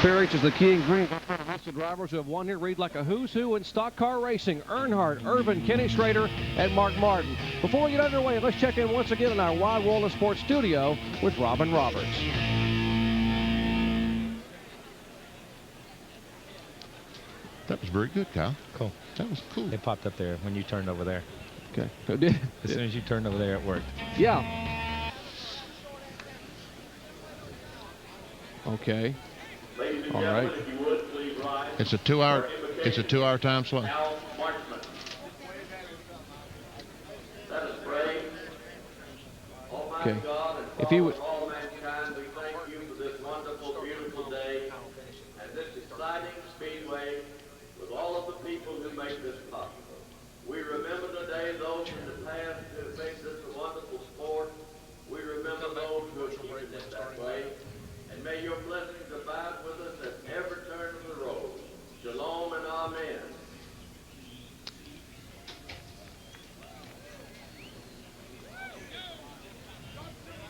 Experience is the key ingredient. The drivers who have won here read like a who's who in stock car racing. Earnhardt, Irvin, Kenny Schrader, and Mark Martin. Before we get underway, let's check in once again in our Wide World of Sports studio with Robin Roberts. That was very good, Kyle. Cool. That was cool. It popped up there when you turned over there. Okay. As soon as you turned over there, it worked. Yeah. Okay. All right. It's a 2-hour. It's a 2-hour time slot. Okay. If you would. We remember today those in the past who have made this a wonderful sport. We remember those who have kept it that way. And may your blessings abide with us at every turn of the road. Shalom and amen.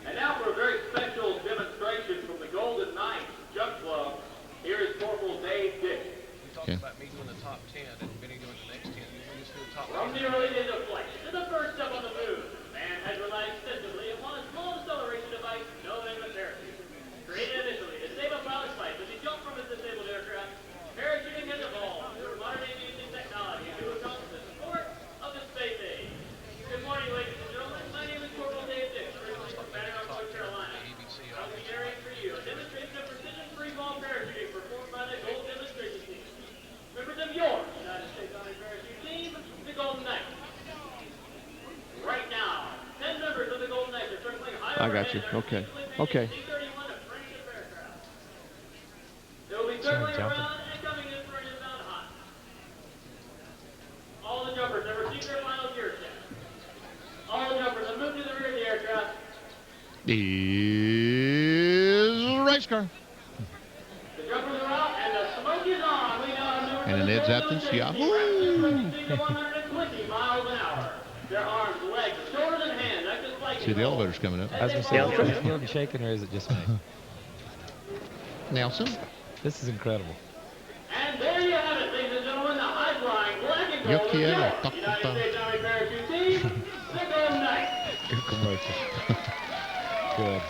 And now for a very special demonstration from the Golden Knights Jump Club. Here is Corporal Dave Dick. We talked about me doing the top 10 and Benny doing the next 10. We just do the top 10. From the early days of flight to the first step on the moon, man has relied extensively upon a small acceleration device known as a parachute. Created initially to save a pilot's life as he jumped from his disabled aircraft, parachuting has evolved through modern aviation technology to accomplish the sport of the space age. Good morning, ladies and gentlemen. My name is Corporal Dave Dix, originally from Baton Rouge, North Carolina. I will be narrating for you a demonstration of precision free-fall parachuting performed by the Gold Demonstration Team. Members of your United States Army Parachute Team, the Golden Knights. Right now, 10 members of the Golden Knights are circling high I got you. Okay. Okay. They will be circling around and coming in for an inbound hot. All the jumpers have received their final gear check. All the jumpers have moved to the rear of the aircraft. Is a race car. The jumpers are out and the smoke is on. We now have And an Ed's Athens, Yahoo! 120 miles an hour. Their arms, legs, shoulders, and hands act just like See, the elevator's coming up. I was going to say, is the field shaking or is it just me? Nelson? This is incredible. And there you have it, ladies and gentlemen, the high-flying black and gold of United States Army Parachute Team, the Golden Knights. Good commercial. Good.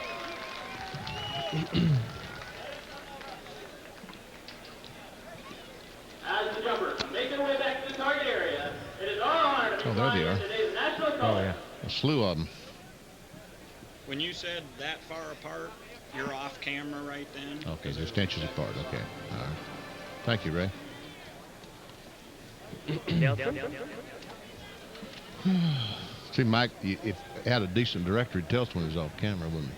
As the jumpers make their way back to the target area, it is our honor to be there they flying are. today's national Oh, color. yeah. A slew of them. When you said that far apart, you're off camera right then? Okay, just inches apart. Okay. All right. Thank you, Ray. See, Mike, if had a decent director, he'd tell us when he was off camera, wouldn't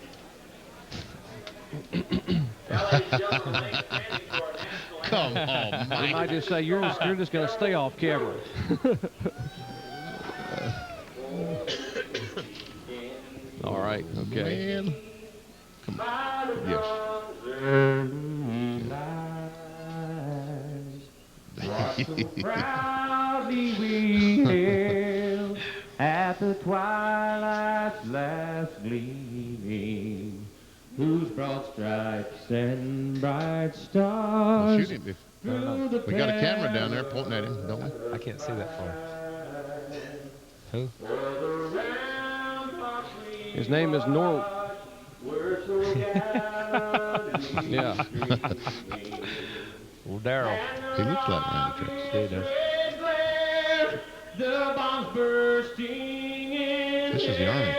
he? Come on, We might Mike. just say you're just going to stay off camera. All right. Okay. Man. Come on. Yes. Proudly we hailed at the twilight's last gleaming, whose broad stripes and bright We'll stars shoot him if through the we got a camera down there pointing at him, don't we? I can't see that far. Who? His name is Norm. Yeah. Well, Daryl. He looks like Randy Travis. Yeah, he does. The bombs bursting in This is the Army.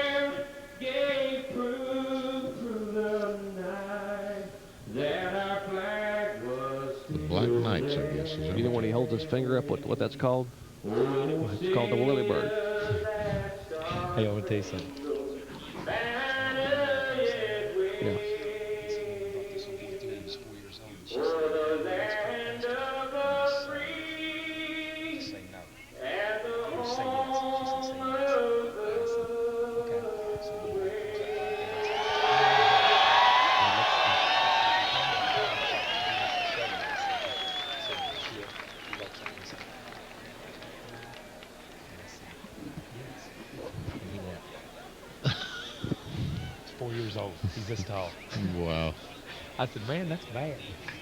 gave proof through the night that our flag was The Black Knights, I guess. Is that You know when he holds his finger up, what that's called? It's called the Willie Bird. Hey, I want to tell you something. Yeah. He's 4 years old. He's this tall. Wow. I said, man, that's bad.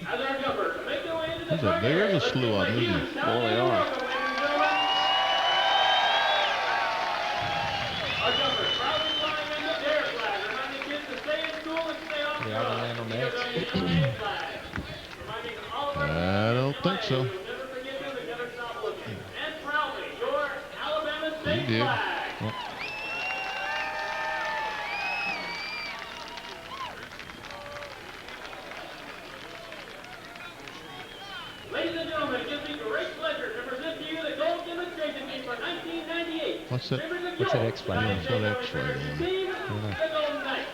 As our jumpers make their way into the There's a, there is a slew of them, isn't there? Well, they are. Our jumpers proudly flying in the dare flag, reminding kids to stay in school and stay off Yeah, I'll land on the X. Reminding all of our I don't think so. never forget them and never stop looking. And proudly, your Alabama State You did. flag. Yep. Ladies and gentlemen, it gives me great pleasure to present to you the gold demonstration team for 1998. What's that? What's that X flag? What's that X flag on? Team, the Golden Knights.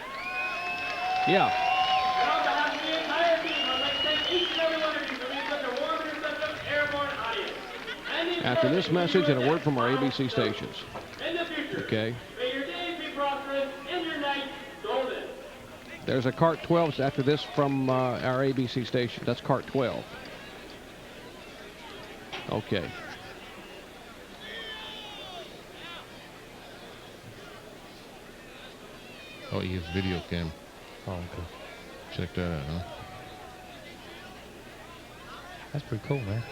Yeah. And on behalf of the entire team, I'd like to thank each and every one of you for being such a warm and receptive airborne audience. And in After this closing, message and a word from our ABC stations. in the future, Okay. may your days be prosperous and your nights golden. There's a cart 12 after this from our ABC station. That's cart 12. Okay. Oh, he has video cam. Oh, okay. Check that out, huh? That's pretty cool, man.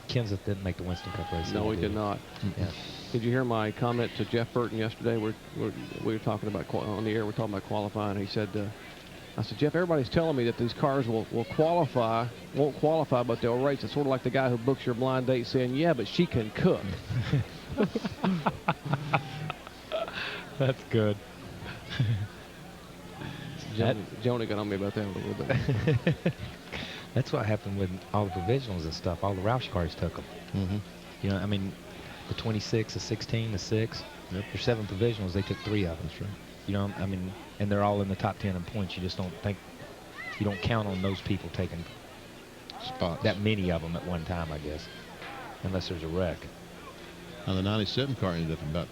Kenseth didn't make the Winston Cup race. No, either, he did not. Yeah. Did you hear my comment to Jeff Burton yesterday? We were talking about on the air. We're talking about qualifying. He said, "I said, Jeff, everybody's telling me that these cars will qualify, won't qualify, but they'll race. It's sort of like the guy who books your blind date saying, yeah, but she can cook." That's good. Joni got on me about that a little bit. That's what happened with all the provisionals and stuff. All the Roush cars took them. Mm-hmm. You know, I mean, the 26, the 16, the 6. Yep. There's 7 provisionals. They took 3 of them. That's right. You know, I mean, and they're all in the top 10 in points. You just don't think, you don't count on those people taking Spots. that many of them at one time, I guess, unless there's a wreck. Now, the 97 car ended up about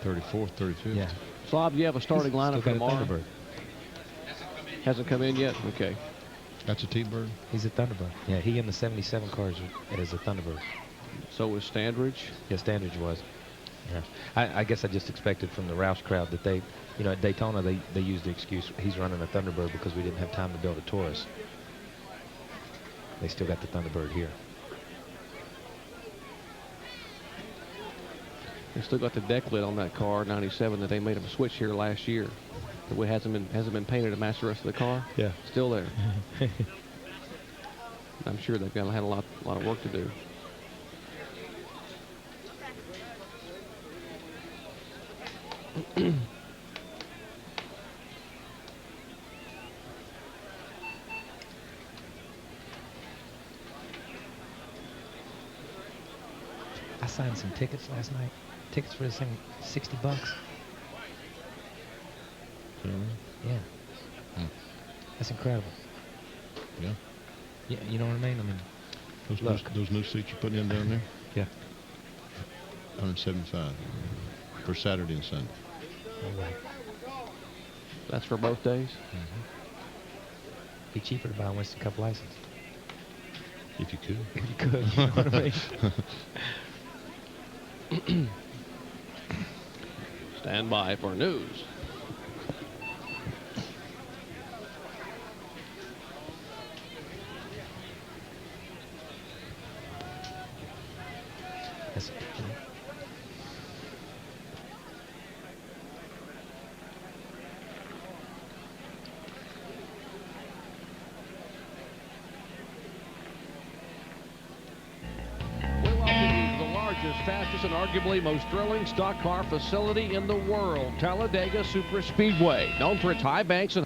34th, 35th. Yeah. Slob, do you have a starting Still lineup for got a tomorrow? Thunderbird. Hasn't come in yet? Okay. That's a T-Bird? He's a Thunderbird. Yeah, he in the 77 cars is a Thunderbird. So was Standridge. Yeah, Standridge was. Yeah. I guess I just expected from the Roush crowd that they, you know, at Daytona they used the excuse he's running a Thunderbird because we didn't have time to build a Taurus. They still got the Thunderbird here. They still got the deck lid on that car, 97, that they made them switch here last year. It hasn't been painted to match the rest of the car. Yeah. Still there. I'm sure they've had a lot of work to do. I signed some tickets last night. Tickets for this thing, $60. Yeah. Hmm. That's incredible. Yeah. Yeah, you know what I mean? I mean, Those new seats you're putting in down there? yeah. 175 for Saturday and Sunday. No way. That's for both days? Be cheaper to buy a Winston Cup license. If you could. If you could, you know what I mean? Stand by for news. That's, We welcome you to the largest, fastest, and arguably most thrilling stock car facility in the world, Talladega Superspeedway, known for its high banks and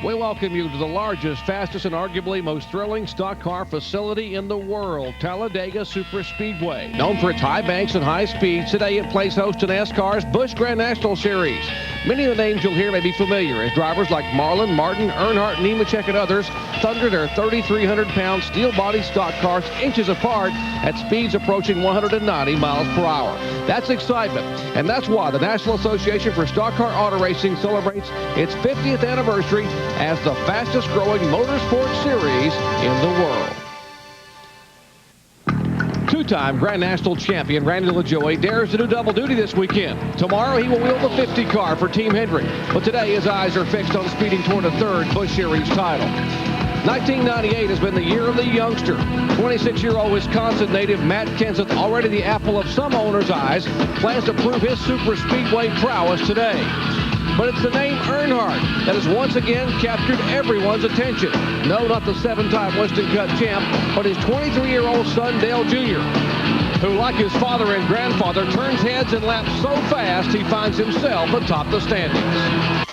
We welcome you to the largest, fastest, and arguably most thrilling stock car facility in the world, Talladega Superspeedway. Known for its high banks and high speeds, today it plays host to NASCAR's Busch Grand National Series. Many of the names you'll hear may be familiar as drivers like Marlin, Martin, Earnhardt, Nemechek, and others thunder their 3,300-pound steel-body stock cars inches apart at speeds approaching 190 miles per hour. That's excitement, and that's why the National Association for Stock Car Auto Racing celebrates its 50th anniversary as the fastest growing motorsport series in the world. Two-time Grand National champion Randy LaJoie dares to do double duty this weekend. Tomorrow he will wheel the 50 car for Team Hendrick, but today his eyes are fixed on speeding toward a third Busch Series title. 1998 has been the year of the youngster. 26-year-old Wisconsin native Matt Kenseth, already the apple of some owners' eyes, plans to prove his super speedway prowess today. But it's the name Earnhardt that has once again captured everyone's attention. No, not the 7-time Western Cup champ, but his 23-year-old son Dale Jr., who, like his father and grandfather, turns heads and laps so fast he finds himself atop the standings.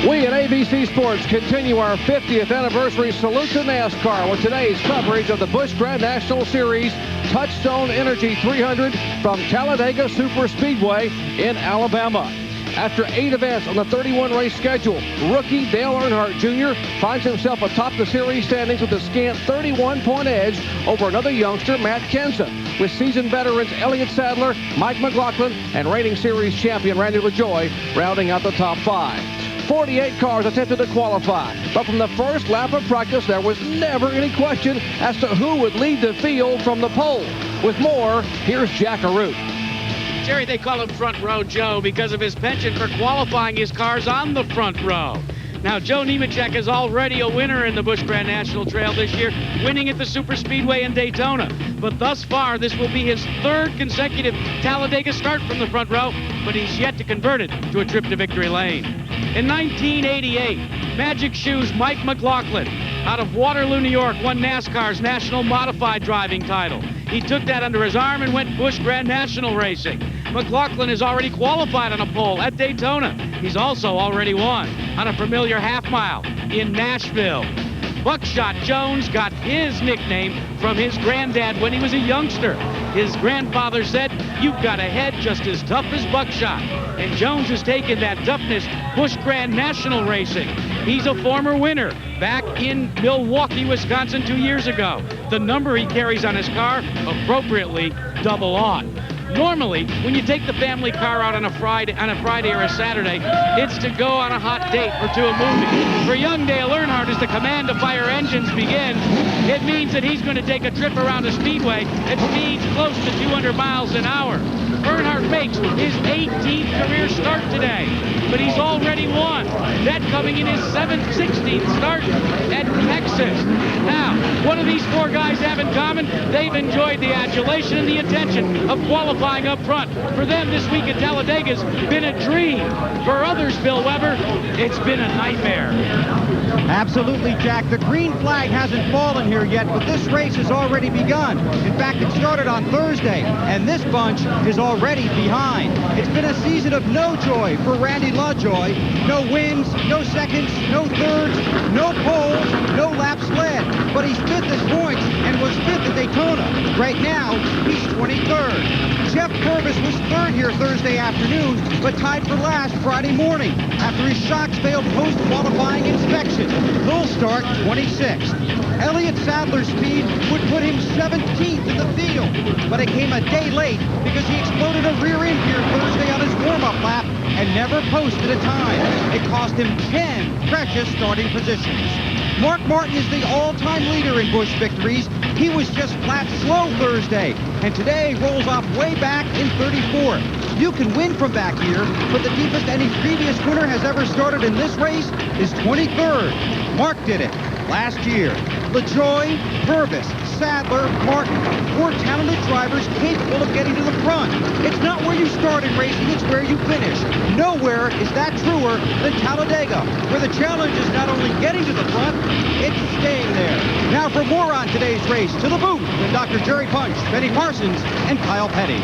We at ABC Sports continue our 50th anniversary salute to NASCAR with today's coverage of the Busch Grand National Series Touchstone Energy 300 from Talladega Superspeedway in Alabama. After 8 events on the 31-race schedule, rookie Dale Earnhardt Jr. finds himself atop the series standings with a scant 31-point edge over another youngster, Matt Kenseth, with seasoned veterans Elliott Sadler, Mike McLaughlin, and reigning series champion Randy LaJoie rounding out the top 5. 48 cars attempted to qualify, but from the first lap of practice, there was never any question as to who would lead the field from the pole. With more, here's Jack Arute. Jerry, they call him Front Row Joe because of his penchant for qualifying his cars on the front row. Now, Joe Nemechek is already a winner in the Busch Grand National Trail this year, winning at the Superspeedway in Daytona. But thus far, this will be his 3rd consecutive Talladega start from the front row, but he's yet to convert it to a trip to victory lane. In 1988, Magic Shoes Mike McLaughlin out of Waterloo, New York, won NASCAR's National Modified Driving title. He took that under his arm and went Busch Grand National racing. McLaughlin is already qualified on a pole at Daytona. He's also already won on a familiar half-mile in Nashville. Buckshot Jones got his nickname from his granddad when he was a youngster. His grandfather said, "You've got a head just as tough as Buckshot." And Jones has taken that toughness Busch Grand National racing. He's a former winner back in Milwaukee, Wisconsin 2 years ago. The number he carries on his car, appropriately, 00. Normally, when you take the family car out on a Friday or a Saturday, it's to go on a hot date or to a movie. For young Dale Earnhardt, as the command to fire engines begins, it means that he's going to take a trip around the speedway at speeds close to 200 miles an hour. Earnhardt makes his 18th career start today, but he's already won. That coming in his 16th start at Texas. Now, what do these 4 guys have in common? They've enjoyed the adulation and the attention of qualifying up front. For them, this week at Talladega's been a dream. For others, Bill Weber, it's been a nightmare. Absolutely, Jack. The green flag hasn't fallen here yet, but this race has already begun. In fact, it started on Thursday, and this bunch is already behind. It's been a season of no joy for Randy LaJoie. No wins, no seconds, no thirds, no poles, no laps led. But he's 5th at points and was 5th at Daytona. Right now, he's 23rd. Jeff Purvis was 3rd here Thursday afternoon, but tied for last Friday morning after his shocks failed post-qualifying inspection. He'll start 26th. Elliott Sadler's speed would put him 17th in the field, but it came a day late because he exploded a rear end here Thursday on his warm-up lap and never posted a time. It cost him 10 precious starting positions. Mark Martin is the all-time leader in Busch victories. He was just flat slow Thursday, and today rolls off way back in 34th. You can win from back here, but the deepest any previous winner has ever started in this race is 23rd. Mark did it last year. LaJoie, Purvis, Sadler, Martin, 4 talented drivers capable of getting to the front. It's not where you start in racing, it's where you finish. Nowhere is that truer than Talladega, where the challenge is not only getting to the front, it's staying there. Now for more on today's race, to the booth with Dr. Jerry Punch, Benny Parsons, and Kyle Petty.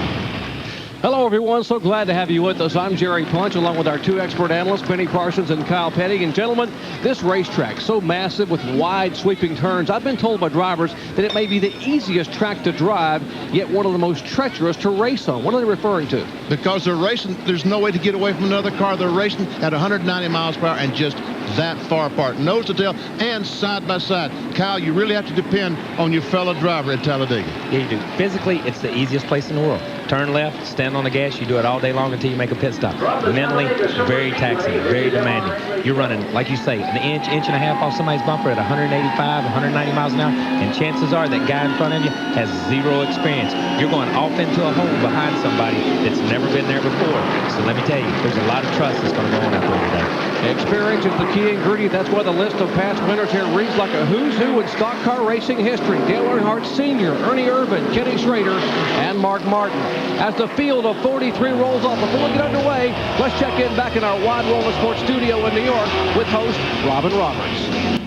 Hello, everyone. So glad to have you with us. I'm Jerry Punch, along with our 2 expert analysts, Benny Parsons and Kyle Petty. And gentlemen, this racetrack, so massive with wide sweeping turns, I've been told by drivers that it may be the easiest track to drive, yet one of the most treacherous to race on. What are they referring to? Because they're racing, there's no way to get away from another car. They're racing at 190 miles per hour and just that far apart, nose to tail and side by side. Kyle, you really have to depend on your fellow driver at Talladega. Yeah, you do. Physically, it's the easiest place in the world. Turn left, stand on the gas, you do it all day long until you make a pit stop. Mentally, very taxing, very demanding. You're running, like you say, an inch and a half off somebody's bumper at 185, 190 miles an hour, and chances are that guy in front of you has zero experience. You're going off into a hole behind somebody that's never been there before. So let me tell you, there's a lot of trust that's going to go on out there today. Experience is the key ingredient. That's why the list of past winners here reads like a who's who in stock car racing history. Dale Earnhardt Sr., Ernie Irvan, Kenny Schrader, and Mark Martin. As the field of 43 rolls off, before we get underway, let's check in back in our Wide World of Sports studio in New York with host Robin Roberts.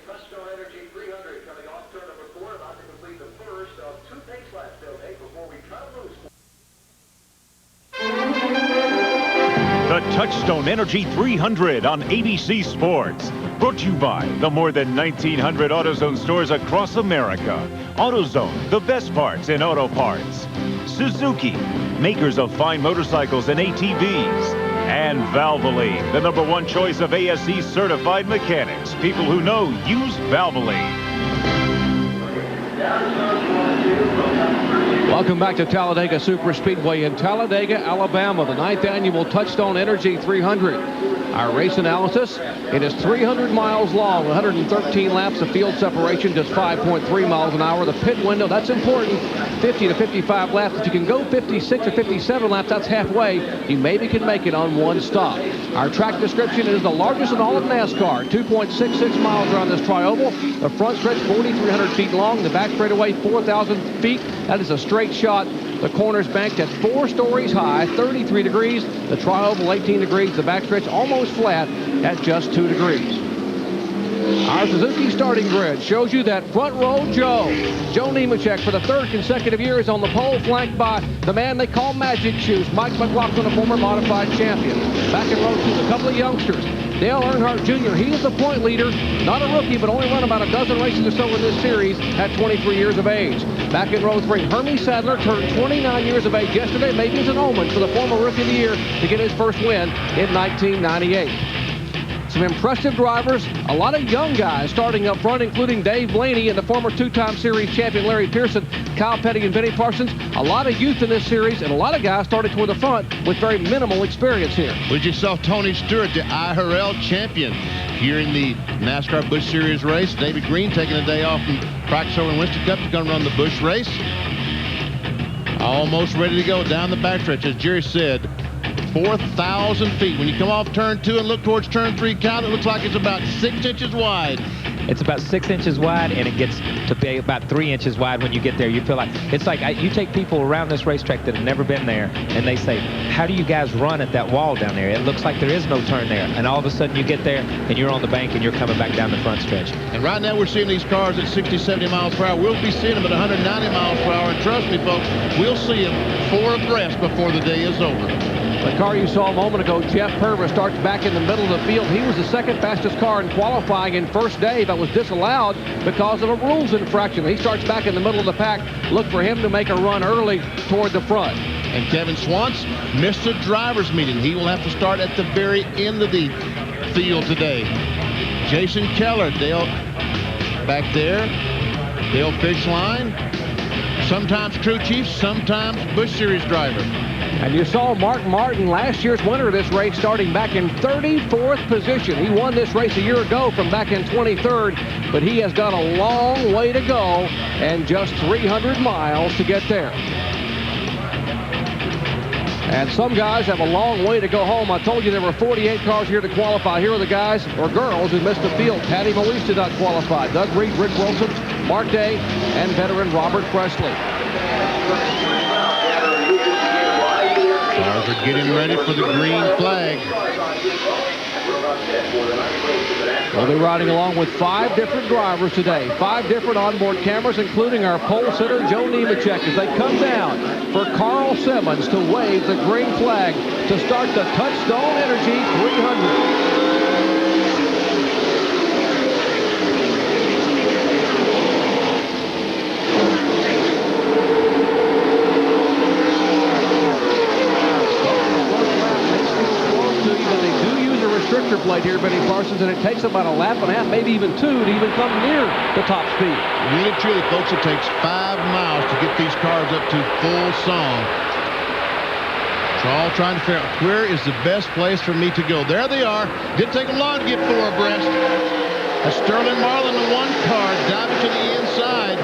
Touchstone Energy 300 coming off turn number 4, about to complete the first of 2 pace laps they'll make before we cut loose. The Touchstone Energy 300 on ABC Sports. Brought to you by the more than 1,900 AutoZone stores across America. AutoZone, the best parts in auto parts. Suzuki, makers of fine motorcycles and ATVs. And Valvoline, the #1 choice of ASE certified mechanics. People who know use Valvoline. Welcome back to Talladega Superspeedway in Talladega, Alabama, the 9th annual Touchstone Energy 300. Our race analysis, it is 300 miles long, 113 laps of field separation, just 5.3 miles an hour. The pit window, that's important, 50 to 55 laps. If you can go 56 or 57 laps, that's halfway. You maybe can make it on one stop. Our track description is the largest in all of NASCAR, 2.66 miles around this trioval. The front stretch, 4,300 feet long. The back straightaway, 4,000 feet. That is a straight shot. The corners banked at 4 stories high, 33 degrees. The trioval, 18 degrees. The backstretch almost flat at just 2 degrees. Our Suzuki starting grid shows you that front row Joe Nemechek, for the 3rd consecutive year, is on the pole, flanked by the man they call Magic Shoes, Mike McLaughlin, a former modified champion. Back in row 2, a couple of youngsters. Dale Earnhardt Jr., he is the point leader, not a rookie, but only run about a dozen races or so in this series at 23 years of age. Back in row 3, Hermie Sadler turned 29 years of age yesterday. Maybe it's an omen for the former Rookie of the Year to get his first win in 1998. Some impressive drivers, a lot of young guys starting up front, including Dave Blaney and the former two-time series champion Larry Pearson, Kyle Petty and Benny Parsons. A lot of youth in this series, and a lot of guys started toward the front with very minimal experience here. We just saw Tony Stewart, the IRL champion, here in the NASCAR Busch Series race. David Green taking a day off from practice over in Winston Cup to come run the Busch race. Almost ready to go down the backstretch, as Jerry said. 4,000 feet. When you come off turn 2 and look towards turn 3, Cal, it looks like it's about 6 inches wide. It's about 6 inches wide, and it gets to be about 3 inches wide when you get there. You feel like, it's like you take people around this racetrack that have never been there, and they say, how do you guys run at that wall down there? It looks like there is no turn there. And all of a sudden you get there, and you're on the bank, and you're coming back down the front stretch. And right now we're seeing these cars at 60, 70 miles per hour. We'll be seeing them at 190 miles per hour. And trust me, folks, we'll see them 4 abreast before the day is over. The car you saw a moment ago, Jeff Purvis, starts back in the middle of the field. He was the second fastest car in qualifying in first day, but was disallowed because of a rules infraction. He starts back in the middle of the pack. Look for him to make a run early toward the front. And Kevin Swantz missed the driver's meeting. He will have to start at the very end of the field today. Jason Keller, Dale back there. Dale Fishline. Sometimes crew chief, sometimes Busch Series driver. And you saw Mark Martin, last year's winner of this race, starting back in 34th position. He won this race a year ago from back in 23rd, but he has got a long way to go and just 300 miles to get there. And some guys have a long way to go home. I told you there were 48 cars here to qualify. Here are the guys or girls who missed the field. Patty Moise did not qualify. Doug Reed, Rick Wilson, Mark Day, and veteran Robert Presley. Cars are getting ready for the green flag. We'll be riding along with 5 different drivers today. 5 different onboard cameras, including our pole sitter, Joe Nemechek, as they come down for Carl Simmons to wave the green flag to start the Touchstone Energy 300. Restrictor plate here, Benny Parsons, and it takes about a lap and a half, maybe even 2, to even come near the top speed. Really, truly, folks, it takes 5 miles to get these cars up to full song. So all trying to figure out where is the best place for me to go. There they are. Didn't take them long to get 4 abreast. That's Sterling Marlin, the 1 car, diving to the inside.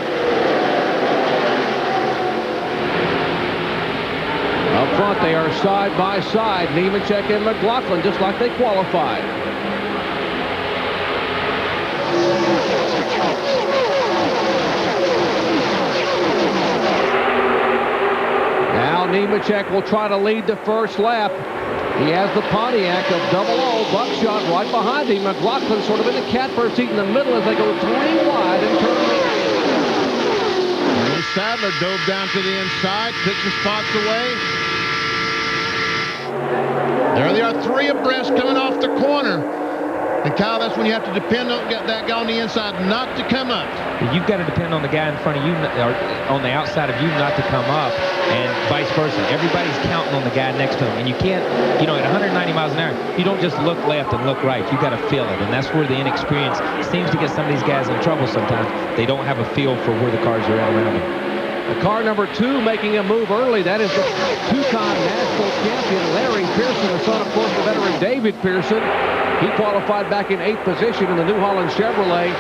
Up front, they are side by side. Nemechek and McLaughlin, just like they qualified. Now Nemechek will try to lead the first lap. He has the Pontiac of Double O, Buckshot right behind him. McLaughlin sort of in the catbird seat in the middle as they go 3 wide and turn left. Sadler dove down to the inside, took some spots away. There they are, 3 abreast coming off the corner. And Kyle, that's when you have to depend on that guy on the inside not to come up. You've got to depend on the guy in front of you, or on the outside of you, not to come up, and vice versa. Everybody's counting on the guy next to him, and you can't, at 190 miles an hour, you don't just look left and look right. You got to feel it, and that's where the inexperience seems to get some of these guys in trouble sometimes. They don't have a feel for where the cars are at around them. The car number 2 making a move early. That is the 2-time national champion, Larry Pearson, the son, of course, the veteran David Pearson. He qualified back in 8th position in the New Holland Chevrolet.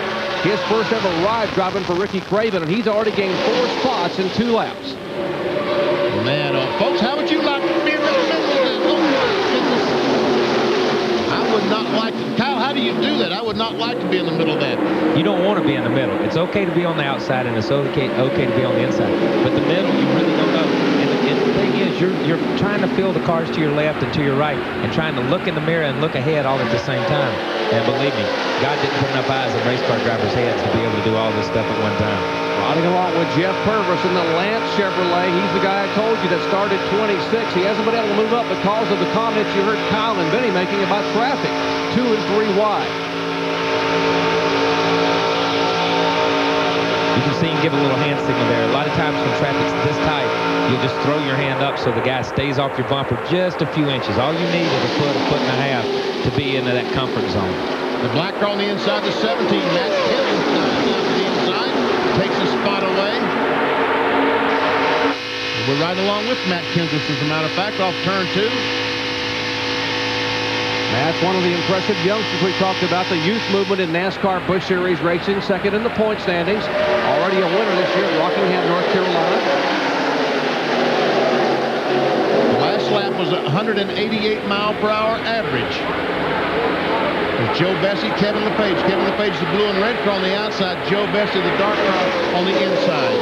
His first ever ride driving for Ricky Craven, and he's already gained 4 spots in 2 laps. Man, folks, how would you like to be in the middle of this? I would not like to. Kyle, how do you do that? I would not like to be in the middle of that. You don't want to be in the middle. It's okay to be on the outside, and it's okay to be on the inside. But the middle, you really don't know. And the thing is, you're trying to feel the cars to your left and to your right, and trying to look in the mirror and look ahead all at the same time. And believe me, God didn't put enough eyes in race car drivers' heads to be able to do all this stuff at one time. Riding along with Jeff Purvis in the Lance Chevrolet. He's the guy I told you that started 26. He hasn't been able to move up because of the comments you heard Kyle and Benny making about traffic. 2 and 3 wide. You can see him give a little hand signal there. A lot of times when traffic's this tight, you just throw your hand up so the guy stays off your bumper just a few inches. All you need is a foot and a half to be into that comfort zone. The black car on the inside, the 17. Matt Kenseth dives down to the inside, takes a spot away. We're right along with Matt Kenseth, as a matter of fact, off turn 2. That's one of the impressive youngsters we talked about, the youth movement in NASCAR Busch Series racing, second in the point standings. Already a winner this year at Rockingham, North Carolina. The last lap was a 188-mile-per-hour average. There's Joe Bessie, Kevin LePage. Kevin LePage, the blue and red car on the outside. Joe Bessie, the dark car on the inside.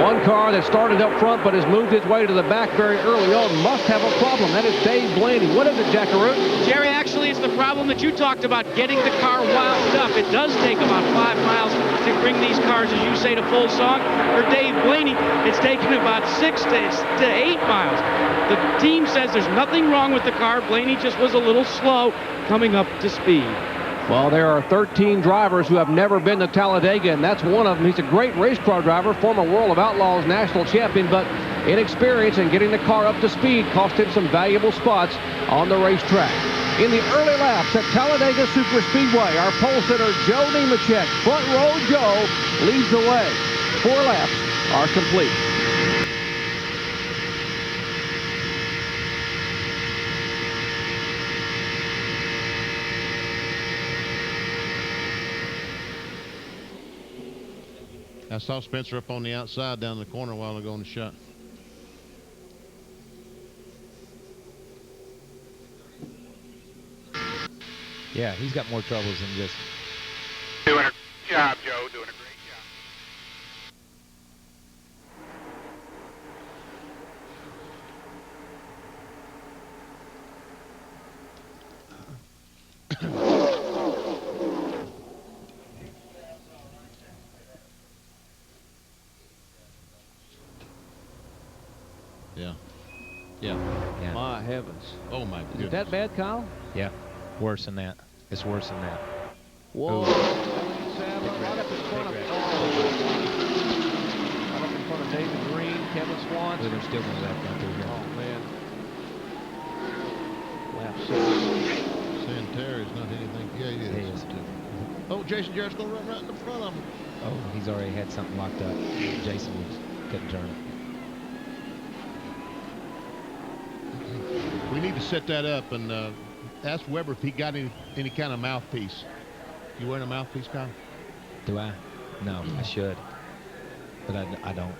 One car that started up front but has moved its way to the back very early on must have a problem. That is Dave Blaney. What is it, Jackaroo? Jerry, actually, it's the problem that you talked about, getting the car wound up. It does take about 5 miles to bring these cars, as you say, to full song. For Dave Blaney, it's taken about 6 to 8 miles. The team says there's nothing wrong with the car. Blaney just was a little slow coming up to speed. Well, there are 13 drivers who have never been to Talladega, and that's one of them. He's a great race car driver, former World of Outlaws national champion, but inexperience in getting the car up to speed cost him some valuable spots on the racetrack. In the early laps at Talladega Superspeedway, our pole sitter Joe Nemechek, front row Joe, leads the way. 4 laps are complete. I saw Spencer up on the outside down in the corner a while ago in the shot. Yeah, he's got more troubles than just... Doing a great job, Joe. Doing a great job. Yeah. My heavens. Oh, my goodness. Is that bad, Kyle? Yeah, worse than that. It's worse than that. Whoa. Right up in front of David Green, Kevin Swanson. They're still going to lap down through here. Oh, man. Lap 6. Santerre's not anything. Yeah, he is. Oh, Jason Jarrett's going to run right in the front of him. Oh, he's already had something locked up. Jason couldn't turn it. We need to set that up and ask Weber if he got any kind of mouthpiece. You wearing a mouthpiece, Kyle? Do I? No, I should. But I don't.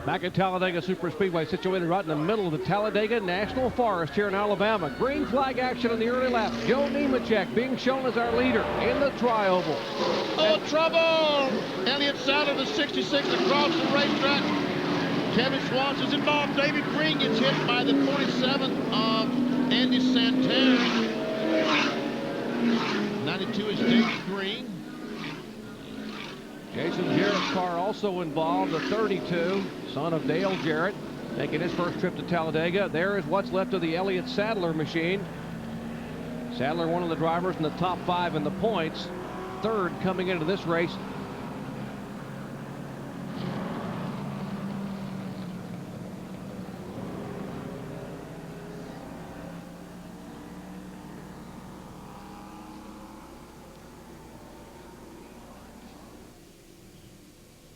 Back at Talladega Superspeedway, situated right in the middle of the Talladega National Forest here in Alabama. Green flag action in the early laps. Joe Nemechek being shown as our leader in the tri-oval. Oh, trouble! Elliott Sadler, the 66, across the racetrack. Kevin Swanson's involved. David Green gets hit by the 47 of Andy Santerre. 92 is David Green. Jason Jarrett's car also involved, the 32, son of Dale Jarrett, making his first trip to Talladega. There is what's left of the Elliott Sadler machine. Sadler, one of the drivers in the top 5 in the points, third coming into this race.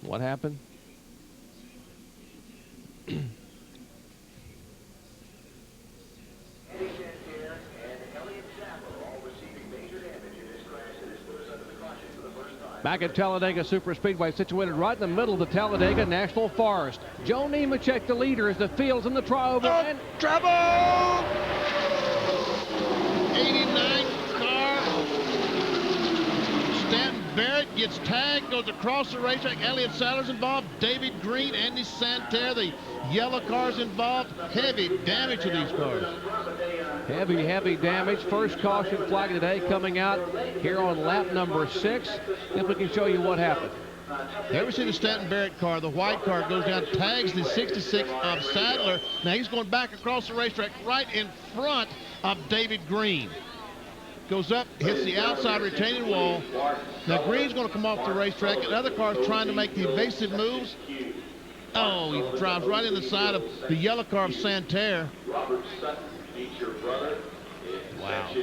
What happened? And Elliott Sadler all receiving major damage in this crash that has put us under the caution for the first time. Back at Talladega Superspeedway, situated right in the middle of the Talladega National Forest. Joe Nemechek, the leader, as the field's in the tri-oval. And trouble! 89 car. Stanton Barrett gets tagged, goes across the racetrack. Elliott Sadler's involved. David Green, Andy Santerre, the yellow car's involved. Heavy damage to these cars. Heavy damage. First caution flag today coming out here on lap number 6. If we can show you what happened. You ever see the Stanton Barrett car? The white car goes down, tags the 66 of Sadler. Now he's going back across the racetrack right in front of David Green. Goes up, hits the outside retaining wall. Now Green's going to come off the racetrack, and other cars trying to make the evasive moves. Oh, he drives right in the side of the yellow car of Santerre. Wow.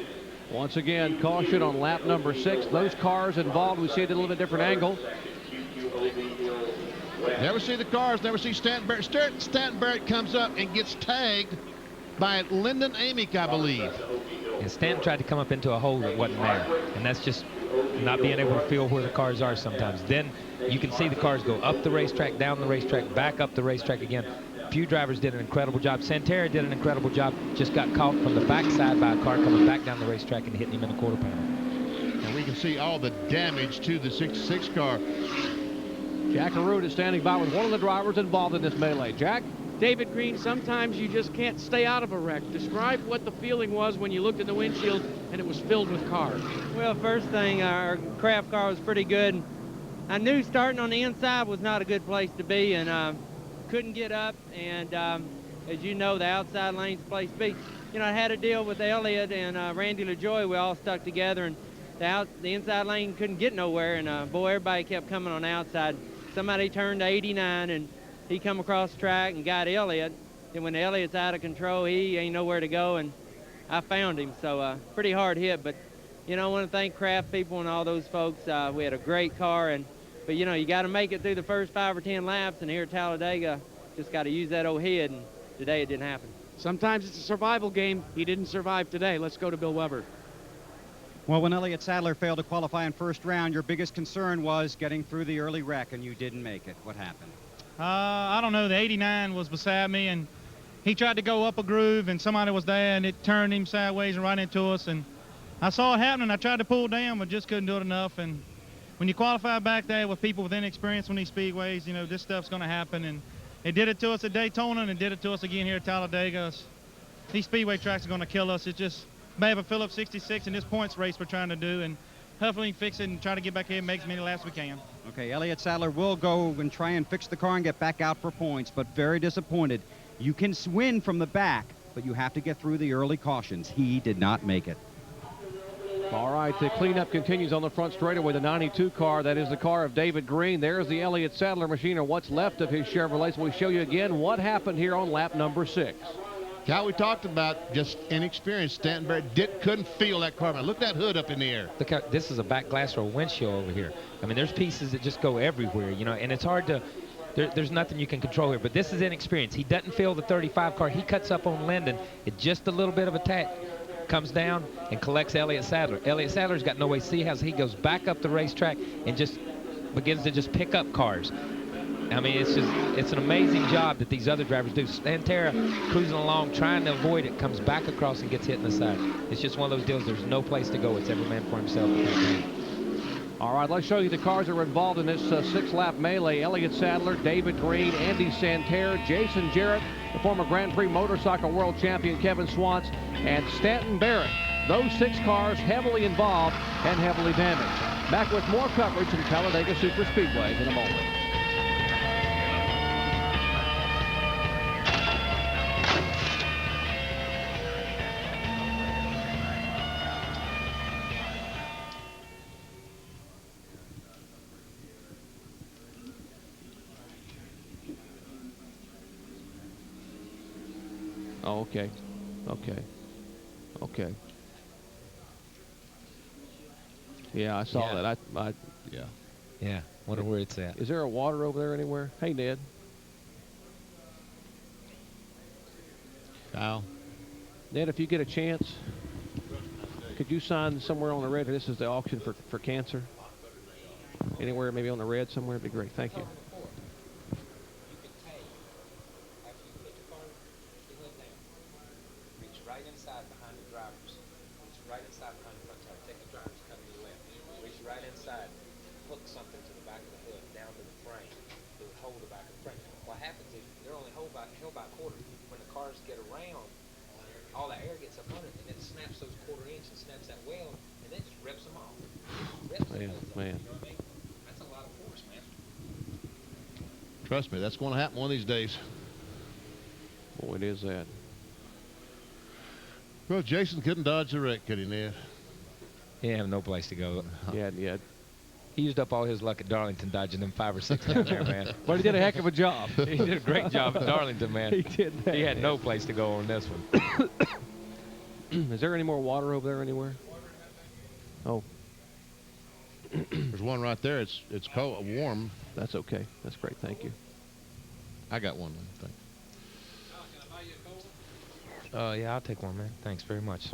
Once again, caution on lap number 6. Those cars involved, we see it at a little bit different angle. Never see the cars, never see Stanton Barrett. Stanton Barrett comes up and gets tagged by Lyndon Amick, I believe. And Stanton tried to come up into a hole that wasn't there. And that's just not being able to feel where the cars are sometimes. Then you can see the cars go up the racetrack, down the racetrack, back up the racetrack again. Few drivers did an incredible job. Santerre did an incredible job. Just got caught from the backside by a car coming back down the racetrack and hitting him in the quarter panel. And we can see all the damage to the 66 car. Jack Arute is standing by with one of the drivers involved in this melee. Jack? David Green, sometimes you just can't stay out of a wreck. Describe what the feeling was when you looked in the windshield and it was filled with cars. Well, first thing, our craft car was pretty good. I knew starting on the inside was not a good place to be, and couldn't get up. And as you know, the outside lane's the place to be. You know, I had a deal with Elliott and Randy LaJoie. We all stuck together, and the inside lane couldn't get nowhere. And boy, everybody kept coming on the outside. Somebody turned to 89, and he come across the track and got Elliott. And when Elliott's out of control, he ain't nowhere to go, and I found him. So pretty hard hit, but you know, I want to thank Kraft people and all those folks. We had a great car, but you know, you got to make it through the first 5 or 10 laps, and here at Talladega, just got to use that old head, and today it didn't happen. Sometimes it's a survival game. He didn't survive today. Let's go to Bill Weber. Well, when Elliott Sadler failed to qualify in first round, your biggest concern was getting through the early wreck, and you didn't make it. What happened? I don't know. The 89 was beside me, and he tried to go up a groove, and somebody was there, and it turned him sideways and right into us. And I saw it happening. I tried to pull down, but just couldn't do it enough. And when you qualify back there with people with inexperience on these speedways, you know, this stuff's going to happen. And it did it to us at Daytona, and it did it to us again here at Talladega. These speedway tracks are going to kill us. It's just bad for Phillips 66 in this points race we're trying to do, and hopefully fix it and try to get back here and make as many laps as we can. Okay, Elliott Sadler will go and try and fix the car and get back out for points, but very disappointed. You can win from the back, but you have to get through the early cautions. He did not make it. All right, the cleanup continues on the front straightaway. The 92 car, that is the car of David Green. There's the Elliott Sadler machine, or what's left of his Chevrolet. So we'll show you again what happened here on lap number 6. Cal, we talked about just inexperience. Stanton Barrett couldn't feel that car. Look at that hood up in the air. Look how this is a back glass or a windshield over here. I mean, there's pieces that just go everywhere, you know, and it's hard to, there's nothing you can control here. But this is inexperience. He doesn't feel the 35 car. He cuts up on Lyndon. It's just a little bit of a tack. Comes down and collects Elliott Sadler. Elliott Sadler's got no way to see how he goes back up the racetrack and just begins to just pick up cars. I mean, it's an amazing job that these other drivers do. Santerre cruising along, trying to avoid it, comes back across and gets hit in the side. It's just one of those deals. There's no place to go. It's every man for himself. All right, let's show you the cars that were involved in this 6-lap melee. Elliott Sadler, David Green, Andy Santerre, Jason Jarrett, the former Grand Prix motorcycle world champion Kevin Swantz, and Stanton Barrett. Those 6 cars heavily involved and heavily damaged. Back with more coverage from Talladega Superspeedway in a moment. Oh, okay. Yeah, I saw that. Yeah, wonder where it's at. Is there a water over there anywhere? Hey, Ned. Kyle. Ned, if you get a chance, could you sign somewhere on the red? This is the auction for cancer. Anywhere, maybe on the red somewhere, would be great. Thank you. Reach right inside behind the drivers. Reach right inside behind the front tire. Take the driver's cut to the left. Reach right inside. Hook something to the back of the hood, down to the frame. It would hold the back of the frame. What happens is they're only held by a quarter. When the cars get around, all the air gets up under it, and it snaps those quarter inch and snaps that weld, and then just rips them off. Rips Man, them off. man. You know what I mean? That's a lot of force, man. Trust me, that's going to happen one of these days. Boy, it is that. Well, Jason couldn't dodge the wreck, could he, Ned? He didn't have no place to go. Yeah. He used up all his luck at Darlington dodging them 5 or 6 down there, man. But he did a heck of a job. He did a great job at Darlington, man. He did that. He had no place to go on this one. Is there any more water over there anywhere? Oh. There's one right there. It's cold, warm. That's okay. That's great. Thank you. I got one. Thank you. Yeah, I'll take one, man. Thanks very much.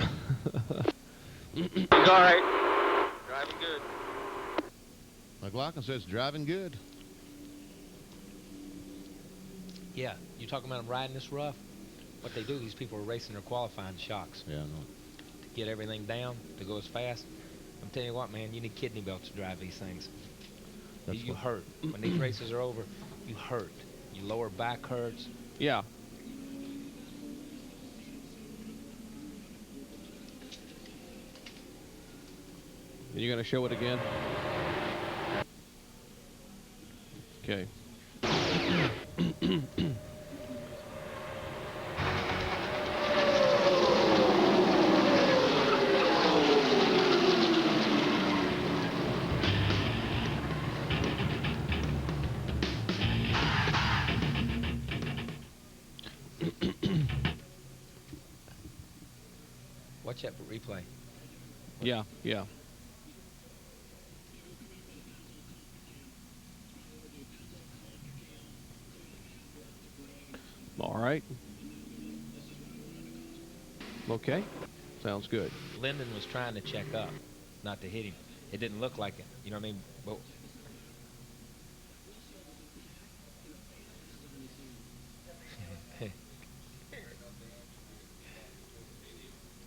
He's all right. Driving good. McLaughlin says driving good. Yeah, you talking about them riding this rough? What they do, these people are racing their qualifying shocks. Yeah, I know. To get everything down, to go as fast. I'm telling you what, man, you need kidney belts to drive these things. You hurt. When these races are over, you hurt. Your lower back hurts. Yeah. Are you going to show it again? Okay. Watch that for replay. Yeah. All right. Okay. Sounds good. Lyndon was trying to check up, not to hit him. It didn't look like it. You know what I mean? But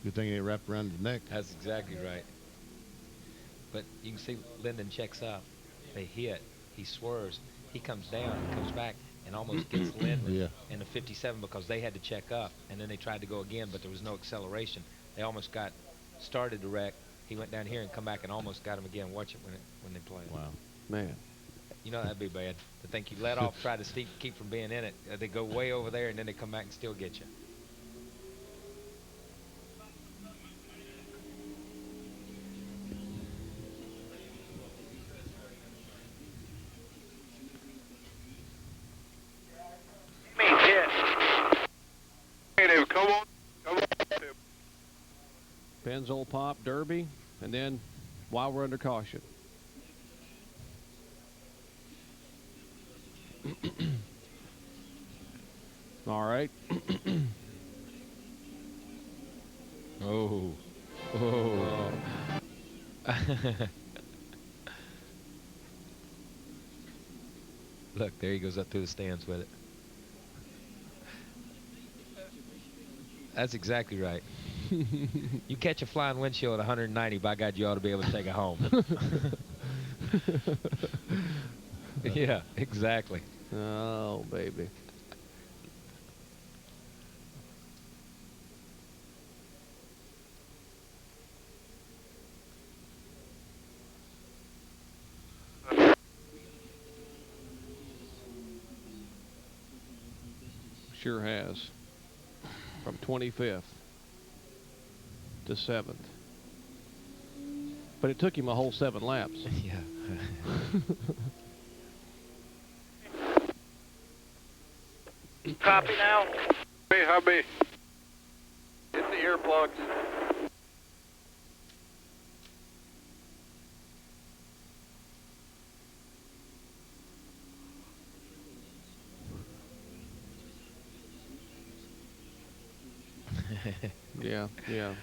Good thing he ain't wrapped around his neck. That's exactly right. But you can see Lyndon checks up. They hit. He swerves. He comes down, comes back, and almost gets Lyndon in the 57 because they had to check up. And then they tried to go again, but there was no acceleration. They almost got started to wreck. He went down here and come back and almost got him again. Watch it when they play. Wow. Man. You know that'd be bad. To think you let off, try to keep from being in it. They go way over there, and then they come back and still get you. Come on. Pennzoil Pop Derby, and then while we're under caution. All right. Oh. Look, there he goes up through the stands with it. That's exactly right. You catch a flying windshield at 190, by God, you ought to be able to take it home. Yeah, exactly. Oh, baby. Sure has. From 25th to 7th. But it took him a whole 7 laps. Yeah. Copy now. Hey, hubby. Hit the earplugs. Yeah.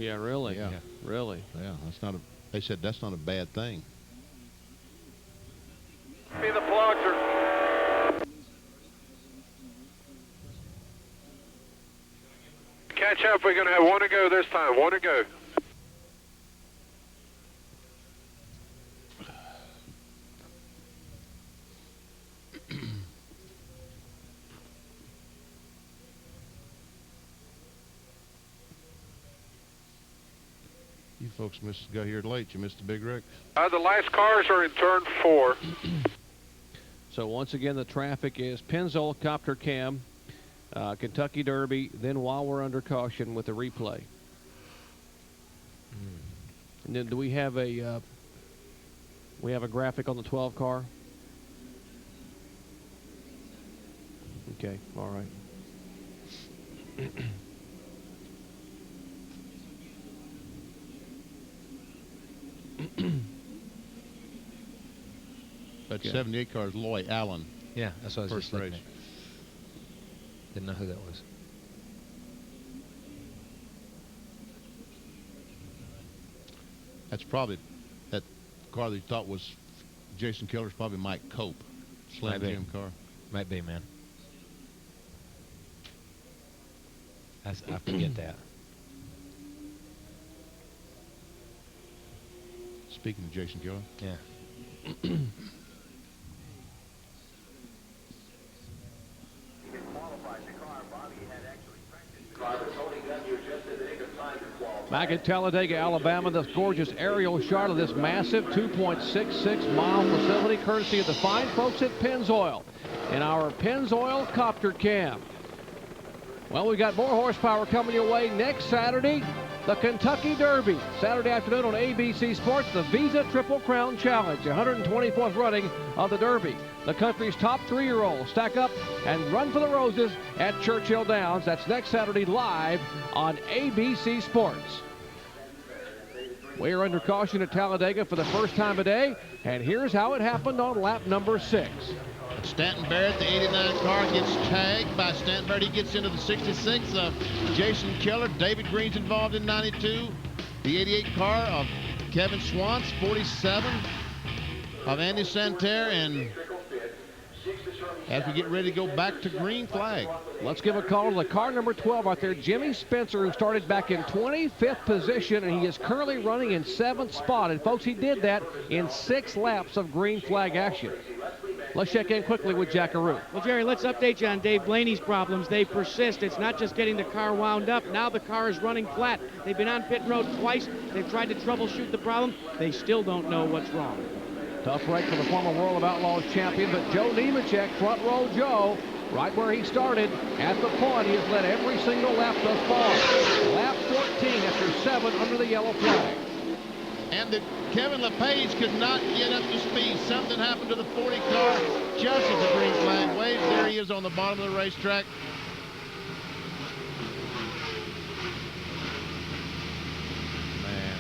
Yeah, really? Yeah. Really? Yeah, that's not a, they said that's not a bad thing. Be the plugs are. Catch up. We're going to have one to go this time. One to go. You folks got here late. You missed the big wreck. The last cars are in turn 4. So once again, the traffic is Pennzoil, Copter Cam, Kentucky Derby, then while we're under caution with the replay. And then do we have a graphic on the 12 car? Okay, all right. That 78 car is Loy Allen. Yeah, that's what I was First just looking race. at. Didn't know who that was. That's probably that car that you thought was Jason Keller's probably Mike Cope. Slam Jim car. Might be, man. I forget that. Speaking of Jason Keller. Yeah. Back at Talladega, Alabama, this gorgeous aerial shot of this massive 2.66 mile facility, courtesy of the fine folks at Pennzoil in our Pennzoil Copter Cam. Well, we've got more horsepower coming your way next Saturday. The Kentucky Derby, Saturday afternoon on ABC Sports, the Visa Triple Crown Challenge, 124th running of the Derby. The country's top 3-year-olds stack up and run for the roses at Churchill Downs. That's next Saturday live on ABC Sports. We are under caution at Talladega for the first time today, and here's how it happened on lap number 6. Stanton Barrett, the 89 car, gets tagged by Stanton Barrett. He gets into the 66 of Jason Keller. David Green's involved in 92. The 88 car of Kevin Swantz, 47 of Andy Santerre, and as we get ready to go back to green flag. Let's give a call to the car number 12 out there, Jimmy Spencer, who started back in 25th position, and he is currently running in 7th spot. And folks, he did that in 6 laps of green flag action. Let's check in quickly with Jackaroo. Well, Jerry, let's update you on Dave Blaney's problems. They persist. It's not just getting the car wound up. Now the car is running flat. They've been on pit road twice. They've tried to troubleshoot the problem. They still don't know what's wrong. Tough break for the former World of Outlaws champion, but Joe Nemechek, front row Joe, right where he started at the point. He has led every single lap thus far. Lap 14 after 7 under the yellow flag. And Kevin LePage could not get up to speed. Something happened to the 40 car just as the green flag waves. There he is on the bottom of the racetrack. Man.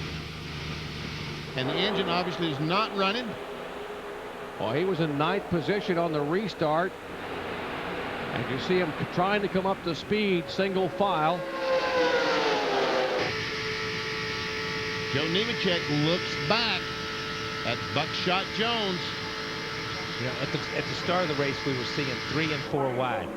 And the engine obviously is not running. Well, he was in 9th position on the restart. And you see him trying to come up to speed, single file. Joe Nemechek looks back at Buckshot Jones. You know, at the start of the race, we were seeing 3 and 4 wide.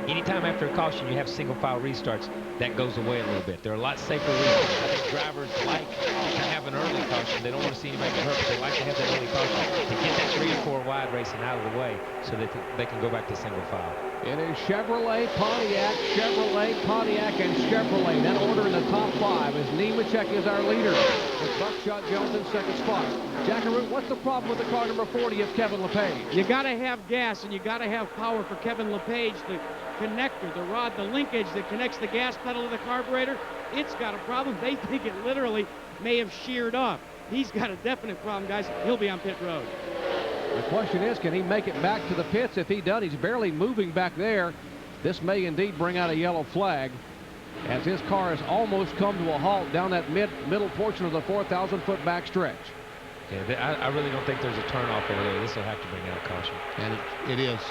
Anytime after a caution you have single file restarts, that goes away a little bit. They're a lot safer restarts. I think drivers like to have an early caution. They don't want to see anybody get hurt, but they like to have that early caution to get that 3 and 4 wide racing out of the way so that they can go back to single file. It is Chevrolet, Pontiac, and Chevrolet. That order in the top 5 as Nemechek is our leader with Buckshot Jones in 2nd spot. Jackaroo, what's the problem with the car number 40 of Kevin LePage? You got to have gas and you got to have power for Kevin LePage. The connector, the rod, the linkage that connects the gas pedal to the carburetor, it's got a problem. They think it literally may have sheared off. He's got a definite problem, guys. He'll be on pit road. The question is, can he make it back to the pits? If he does, he's barely moving back there. This may indeed bring out a yellow flag as his car has almost come to a halt down that middle portion of the 4,000-foot back stretch. Yeah, I really don't think there's a turnoff over there. This will have to bring out caution. And it is.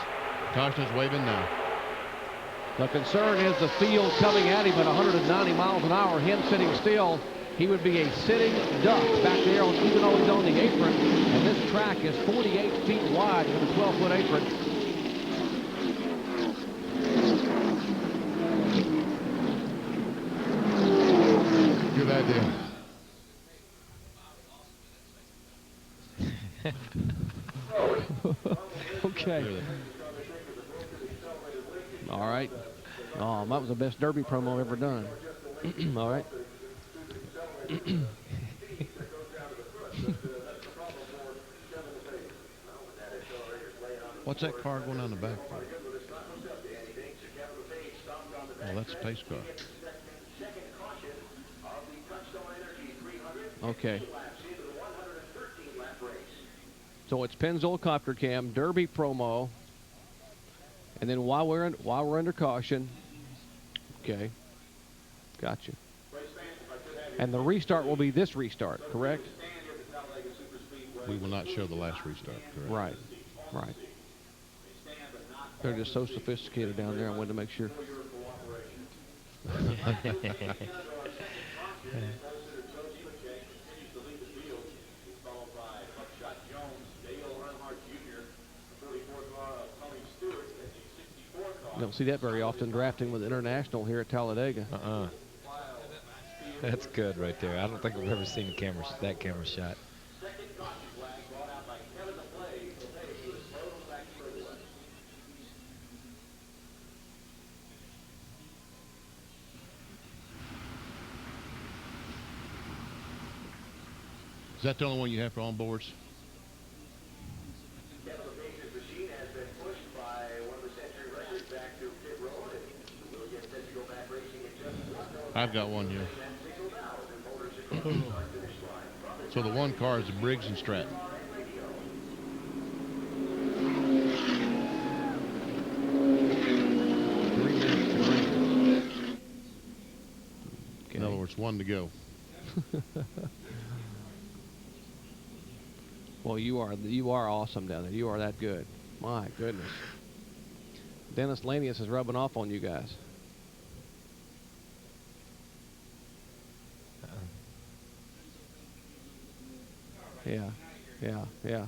Caution is waving now. The concern is the field coming at him at 190 miles an hour, him sitting still. he would be a sitting duck back there, even though he's on the apron. And this track is 48 feet wide with a 12-foot apron. Good idea. Okay. All right. Oh, that was the best Derby promo ever done. All right. What's that car going on the back for? Oh, that's a pace car. Okay. So it's Pennzoil Copter Cam, Derby promo, and then while we're under caution, okay, gotcha. And the restart will be this restart, correct? We will not show the last restart, correct? Right, right. They're just so sophisticated down there. I wanted to make sure. You don't see that very often drafting with International here at Talladega. That's good right there. I don't think I've ever seen that camera shot. Is that the only one you have for onboards? I've got one here. So the one car is the Briggs and Stratton. In other words, one to go. Well, you are awesome down there. You are that good. My goodness. Dennis Lanius is rubbing off on you guys. Yeah, yeah, yeah.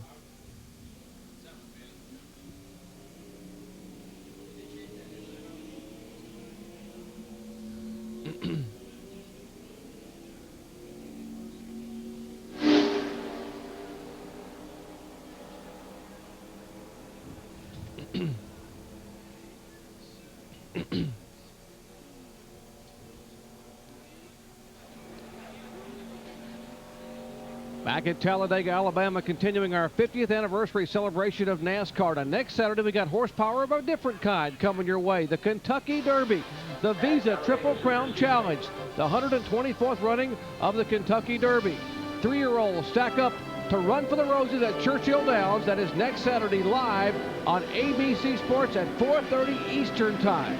Back at Talladega, Alabama, continuing our 50th anniversary celebration of NASCAR. Now, next Saturday, we got horsepower of a different kind coming your way. The Kentucky Derby, the Visa Triple Crown Challenge, the 124th running of the Kentucky Derby. 3-year-olds stack up to run for the roses at Churchill Downs. That is next Saturday live on ABC Sports at 4:30 Eastern Time.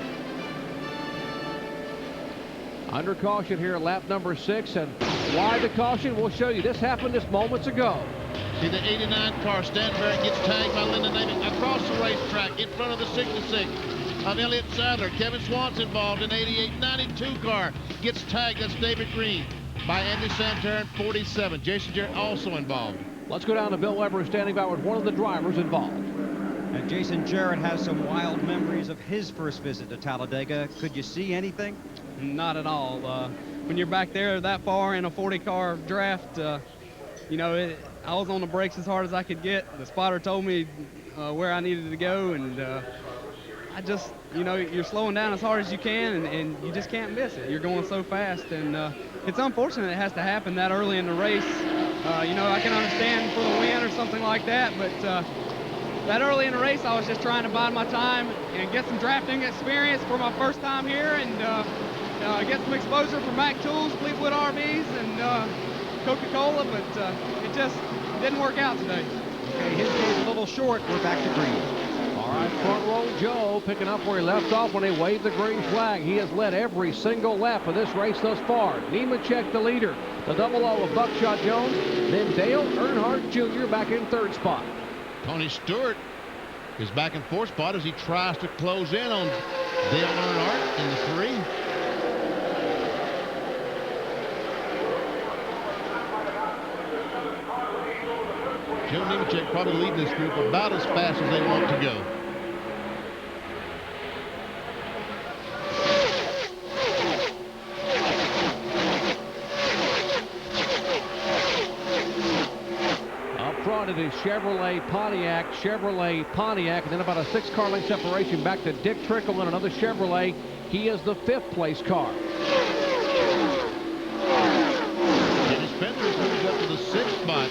Under caution here, lap number 6, and why the caution? We'll show you. This happened just moments ago. See the 89 car, Stanberg gets tagged by Lyndon Naming across the racetrack in front of the 66 of Elliott Sadler. Kevin Swanson involved in 88-92 car gets tagged. That's David Green by Andy Santerre in 47. Jason Jarrett also involved. Let's go down to Bill Weber, standing by with one of the drivers involved. And Jason Jarrett has some wild memories of his first visit to Talladega. Could you see anything? Not at all. When you're back there that far in a 40-car draft, you know, I was on the brakes as hard as I could get. The spotter told me where I needed to go, and I just, you know, you're slowing down as hard as you can, and you just can't miss it. You're going so fast, and it's unfortunate it has to happen that early in the race. You know, I can understand for the win or something like that, but that early in the race, I was just trying to bide my time and get some drafting experience for my first time here, and get some exposure for Mac Tools, Fleetwood RVs, and Coca-Cola, but it just didn't work out today. Okay, his day's a little short. We're back to green. All right, front row Joe picking up where he left off when he waved the green flag. He has led every single lap of this race thus far. Nemechek the leader. The double O of Buckshot Jones. Then Dale Earnhardt Jr. back in third spot. Tony Stewart is back in fourth spot as he tries to close in on Dale Earnhardt in the 3. Joe Nemechek probably leading this group about as fast as they want to go. It is Chevrolet, Pontiac, and then about a 6-car length separation back to Dick Trickle and another Chevrolet. He is the 5th place car. Jimmy Spencer's moved up to the 6th spot.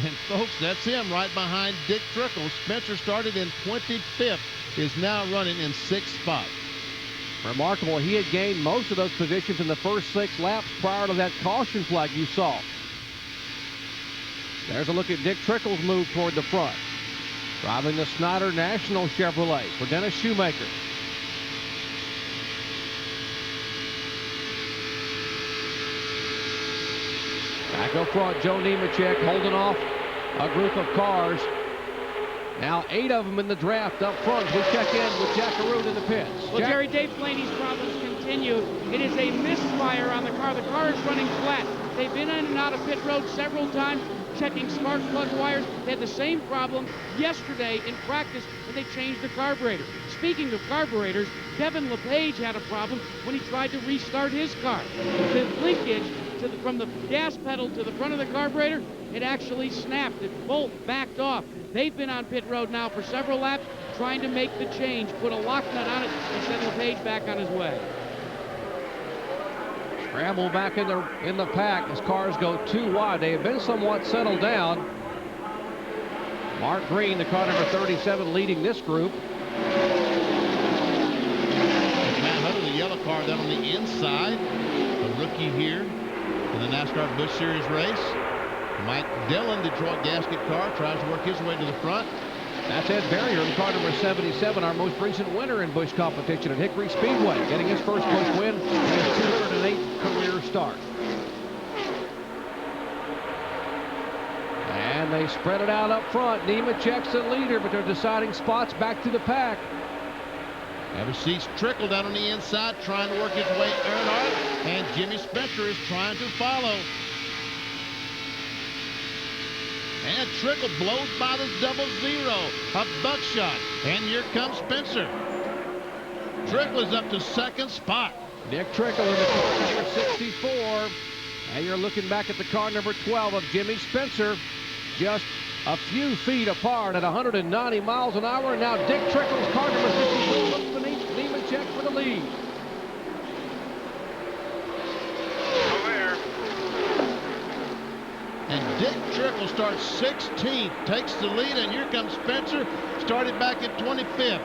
And folks, that's him right behind Dick Trickle. Spencer started in 25th, is now running in 6th spot. Remarkable. He had gained most of those positions in the first 6 laps prior to that caution flag you saw. There's a look at Dick Trickle's move toward the front. Driving the Snyder National Chevrolet for Dennis Shoemaker. Back up front, Joe Nemechek holding off a group of cars. Now 8 of them in the draft up front. We check in with Jack Arute in the pits. Well, Jack? Jerry, Dave Blaney's problems continue. It is a misfire on the car. The car is running flat. They've been in and out of pit road several times, checking spark plug wires. They had the same problem yesterday in practice when they changed the carburetor. Speaking of carburetors, Kevin LePage had a problem when he tried to restart his car. The linkage from the gas pedal to the front of the carburetor, it actually snapped. The bolt backed off. They've been on pit road now for several laps trying to make the change, put a lock nut on it, and send LePage back on his way. Scramble back in the pack as cars go too wide. They have been somewhat settled down. Mark Green, the car number 37, leading this group. Matt Huddle, the yellow car down on the inside. A rookie here in the NASCAR Busch Series race. Mike Dillon, Detroit gasket car, tries to work his way to the front. That's Ed Barrier in car number 77, our most recent winner in Busch competition at Hickory Speedway, getting his first Busch win in his 208th career start. And they spread it out up front. Nemechek's the leader, but they're deciding spots back to the pack. Ever sees Trickle down on the inside, trying to work his way Earnhardt, and Jimmy Spencer is trying to follow. And Trickle blows by the 00, a buckshot. And here comes Spencer. Trickle is up to 2nd spot. Dick Trickle in the car number 64. And you're looking back at the car number 12 of Jimmy Spencer. Just a few feet apart at 190 miles an hour. Now Dick Trickle's car number 64 looks beneath Nemechek for the lead. And Dick Trickle starts 16th, takes the lead, and here comes Spencer, started back at 25th.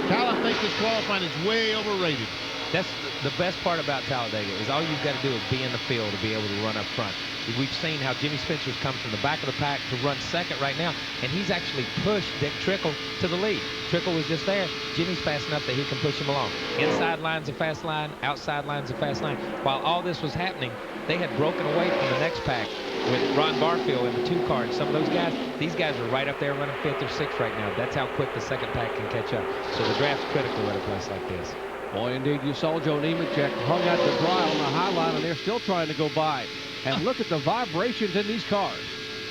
Kyle, I think this qualifying is way overrated. That's the best part about Talladega is all you've got to do is be in the field to be able to run up front. We've seen how Jimmy Spencer's come from the back of the pack to run 2nd right now, and he's actually pushed Dick Trickle to the lead. Trickle was just there. Jimmy's fast enough that he can push him along. Inside line's a fast line, outside line's a fast line. While all this was happening, they had broken away from the next pack with Ron Barfield in the 2 car. And some of those guys, these guys are right up there running 5th or 6th right now. That's how quick the 2nd pack can catch up. So the draft's critical at a place like this. Boy, indeed, you saw Joe Nemechek hung out the dry on the high line, and they're still trying to go by. And look at the vibrations in these cars.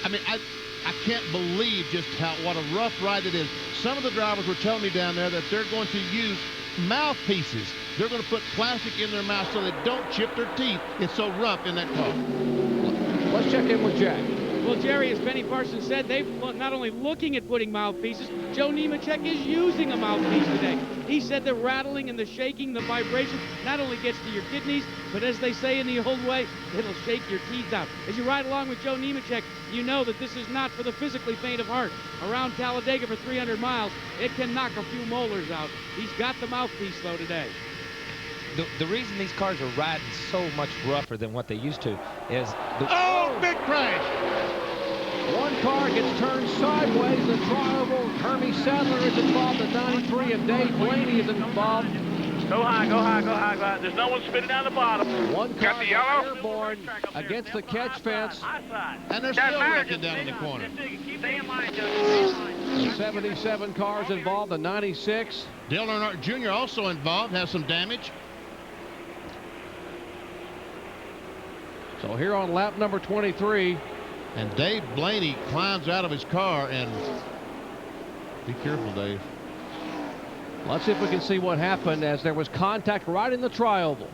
I mean, I can't believe just what a rough ride it is. Some of the drivers were telling me down there that they're going to use mouthpieces. They're going to put plastic in their mouth so they don't chip their teeth. It's so rough in that car. Let's check in with Jack. Well, Jerry, as Benny Parsons said, they've not only looking at putting mouthpieces, Joe Nemechek is using a mouthpiece today. He said the rattling and the shaking, the vibration, not only gets to your kidneys, but as they say in the old way, it'll shake your teeth out. As you ride along with Joe Nemechek, you know that this is not for the physically faint of heart. Around Talladega for 300 miles, it can knock a few molars out. He's got the mouthpiece, though, today. The reason these cars are riding so much rougher than what they used to is... big crash! One car gets turned sideways. The tri-oval Hermie Sadler is involved at 93, and Dave Blaney is involved. Go high, go high, go high, go high. There's no one spinning down the bottom. One car airborne against the catch fence. And they're still wrecking down in the corner. Stay in line, Justin. 77 cars involved, the 96. Dale Earnhardt Jr. also involved, has some damage. So here on lap number 23, And Dave Blaney climbs out of his car, and be careful, Dave. Let's see if we can see what happened as there was contact right in the tri-oval.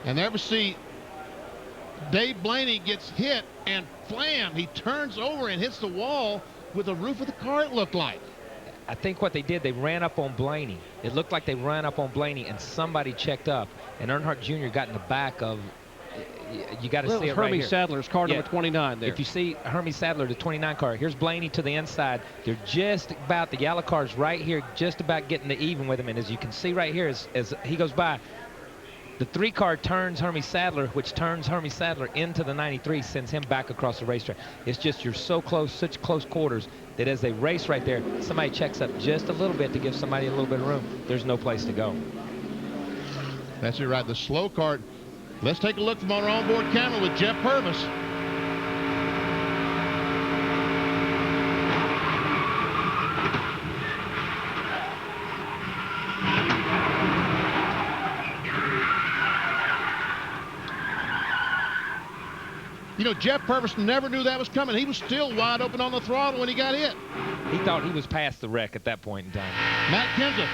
And there we see Dave Blaney gets hit, and flam, he turns over and hits the wall with the roof of the car, it looked like. I think what they did, they ran up on Blaney. It looked like they ran up on Blaney, and somebody checked up, and Earnhardt Jr. got in the back of, you got to see it right Hermie here. Sadler's car number 29 there. If you see Hermie Sadler, the 29 car, here's Blaney to the inside. They're just about, the yellow car's right here, just about getting to even with him. And as you can see right here, as he goes by, the 3 car turns Hermie Sadler, which turns Hermie Sadler into the 93, sends him back across the racetrack. It's just, you're so close, such close quarters, that as they race right there, somebody checks up just a little bit to give somebody a little bit of room. There's no place to go. That's it, right. The slow car. Let's take a look from our onboard camera with Jeff Purvis. You know, Jeff Purvis never knew that was coming. He was still wide open on the throttle when he got hit. He thought he was past the wreck at that point in time. Matt Kenseth.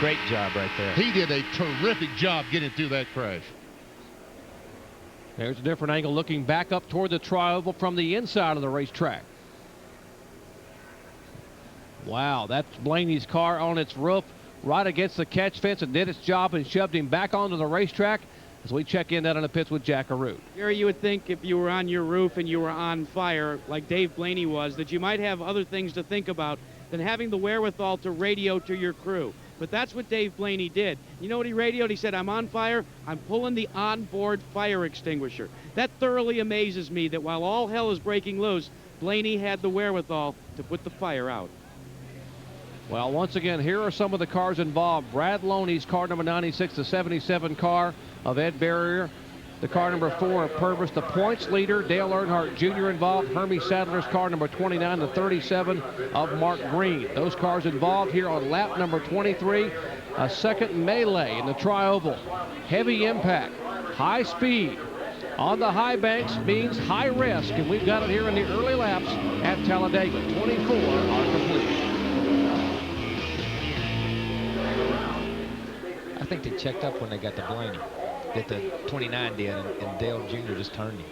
Great job right there. He did a terrific job getting through that crash. There's a different angle looking back up toward the tri-oval from the inside of the racetrack. Wow, that's Blaney's car on its roof right against the catch fence and did its job and shoved him back onto the racetrack as we check in down in the pits with Jack Arute. Gary, you would think if you were on your roof and you were on fire like Dave Blaney was, that you might have other things to think about than having the wherewithal to radio to your crew. But that's what Dave Blaney did. You know what he radioed? He said, I'm on fire. I'm pulling the onboard fire extinguisher. That thoroughly amazes me that while all hell is breaking loose, Blaney had the wherewithal to put the fire out. Well, once again, here are some of the cars involved. Brad Loney's car number 96, the 77 car of Ed Barrier. The car number 4 of Purvis, the points leader, Dale Earnhardt Jr. involved. Hermie Sadler's car number 29, the 37 of Mark Green. Those cars involved here on lap number 23. A second melee in the tri-oval. Heavy impact, high speed. On the high banks means high risk, and we've got it here in the early laps at Talladega. 24 are complete. I think they checked up when they got to Blaney. That the 29 did, and Dale Jr. just turned him.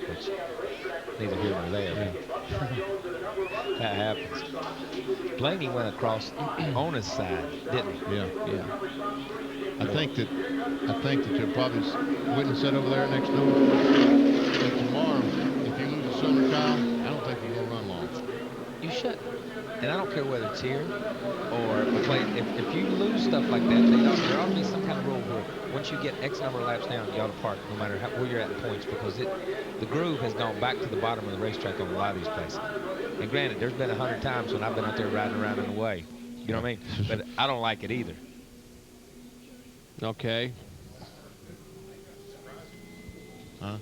Which, neither here nor there. That happens. Blaney went across on his side, didn't he? Yeah. I think that you're probably waiting to sit over there next door. But tomorrow, if you lose a cylinder, Kyle, I don't think you're going to run long. You should. And I don't care whether it's here or if you lose stuff like that, there ought to be some kind of rule where once you get X number of laps down, you ought to park no matter where you're at in points, because the groove has gone back to the bottom of the racetrack on a lot of these places. And granted, there's been 100 times when I've been out there riding around in the way. You know what I mean? But I don't like it either. Okay. Huh?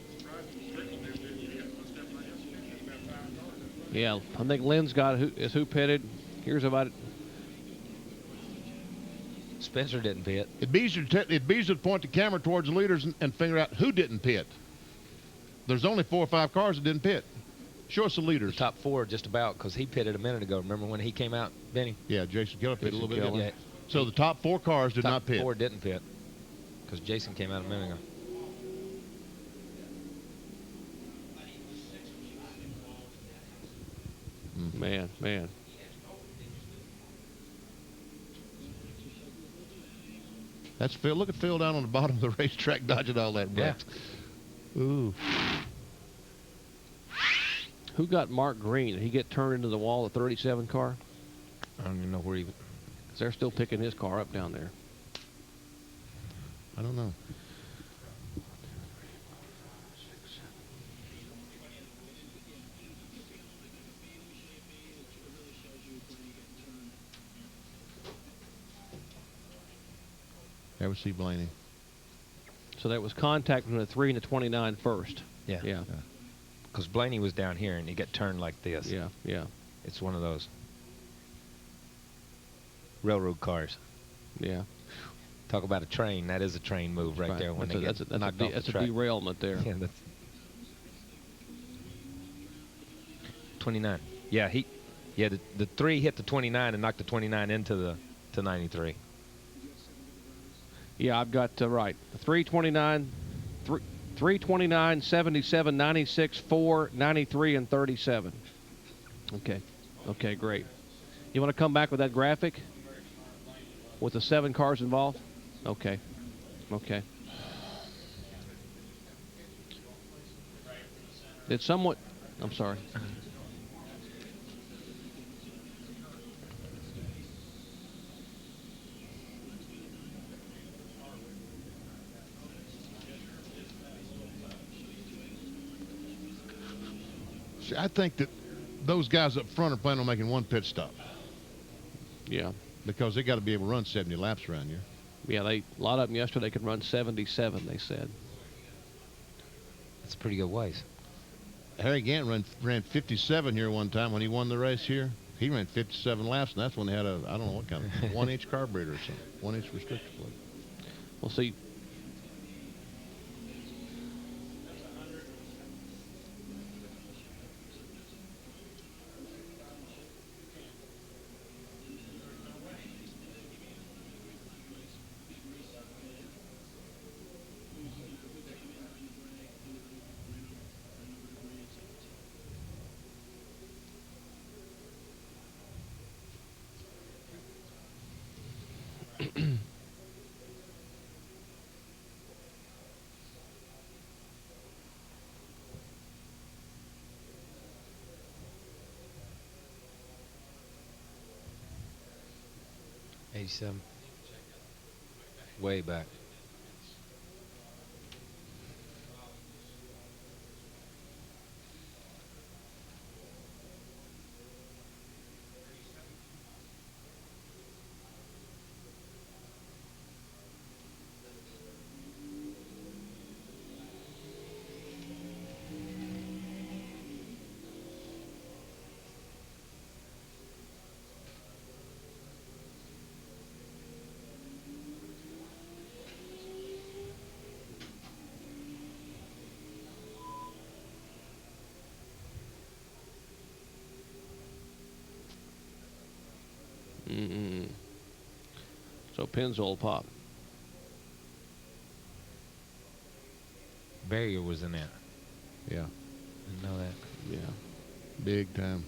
Yeah, I think Lynn's got who pitted. Here's about it. Spencer didn't pit. It'd be easier to point the camera towards the leaders and figure out who didn't pit. There's only 4 or 5 cars that didn't pit. Show us the leaders. The top 4 just about, because he pitted a minute ago. Remember when he came out, Benny? Yeah, Jason Keller pitted a little bit. Yeah. So the top 4 cars did not pit. Top 4 didn't pit, because Jason came out a minute ago. Man. That's Phil. Look at Phil down on the bottom of the racetrack dodging all that brake. Yeah. Ooh. Who got Mark Green? Did he get turned into the wall, the 37 car? I don't even know where he was. Because they're still picking his car up down there. I don't know. There we see Blaney. So that was contact between the 3 and the 29 first. Yeah. Because Blaney was down here and he got turned like this. Yeah, yeah. It's one of those railroad cars. Yeah. Talk about a train. That is a train move right there when they get knocked off the track. That's a derailment there. Yeah, that's 29. Yeah, the 3 hit the 29 and knocked the 29 into the 93. Yeah, I've got right. 329, 329, 77, 96, 4, 93, and 37. Okay. Okay, great. You want to come back with that graphic with the 7 cars involved? Okay. Okay. It's somewhat. I'm sorry. See, I think that those guys up front are planning on making one pit stop. Yeah. Because they got to be able to run 70 laps around here. Yeah, a lot of them yesterday could run 77, they said. That's a pretty good ways. Harry Gant ran 57 here one time when he won the race here. He ran 57 laps, and that's when they had a, I don't know what kind of, 1-inch carburetor or something, 1-inch restrictor plate. We'll see. Way back. So Pennzoil pop. Barrier was in that. Yeah. Didn't know that. Yeah. Big time.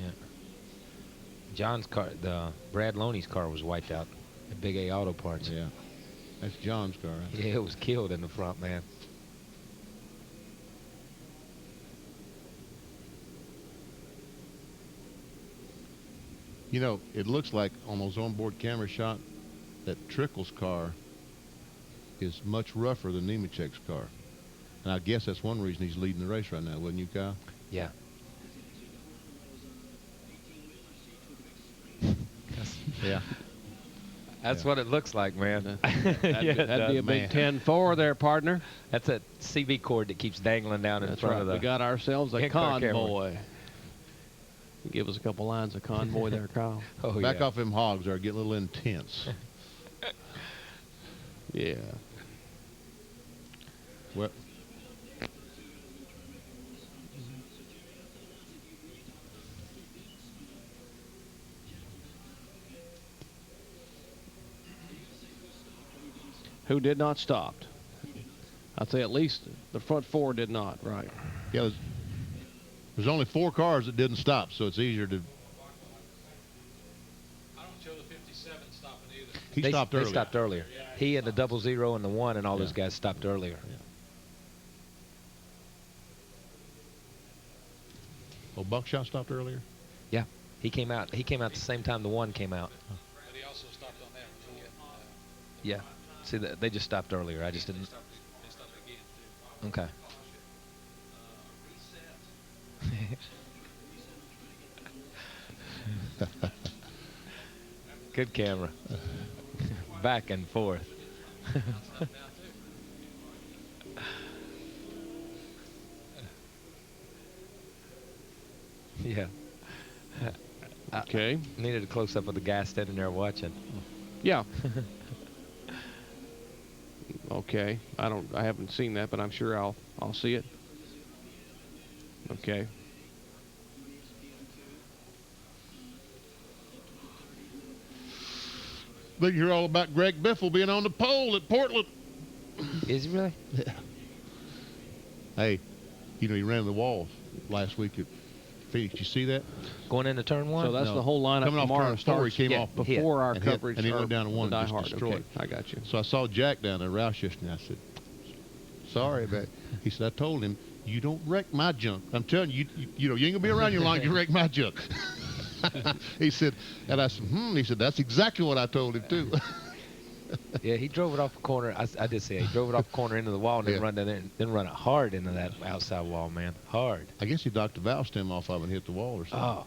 Yeah. John's car, Brad Loney's car was wiped out at Big A Auto Parts. Yeah. That's John's car. Right? Yeah, it was killed in the front, man. You know, it looks like on those onboard camera shot that Trickle's car is much rougher than Nemechek's car. And I guess that's one reason he's leading the race right now, wouldn't you, Kyle? Yeah. Yeah. That's what it looks like, man. That'd be a big 10-4 there, partner. That's a CB cord that keeps dangling down in front of the... We got ourselves a in-car convoy. camera. Give us a couple lines of convoy there, Kyle. Back off them hogs. They're getting a little intense. Yeah. Well, who did not stop? I'd say at least the front 4 did not, right? Yeah, there's only 4 cars that didn't stop, so it's easier to... I don't show the 57 stopping either. He stopped earlier. They stopped earlier. He and the 00 and the 1 and all those guys stopped earlier. Yeah. Oh, Buckshot stopped earlier? Yeah. He came out the same time the 1 came out. But he also stopped on that one. Yeah. See, they just stopped earlier. I just didn't... They stopped again, too. Okay. Good camera. Back and forth. Yeah. Okay. I needed a close-up of the guy standing there watching. Yeah. Okay. I haven't seen that, but I'm sure I'll see it. Okay. But you're all about Greg Biffle being on the pole at Portland. Is he really? Yeah. Hey, you know, he ran the walls last week at Phoenix. You see that? Going into turn one? So that's No. the whole lineup Coming off tomorrow. turn four, he Starts came off before our and hit, coverage. and he or went down to one Die and just Hard. destroyed. Okay, I got you. So I saw Jack down at Roush yesterday. I said, sorry, but he said, I told him, you don't wreck my junk. I'm telling you, you know, you ain't gonna be around here long. You wreck my junk. He said, and I said, He said, that's exactly what I told him too. Yeah, he drove it off the corner. I did say he drove it off the corner into the wall and then Yeah. run down there, and then run it hard into that outside wall, man. Hard. I guess he knocked the valve stem off of it and hit the wall or something. Oh,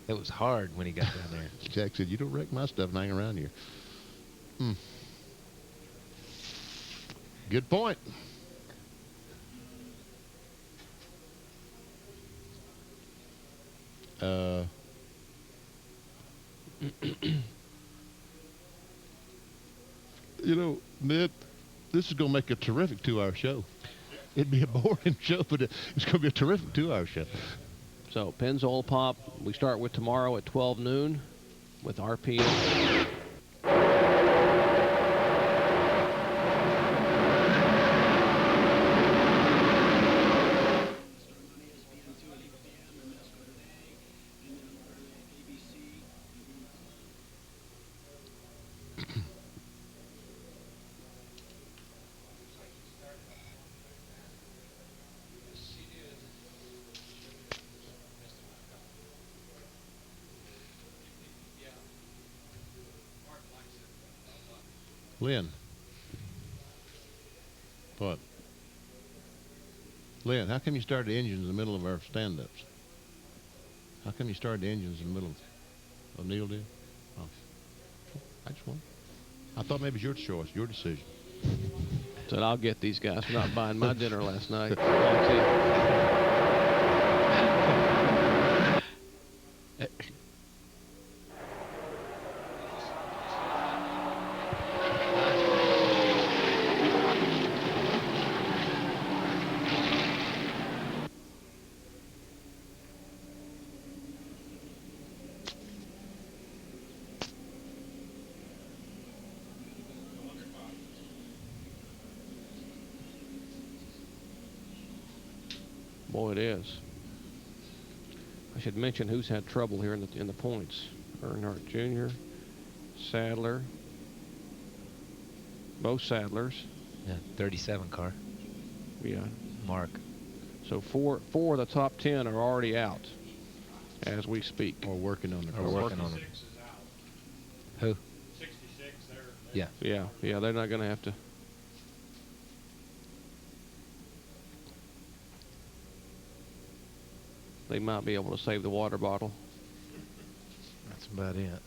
it was hard when he got down there. Jack said, you don't wreck my stuff and hang around here. Good point. You know, Ned, this is going to make a terrific 2-hour show. It'd be a boring show, but it's going to be a terrific 2-hour show. So Pennzoil Pop, we start with tomorrow at 12 noon with RPM. Lynn. What? Lynn, how come you started the engines in the middle of our stand-ups? How come you started the engines in the middle of Neil did? Oh. I just wondered. I thought maybe it was your choice, your decision. Said I'll get these guys for not buying my dinner last night. Boy, it is. I should mention who's had trouble here in the points. Earnhardt Jr., Sadler, both Sadlers. Yeah, 37 car. Yeah. Mark. So four of the top 10 are already out as we speak. Or working on it. Or working on it. Who? 66 there. Yeah. Yeah, they're not going to have to. They might be able to save the water bottle. That's about it.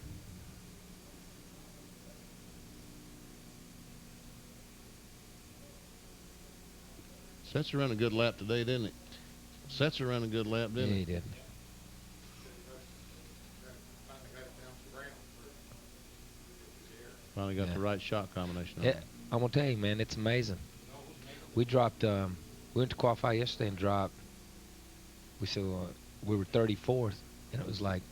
Setzer ran a good lap today, didn't he? Setzer ran a good lap, didn't Yeah, he? he did. Finally got the right shot combination on Yeah, it. I'm gonna tell you, man, it's amazing. We dropped. We went to qualify yesterday and dropped. We said we were 34th, and it was like,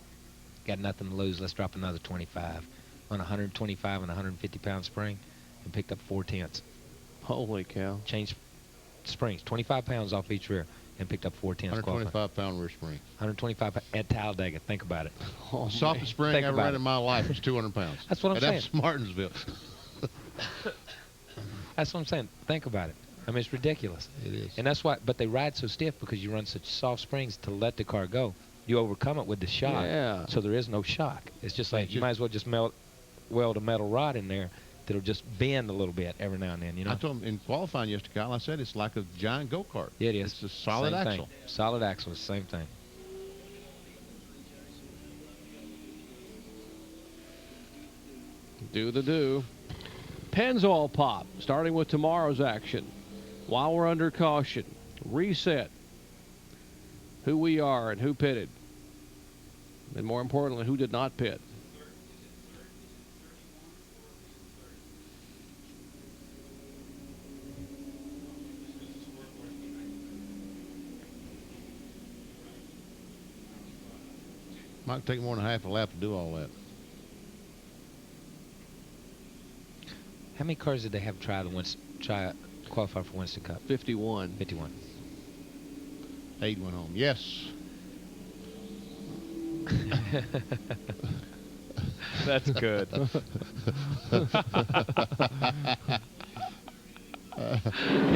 got nothing to lose. Let's drop another 25 on 125 and 150 pound spring, and picked up 4/10. Holy cow! Changed springs, 25 pounds off each rear, and picked up 4/10. 125 pound rear spring. 125 at Talladega. Think about it. Oh, Softest spring Think I ever about ran it. in my life was 200 pounds. That's what I'm and saying. That's Martinsville. That's what I'm saying. Think about it. I mean, it's ridiculous. It is. And that's why, but they ride so stiff because you run such soft springs to let the car go. You overcome it with the shock. Yeah. So there is no shock. It's just like It's you just- might as well just weld a metal rod in there that'll just bend a little bit every now and then, you know? I told him in qualifying yesterday, Kyle, I said it's like a giant go-kart. Yeah, it is. It's a solid Same axle. Thing. Solid axle, same thing. Do the do. Pennzoil Pop, starting with tomorrow's action. While we're under caution, reset who we are and who pitted. And more importantly, who did not pit. Might take more than half a lap to do all that. How many cars did they have try qualify for Winston Cup? 51. 51. 8 went home. Yes. That's good.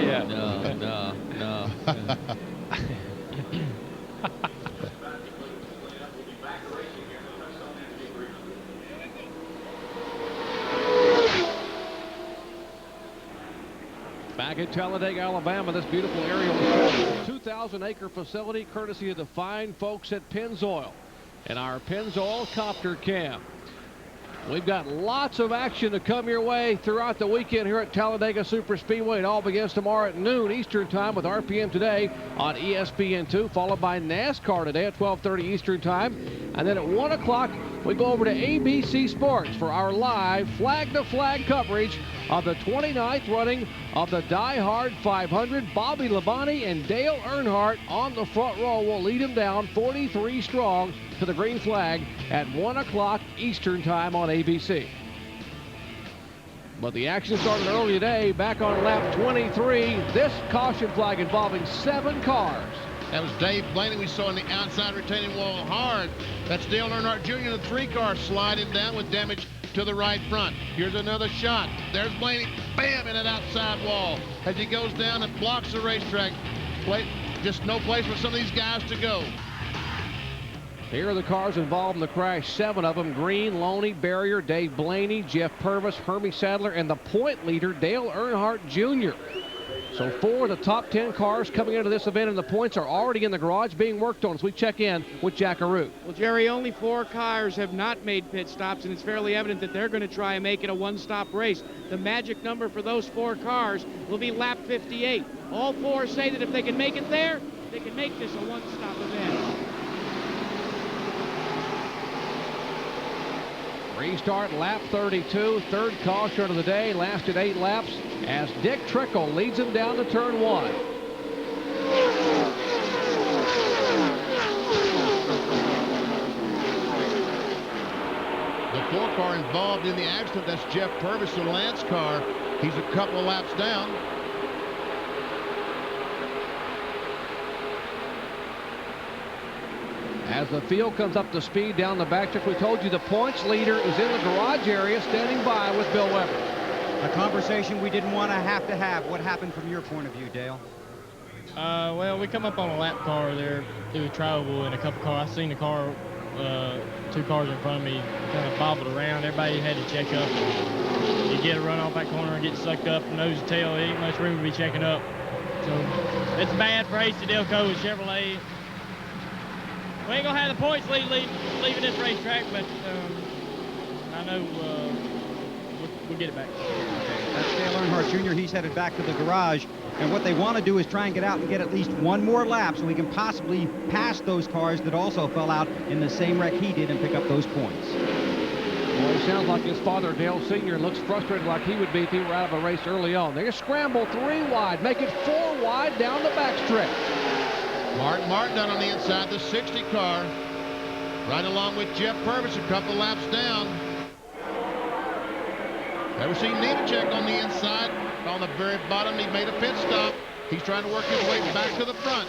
Yeah. No. Back at Talladega, Alabama, this beautiful aerial 2,000-acre facility courtesy of the fine folks at Pennzoil and our Pennzoil Copter Cam. We've got lots of action to come your way throughout the weekend here at Talladega Superspeedway. It all begins tomorrow at noon Eastern Time with RPM Today on ESPN2, followed by NASCAR today at 12:30 Eastern Time. And then at 1 o'clock, we go over to ABC Sports for our live flag-to-flag coverage of the 29th running of the Die Hard 500. Bobby Labonte and Dale Earnhardt on the front row will lead him down 43 strong to the green flag at 1 o'clock Eastern Time on ABC. But the action started early today, back on lap 23. This caution flag involving 7 cars. That was Dave Blaney we saw in the outside retaining wall hard. That's Dale Earnhardt Jr. The 3 car sliding down with damage to the right front. Here's another shot. There's Blaney, bam, in that outside wall. As he goes down and blocks the racetrack. Just no place for some of these guys to go. Here are the cars involved in the crash. 7 of them. Green, Loney, Barrier, Dave Blaney, Jeff Purvis, Hermie Sadler, and the point leader, Dale Earnhardt Jr. So 4 of the top 10 cars coming into this event, and the points are already in the garage being worked on as we check in with Jack Arute. Well, Jerry, only 4 cars have not made pit stops, and it's fairly evident that they're going to try and make it a one-stop race. The magic number for those 4 cars will be lap 58. All 4 say that if they can make it there, they can make this a one-stop event. Restart lap 32, 3rd caution of the day, lasted 8 laps as Dick Trickle leads him down to turn 1. The 4 car involved in the accident, that's Jeff Purvis, the Lance car. He's a couple of laps down. As the field comes up to speed down the backstretch, we told you the points leader is in the garage area standing by with Bill Weber. A conversation we didn't want to have. What happened from your point of view, Dale? Well, we come up on a lap car there through the travel and a couple cars. I seen the car, 2 cars in front of me kind of bobbled around. Everybody had to check up. You get a run off that corner and get sucked up nose to tail. There ain't much room to be checking up. So it's bad for Ace Delco with Chevrolet. We ain't gonna have the points leaving this racetrack, but I know we'll get it back. That's Dale Earnhardt Jr. He's headed back to the garage, and what they want to do is try and get out and get at least 1 more lap so he can possibly pass those cars that also fell out in the same wreck he did and pick up those points. Well, he sounds like his father, Dale Sr., looks frustrated like he would be if he were out of a race early on. They scramble 3 wide, make it 4 wide down the backstretch. Martin down on the inside, the 60 car, right along with Jeff Purvis, a couple laps down. Never seen Nemechek on the inside. On the very bottom, he made a pit stop. He's trying to work his way back to the front.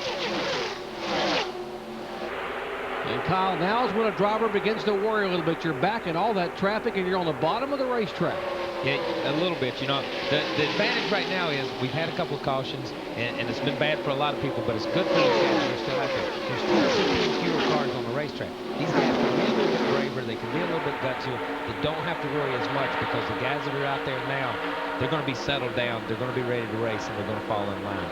And Kyle, now is when a driver begins to worry a little bit. You're back in all that traffic and you're on the bottom of the racetrack. Yeah, a little bit. You know, the advantage right now is we've had a couple of cautions, and it's been bad for a lot of people, but it's good for those guys who are still out there. There's 15 fewer cars on the racetrack. These guys can be a little bit braver. They can be a little bit gutsier. They don't have to worry as much because the guys that are out there now, they're going to be settled down. They're going to be ready to race, and they're going to fall in line.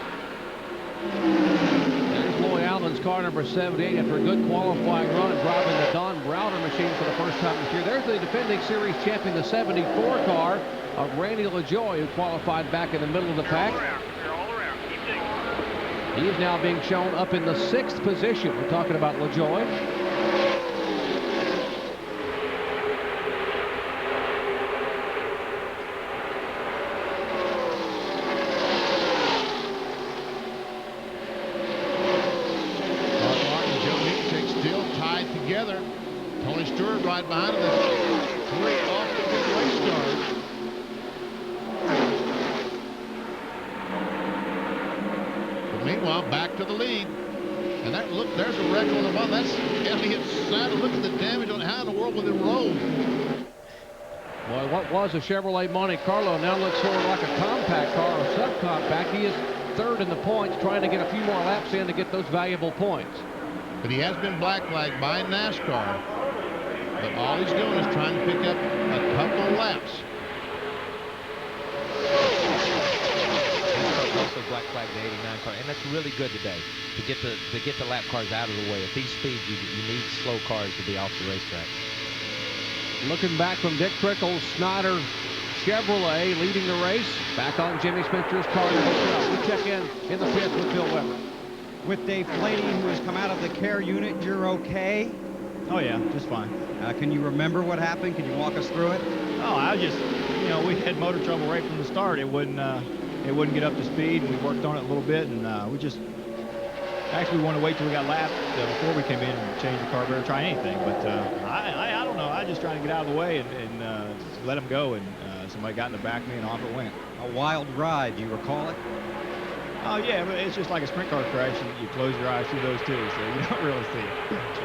There's Loy Allen's car, number 78, after a good qualifying run, driving the Don Browder machine for the first time this year. There's the defending series champion, the 74 car of Randy LaJoie, who qualified back in the middle of the pack. He is now being shown up in the 6th position. We're talking about LaJoie. wide behind him. That's 3 off the good race start. But meanwhile, back to the lead. And that, look, there's a wreck on the bottom. That's Elliott Saddle. Look at the damage on it. How in the world would it roll? Boy, what was a Chevrolet Monte Carlo now looks sort of like a compact car or subcompact. He is third in the points, trying to get a few more laps in to get those valuable points. But he has been black flagged by NASCAR. But all he's doing is trying to pick up a couple of laps. Also black flag the 89 car, and that's really good today to get the lap cars out of the way. At these speeds, you need slow cars to be off the racetrack. Looking back from Dick Trickle, Snyder Chevrolet leading the race. Back on Jimmy Spencer's car. We check in the pits with Bill Weber. With Dave Blaney, who has come out of the care unit, you're okay? Oh yeah, just fine. Can you remember what happened? Can you walk us through it? Oh, I just, we had motor trouble right from the start. It wouldn't get up to speed, and we worked on it a little bit, and we just actually wanted to wait till we got lapped before we came in and change the carburetor, try anything. But I don't know. I was just trying to get out of the way and let him go, and somebody got in the back of me, and off it went. A wild ride. Do you recall it? Oh yeah, but it's just like a sprint car crash. You close your eyes through those too, so you don't really see it.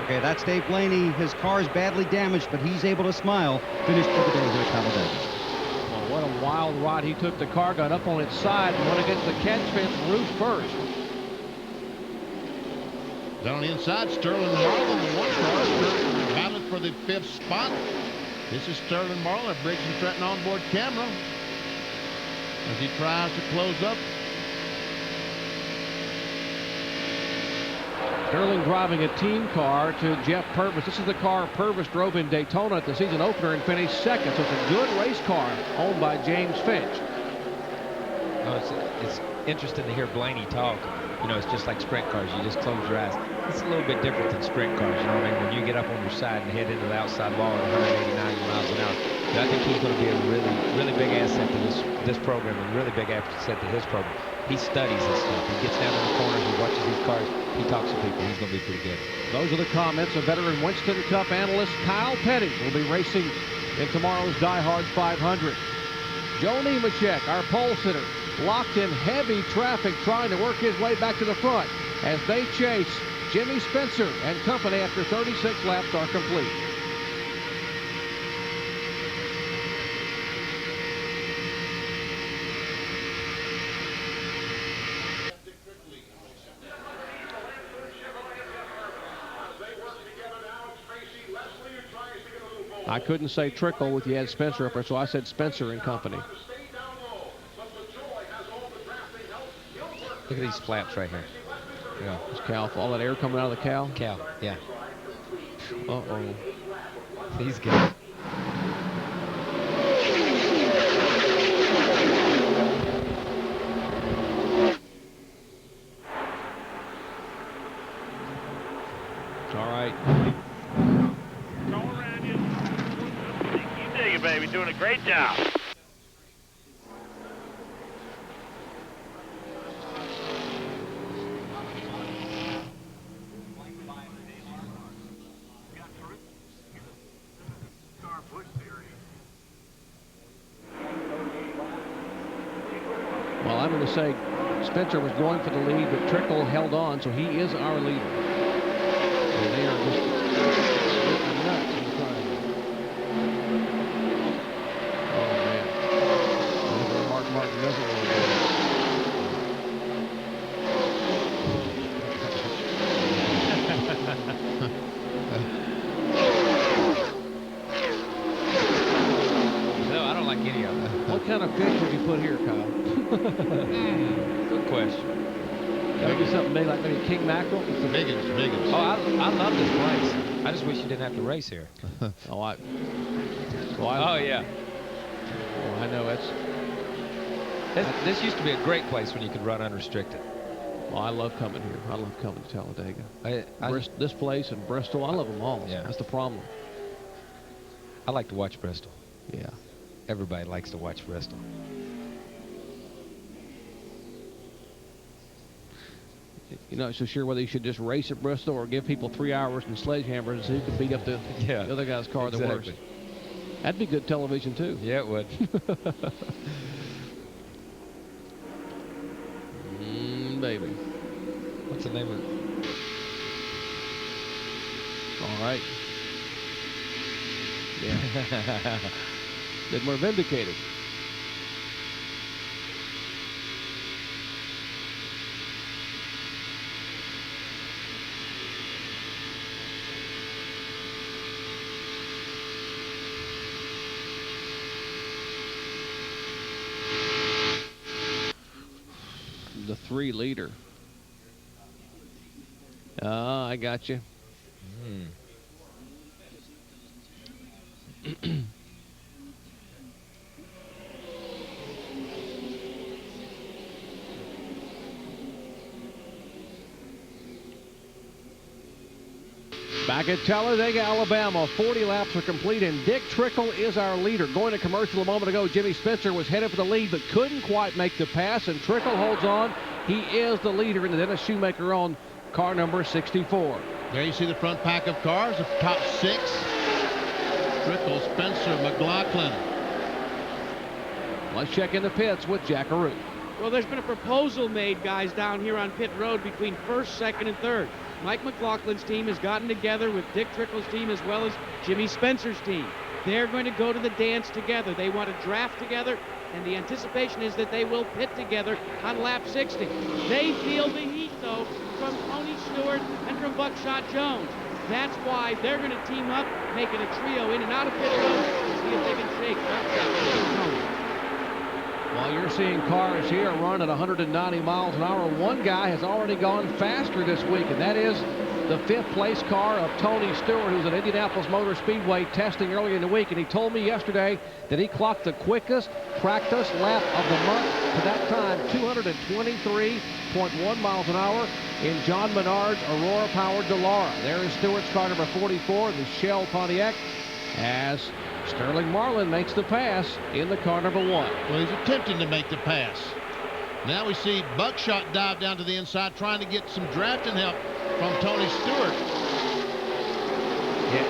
Okay, that's Dave Blaney. His car is badly damaged, but he's able to smile. Finished for the day here at Talladega. Well, what a wild ride. He took the car, got up on its side, and went against the catch fence roof first. Then on the inside, Sterling Marlin, the one car, Sterling battling for the 5th spot. This is Sterling Marlin, a Briggs & Stratton onboard camera, as he tries to close up. Sterling driving a team car to Jeff Purvis. This is the car Purvis drove in Daytona at the season opener and finished second. So it's a good race car owned by James Finch. Oh, it's interesting to hear Blaney talk. It's just like sprint cars. You just close your eyes. It's a little bit different than sprint cars. You know what I mean? When you get up on your side and head into the outside wall at 189 miles an hour. But I think he's going to be a really, really big asset to this program, and really big asset to his program. He studies this stuff. He gets down in the corners. He watches these cars. He talks to people. He's going to be pretty good. Those are the comments of veteran Winston Cup analyst Kyle Petty. Will be racing in tomorrow's Die Hard 500. Joe Nemechek, our pole sitter, locked in heavy traffic trying to work his way back to the front as they chase Jimmy Spencer and company after 36 laps are complete. I couldn't say Trickle with you had Spencer up there, so I said Spencer and company. Look at these flaps right here. Yeah, it's Cal. All that air coming out of the cow? Cal, yeah. Uh-oh. He's good. It's all right. You dig it, baby. Doing a great job. Well, I'm going to say Spencer was going for the lead, but Trickle held on, so he is our leader. And they are just nuts inside. Oh, man. Mark Martin doesn't want to do No, I don't like any of them. What kind of fish would you put here, Kyle? Good question. Maybe something big, like maybe king mackerel? It's the biggest. Oh, I love this place. I just wish you didn't have to race here. Oh, yeah. Oh, I know. This used to be a great place when you could run unrestricted. Well, I love coming here. I love coming to Talladega. This place and Bristol, I love them all. Yeah. That's the problem. I like to watch Bristol. Yeah. Everybody likes to watch Bristol. You're not so sure whether you should just race at Bristol or give people 3 hours and sledgehammers and see who can beat up the other guy's car the worst. That'd be good television, too. Yeah, it would. Baby. What's the name of it? All right. Yeah. Bit more vindicated. The 3 leader. I got you. Back at Talladega, Alabama, 40 laps are complete, and Dick Trickle is our leader. Going to commercial a moment ago, Jimmy Spencer was headed for the lead, but couldn't quite make the pass, and Trickle holds on. He is the leader in the Dennis Shoemaker on car number 64. There you see the front pack of cars, the top 6. Trickle, Spencer, McLaughlin. Let's check in the pits with Jack Arute. Well, there's been a proposal made, guys, down here on pit road between first, second, and third. Mike McLaughlin's team has gotten together with Dick Trickle's team as well as Jimmy Spencer's team. They're going to go to the dance together. They want to draft together, and the anticipation is that they will pit together on lap 60. They feel the heat, though, from Tony Stewart and from Buckshot Jones. That's why they're going to team up, making a trio in and out of pit road to see if they can shake Buckshot and Tony. While you're seeing cars here run at 190 miles an hour, one guy has already gone faster this week, and that is the 5th place car of Tony Stewart, who's at Indianapolis Motor Speedway testing earlier in the week, and he told me yesterday that he clocked the quickest practice lap of the month to that time, 223.1 miles an hour in John Menard's Aurora-powered Dallara. There is Stewart's car number 44, the Shell Pontiac, as Sterling Marlin makes the pass in the car number 1. Well, he's attempting to make the pass. Now we see Buckshot dive down to the inside, trying to get some drafting help from Tony Stewart. Yeah.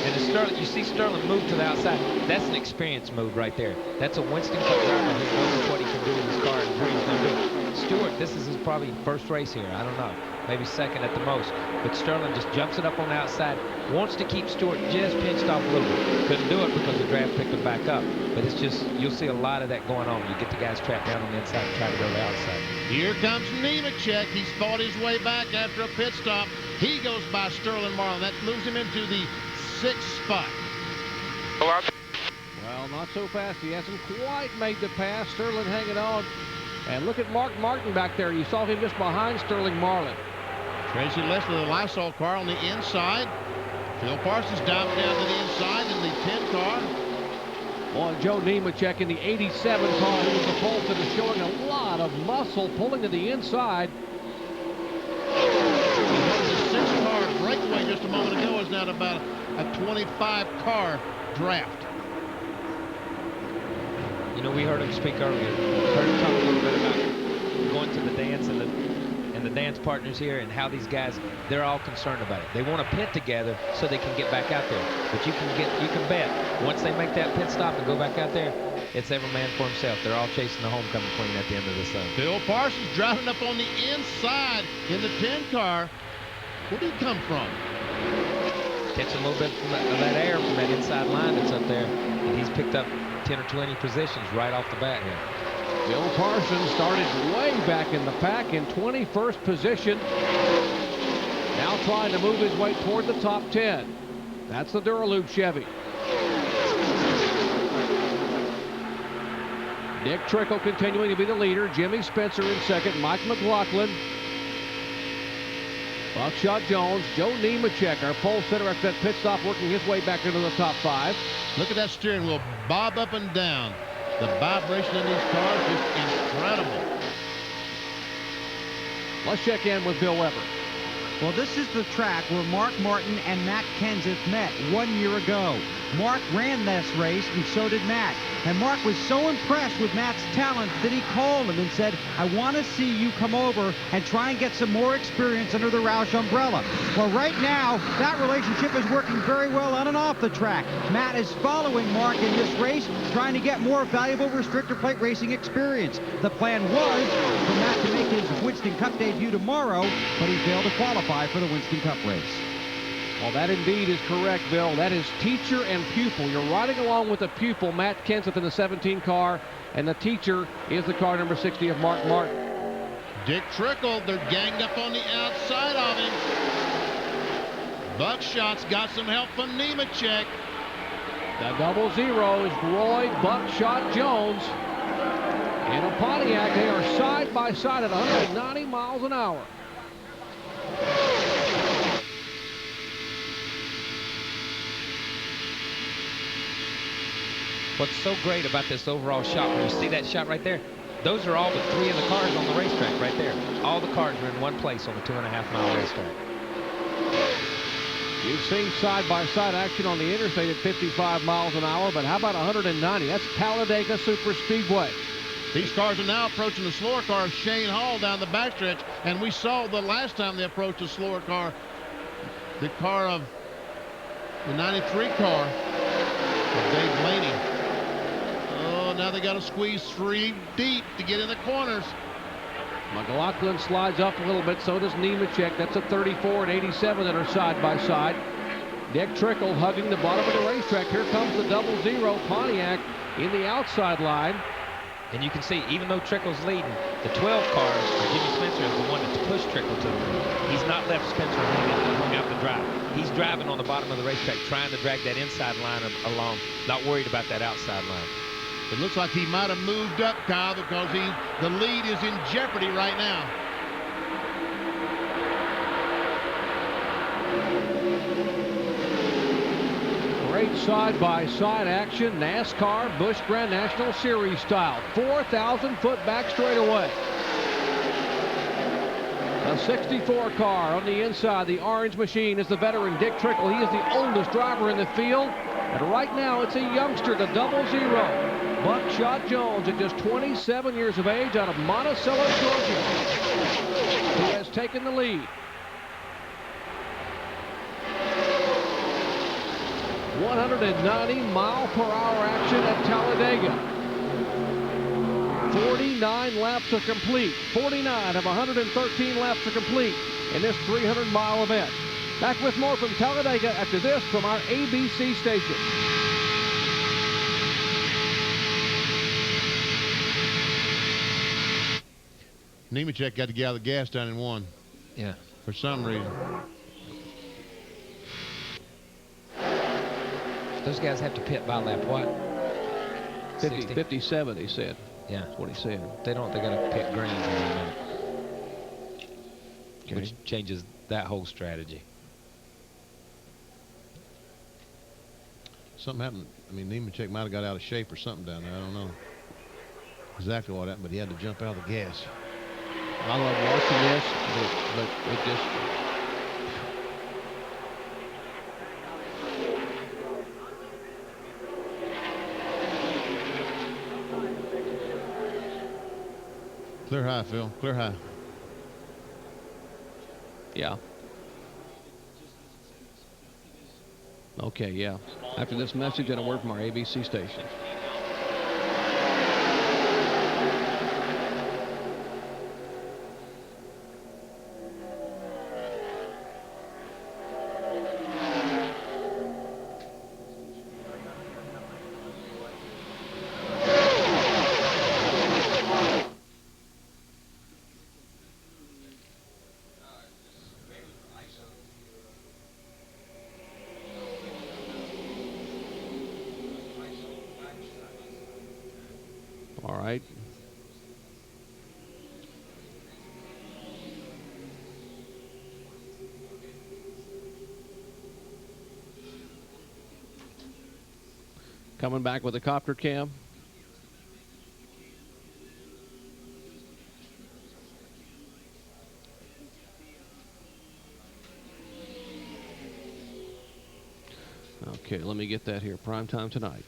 And Sterling, you see Sterling move to the outside. That's an experience move right there. That's a Winston Cup driver who knows what he can do with his car and where he's going to do it. Stewart, this is his probably first race here. I don't know. Maybe second at the most. But Sterling just jumps it up on the outside. Wants to keep Stewart just pinched off a little bit. Couldn't do it because the draft picked him back up. But it's just, you'll see a lot of that going on. You get the guys trapped down on the inside and try to go to the outside. Here comes Nemechek. He's fought his way back after a pit stop. He goes by Sterling Marlin. That moves him into the 6th spot. Well, not so fast. He hasn't quite made the pass. Sterling hanging on. And look at Mark Martin back there. You saw him just behind Sterling Marlin. Tracy Leslie, the Lysol car on the inside. Phil Parsons diving down to the inside in the 10 car. On Joe Nemechek in the 87 car, who was the pole that is showing a lot of muscle pulling to the inside. The 6-car breakaway just a moment ago is now about a 25-car draft. You know, we heard him speak earlier. Heard him talk a little bit about going to the dance and the dance partners here and how these guys, they're all concerned about it. They want to pit together so they can get back out there. But you can bet once they make that pit stop and go back out there, it's every man for himself. They're all chasing the homecoming queen at the end of the sun. Phil Parsons driving up on the inside in the 10 car. Where did he come from? Catching a little bit of that air from that inside line that's up there, and he's picked up 10 or 20 positions right off the bat here. Bill Parsons started way back in the pack in 21st position. Now trying to move his way toward the top 10. That's the Duraloop Chevy. Dick Trickle continuing to be the leader. Jimmy Spencer in second. Mike McLaughlin. Buckshot Jones. Joe Nemechek, our pole sitter after that pit stop, working his way back into the top 5. Look at that steering wheel bob up and down. The vibration in these cars is incredible. Let's check in with Bill Weber. Well, this is the track where Mark Martin and Matt Kenseth met 1 year ago. Mark ran this race, and so did Matt. And Mark was so impressed with Matt's talent that he called him and said, I want to see you come over and try and get some more experience under the Roush umbrella. Well, right now, that relationship is working very well on and off the track. Matt is following Mark in this race, trying to get more valuable restrictor plate racing experience. The plan was for Matt to make his Winston Cup debut tomorrow, but he failed to qualify for the Winston Cup race. Well, that indeed is correct, Bill. That is teacher and pupil. You're riding along with the pupil, Matt Kenseth, in the 17 car, and the teacher is the car number 60 of Mark Martin. Dick Trickle, they're ganged up on the outside of him. Buckshot's got some help from Nemechek. The 00 is Roy Buckshot Jones. In a Pontiac, they are side by side at 190 miles an hour. What's so great about this overall shot, when you see that shot right there, those are all but 3 of the cars on the racetrack right there. All the cars are in one place on the 2.5-mile racetrack. You've seen side-by-side action on the interstate at 55 miles an hour, but how about 190? That's Talladega Superspeedway. These cars are now approaching the slower car of Shane Hall down the backstretch, and we saw the last time they approached the slower car, the car of the 93 car of Dave Blaney. Oh, now they got to squeeze 3 deep to get in the corners. McLaughlin slides up a little bit, so does Nemechek. That's a 34 and 87 that are side by side. Dick Trickle hugging the bottom of the racetrack. Here comes the 00 Pontiac in the outside line. And you can see, even though Trickle's leading, the 12 cars, Jimmy Spencer is the one that's pushed Trickle to the lead. He's not left Spencer hung out the drive. He's driving on the bottom of the racetrack, trying to drag that inside line along, not worried about that outside line. It looks like he might have moved up, Kyle, because the lead is in jeopardy right now. Great side-by-side action, NASCAR Busch Grand National Series style. 4,000-foot back straightaway. A 64 car on the inside. The orange machine is the veteran Dick Trickle. He is the oldest driver in the field. And right now it's a youngster, the 00. Buckshot Jones, at just 27 years of age, out of Monticello, Georgia, who has taken the lead. 190-mile-per-hour action at Talladega. 49 laps are complete. 49 of 113 laps are complete in this 300-mile event. Back with more from Talladega after this from our ABC station. Nemechek got to get out of the gas down in 1. Yeah. For some reason. Those guys have to pit by lap what? 57, he said. Yeah. That's what he said. They don't. They got to pit greens in a minute. Okay. Which changes that whole strategy. Something happened. I mean, Nemechek might have got out of shape or something down there. I don't know exactly what happened, but he had to jump out of the gas. I love watching this, but it just... Clear high, Phil. Clear high. Yeah. Okay, yeah. After this message and a word from our ABC station. All right. Coming back with a copter cam. Okay, let me get that here. Prime time tonight.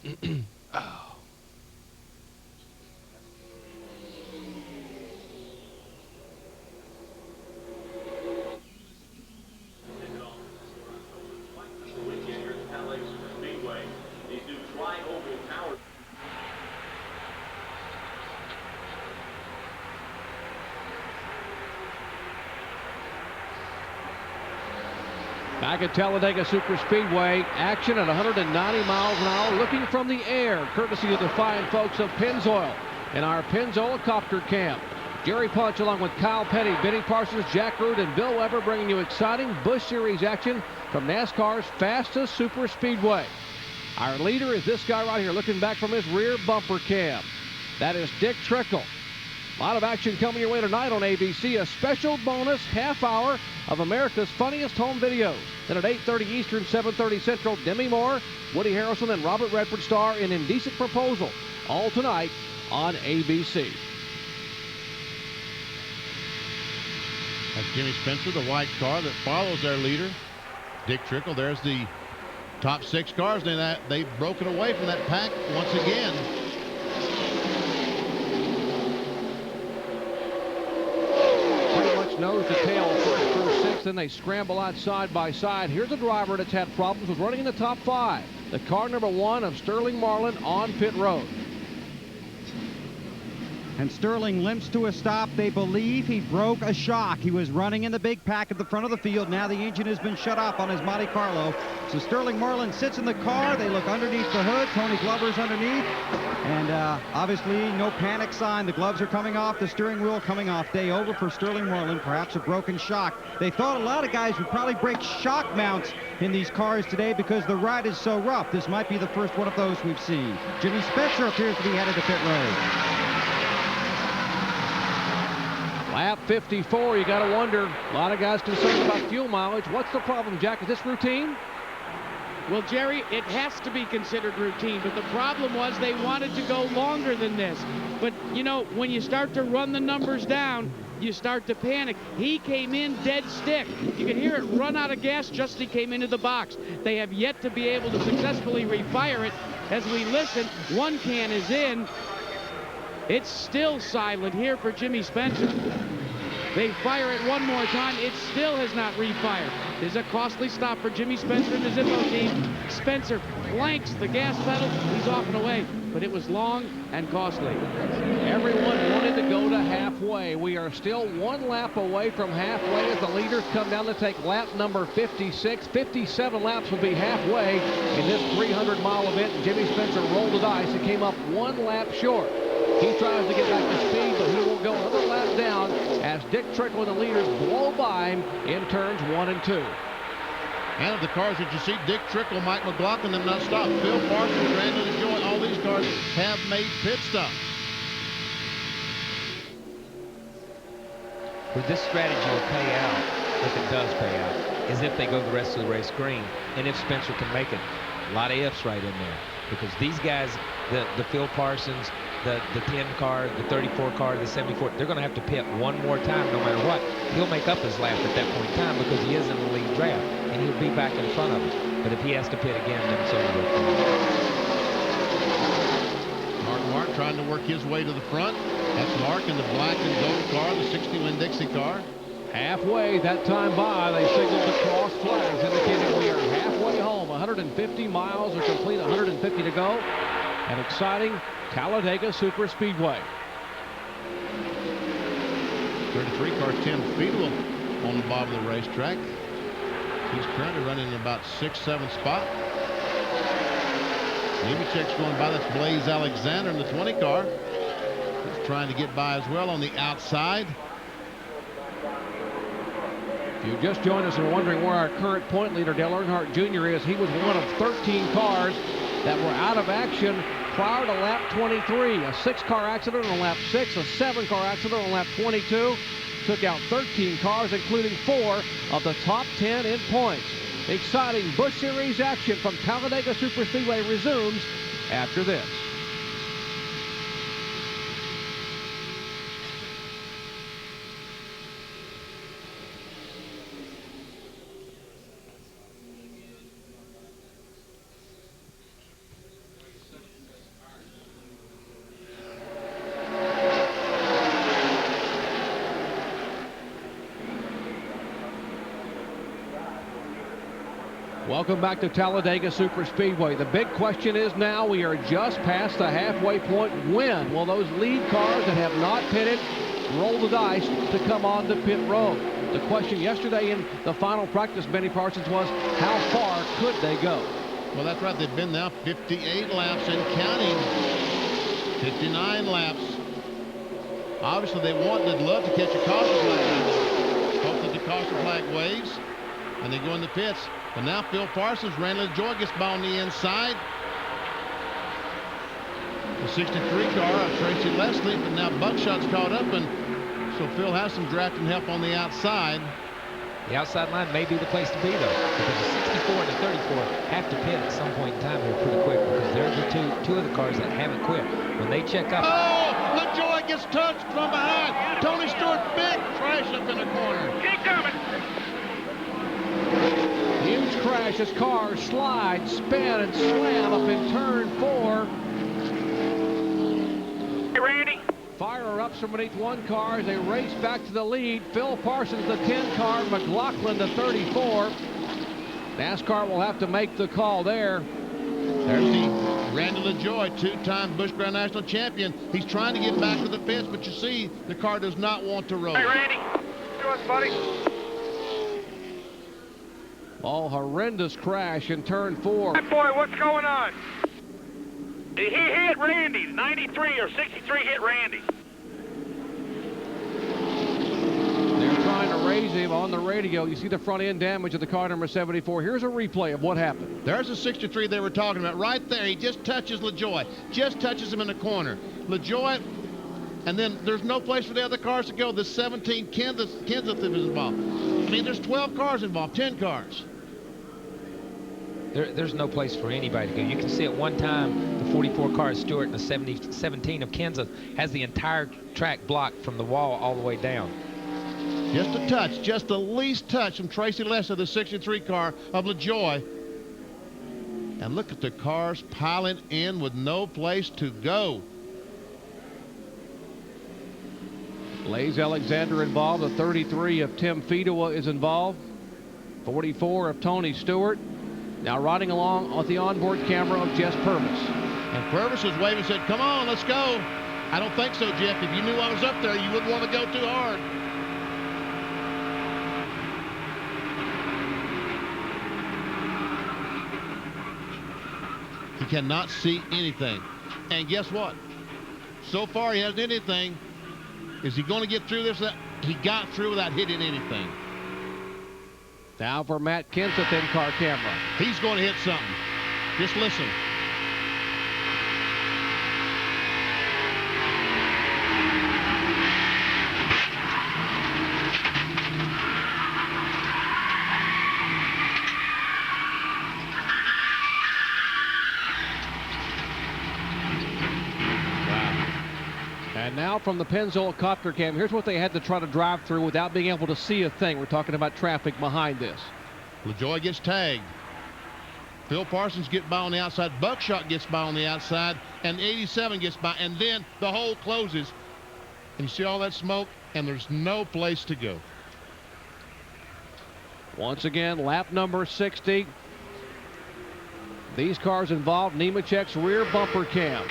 Oh. Weekend here at the Talladega Superspeedway. These new tri-oval towers. Back at Talladega Superspeedway, action at 190 miles an hour, looking from the air, courtesy of the fine folks of Pennzoil in our Pennzoil Copter Camp. Jerry Punch along with Kyle Petty, Benny Parsons, Jack Root, and Bill Weber bringing you exciting Busch Series action from NASCAR's fastest superspeedway. Our leader is this guy right here, looking back from his rear bumper cam. That is Dick Trickle. A lot of action coming your way tonight on ABC. A special bonus half hour of America's funniest home videos. Then at 8:30 Eastern, 7:30 Central, Demi Moore, Woody Harrelson, and Robert Redford star in Indecent Proposal. All tonight on ABC. That's Jimmy Spencer, the white car that follows their leader, Dick Trickle. There's the top 6 cars. They've broken away from that pack once again. Pretty much nose to tail, first through 6, then they scramble out side by side. Here's a driver that's had problems with running in the top 5. The car number 1 of Sterling Marlin on pit road. And Sterling limps to a stop. They believe he broke a shock. He was running in the big pack at the front of the field. Now the engine has been shut off on his Monte Carlo. So Sterling Marlin sits in the car. They look underneath the hood. Tony Glover's underneath. And obviously no panic sign. The gloves are coming off. The steering wheel coming off. Day over for Sterling Marlin. Perhaps a broken shock. They thought a lot of guys would probably break shock mounts in these cars today because the ride is so rough. This might be the first one of those we've seen. Jimmy Spencer appears to be headed to pit road. Lap 54, you got to wonder. A lot of guys concerned about fuel mileage. What's the problem, Jack? Is this routine? Well, Jerry, it has to be considered routine, but the problem was they wanted to go longer than this. But, you know, when you start to run the numbers down, you start to panic. He came in dead stick. You can hear it run out of gas just as he came into the box. They have yet to be able to successfully refire it. As we listen, one can is in. It's still silent here for Jimmy Spencer. They fire it one more time. It still has not refired. There's a costly stop for Jimmy Spencer and the Zippo team. Spencer blanks the gas pedal. He's off and away, but it was long and costly. Everyone wanted to go to halfway. We are still 1 lap away from halfway as the leaders come down to take lap number 56. 57 laps will be halfway in this 300-mile event. Jimmy Spencer rolled the dice and came up 1 lap short. He tries to get back to speed, but he will go another lap down as Dick Trickle and the leaders blow by him in turns 1 and 2. And of the cars that you see, Dick Trickle, Mike McLaughlin have not stopped. Phil Parsons, Brandon LaJoy, all these cars have made pit stops. Well, this strategy will pay out, if it does pay out, is if they go the rest of the race green, and if Spencer can make it. A lot of ifs right in there, because these guys, the Phil Parsons, the 10 car, the 34 car, the 74, they're going to have to pit one more time no matter what. He'll make up his lap at that point in time because he is in the lead draft, and he'll be back in front of us. But if he has to pit again, then so will. Mark trying to work his way to the front. That's Mark in the black and gold car, the 60 Winn-Dixie car. Halfway, that time by, they signaled the cross flags, indicating we are halfway home. 150 miles are complete, 150 to go. An exciting Talladega Superspeedway. 33 car, Tim Fiedel on the bottom of the racetrack. He's currently running in about 6th, 7th spot. Nemechek's going by. That's Blaze Alexander in the 20 car. He's trying to get by as well on the outside. If you just joined us and wondering where our current point leader, Dale Earnhardt Jr. is, he was one of 13 cars that were out of action prior to lap 23. A 6-car accident on lap 6, a 7-car accident on lap 22. Took out 13 cars, including 4 of the top 10 in points. Exciting Busch Series action from Talladega Superspeedway resumes after this. Welcome back to Talladega Superspeedway. The big question is now we are just past the halfway point. When will those lead cars that have not pitted roll the dice to come on to pit road? The question yesterday in the final practice, Benny Parsons, was how far could they go? Well, that's right. They've been now 58 laps and counting. 59 laps. Obviously, they'd love to catch a caution flag. Hope that the caution flag waves and they go in the pits. But now Phil Parsons, Randy LaJoie gets by on the inside. The 63 car of Tracy Leslie, but now Buckshot's caught up, and so Phil has some drafting help on the outside. The outside line may be the place to be, though, because the 64 and the 34 have to pit at some point in time here pretty quick, because they're the two of the cars that haven't quit. When they check up. Oh, LaJoie gets touched from behind. Tony Stewart, big crash up in the corner. Keep coming. Huge crash as cars slide, spin, and slam up in turn 4. Hey, Randy. Fire-ups from beneath one car as they race back to the lead. Phil Parsons, the 10 car, McLaughlin, the 34. NASCAR will have to make the call there. There's the Randy LaJoie, two-time Busch Grand National champion. He's trying to get back to the pits, but you see the car does not want to roll. Hey, Randy. What's doing, buddy? Oh, horrendous crash in turn 4. Hey, boy, what's going on? He hit Randy. 93 or 63 hit Randy. They're trying to raise him on the radio. You see the front end damage of the car number 74. Here's a replay of what happened. There's the 63 they were talking about right there. He just touches LaJoie. Just touches him in the corner. LaJoie, and then there's no place for the other cars to go. The 17 Kenseth is involved. I mean, there's 12 cars involved, 10 cars. There's no place for anybody to go. You can see at one time the 44 car of Stewart and the 17 of Kenseth has the entire track blocked from the wall all the way down. Just a touch, just the least touch from Tracy Leslie, the 63 car of LaJoie. And look at the cars piling in with no place to go. Blaze Alexander involved. The 33 of Tim Fedewa is involved. 44 of Tony Stewart. Now riding along with the onboard camera of Jess Purvis. And Purvis was waving and said, come on, let's go. I don't think so, Jeff. If you knew I was up there, you wouldn't want to go too hard. He cannot see anything. And guess what? So far, he hasn't hit anything. Is he going to get through this? He got through without hitting anything. Now for Matt Kenseth in-car camera. He's going to hit something. Just listen. And now from the Pennzoil copter cam, here's what they had to try to drive through without being able to see a thing. We're talking about traffic behind this. LaJoie gets tagged. Phil Parsons gets by on the outside. Buckshot gets by on the outside. And 87 gets by. And then the hole closes. And you see all that smoke, and there's no place to go. Once again, lap number 60. These cars involved. Nemechek's rear bumper cam.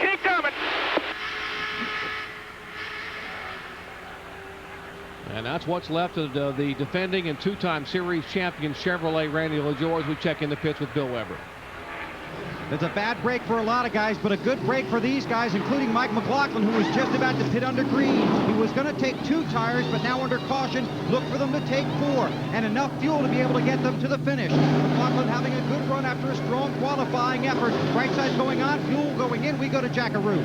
Keep coming. And that's what's left of the defending and two-time series champion Chevrolet Randy LaJoie as we check in the pits with Bill Weber. It's a bad break for a lot of guys, but a good break for these guys, including Mike McLaughlin, who was just about to pit under green. He was going to take 2 tires, but now under caution, look for them to take 4, and enough fuel to be able to get them to the finish. McLaughlin having a good run after a strong qualifying effort. Right side going on, fuel going in. We go to Jackaroo.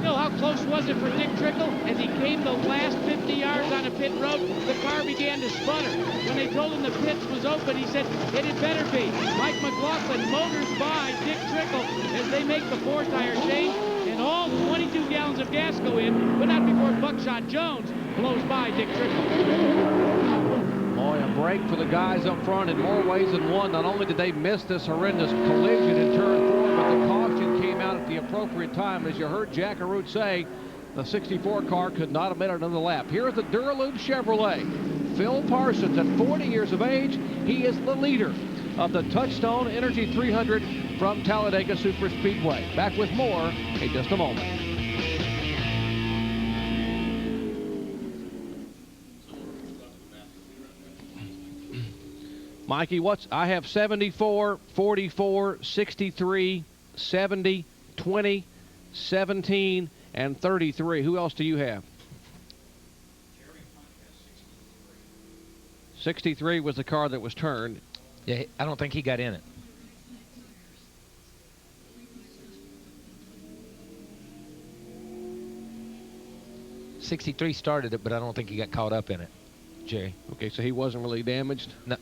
Bill, how close was it for Dick Trickle? As he came the last 50 yards on a pit road, the car began to sputter. When they told him the pits was open, he said, it had better be. Mike McLaughlin motors by Dick Trickle as they make the 4-tire change, and all 22 gallons of gas go in, but not before Buckshot Jones blows by Dick Trickle. Boy, a break for the guys up front in more ways than one. Not only did they miss this horrendous collision in turn 4, but the caution came out at the appropriate time. As you heard Jack Arute say, the 64 car could not have made another lap. Here is the Duralube Chevrolet. Phil Parsons, at 40 years of age, he is the leader of the Touchstone Energy 300 from Talladega Superspeedway. Back with more in just a moment. Mikey, I have 74, 44, 63, 70, 20, 17, and 33. Who else do you have? 63 was the car that was turned. Yeah, I don't think he got in it. '63 started it, but I don't think he got caught up in it, Jerry. Okay, so he wasn't really damaged? No.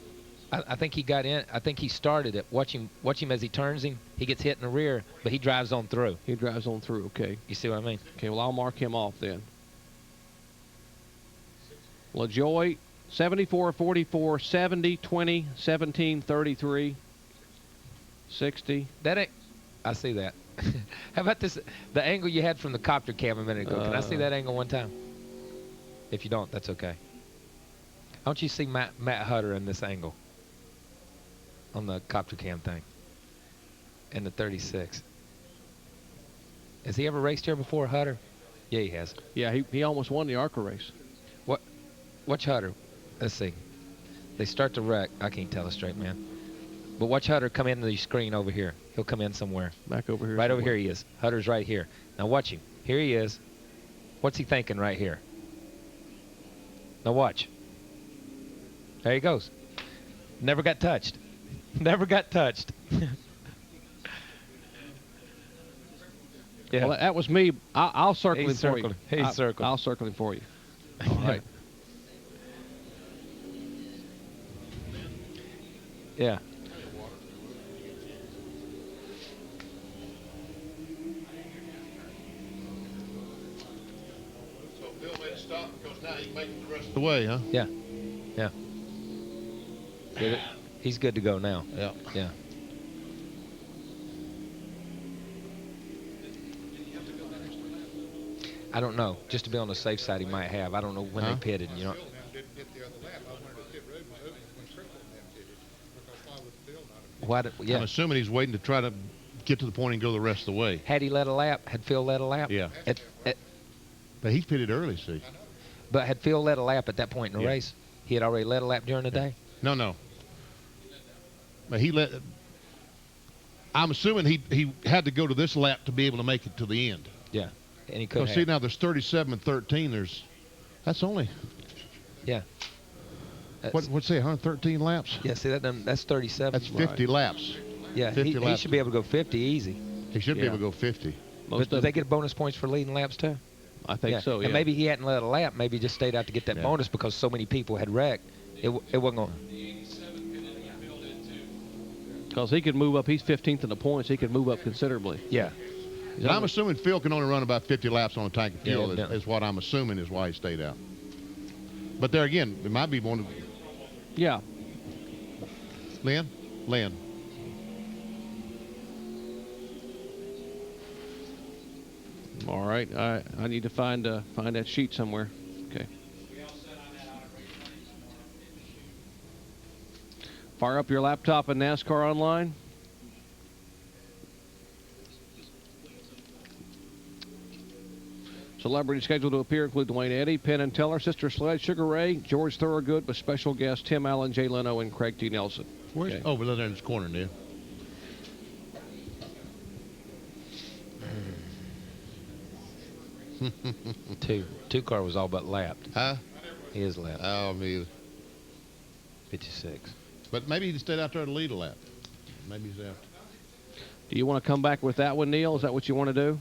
I think he got in. I think he started it. Watch him as he turns him. He gets hit in the rear, but he drives on through. He drives on through, okay. You see what I mean? Okay, well, I'll mark him off then. LaJoy, 74, 44, 70, 20, 17, 33, 60. That ain't. I see that. How about this? The angle you had from the copter cam a minute ago. Can I see that angle one time? If you don't, that's okay. I want you to see Matt Hutter in this angle on the copter cam thing in the 36. Has he ever raced here before, Hutter? Yeah, he has. Yeah, he almost won the ARCA race. Watch Hutter. Let's see. They start to wreck. I can't tell it straight, man. But watch Hutter come into the screen over here. He'll come in somewhere. Back over here. Right over here he is. Hutter's right here. Now watch him. Here he is. What's he thinking right here? Now watch. There he goes. Never got touched. Never got touched. Yeah. Well, that was me. I'll circle him for you. He's circling. I'll circle him for you. All right. Yeah. So Phil made a stop because now he can make it the rest of the way, huh? Yeah. Yeah. He's good to go now. Yeah. Yeah. I don't know. Just to be on the safe side, he might have. I don't know when they pitted, you know. I'm assuming he's waiting to try to get to the point and go the rest of the way. Had he led a lap? Had Phil led a lap? Yeah. But he's pitted early, see. But had Phil led a lap at that point in the race? He had already led a lap during the day? No. But I'm assuming he had to go to this lap to be able to make it to the end. Yeah. And he could have. See, now there's 37 and 13. That's only. Yeah. What's say 113 laps? Yeah, see that's 37. That's 50 laps. Yeah, 50 he laps. should be able to go 50 easy. He should be able to go 50. But do they get bonus points for leading laps too? I think so. Yeah. And maybe he hadn't led a lap. Maybe he just stayed out to get that bonus because so many people had wrecked. It wasn't going. Because he could move up. He's 15th in the points. He could move up considerably. Yeah. And I'm assuming Phil can only run about 50 laps on a tank of fuel. Is what I'm assuming is why he stayed out. But there again, it might be one of. Yeah. Lynn. All right. I need to find that sheet somewhere. Okay. Fire up your laptop and NASCAR Online. Celebrities scheduled to appear include Dwayne Eddy, Penn and Teller, Sister Sledge, Sugar Ray, George Thorogood, with special guests Tim Allen, Jay Leno, and Craig T. Nelson. Where's? Okay. Oh, we're there in this corner, dude. Two car was all but lapped. Huh? He is lapped. Oh, me. 56. But maybe he stayed out there to lead a lap. Maybe he's out. Do you want to come back with that one, Neil? Is that what you want to do?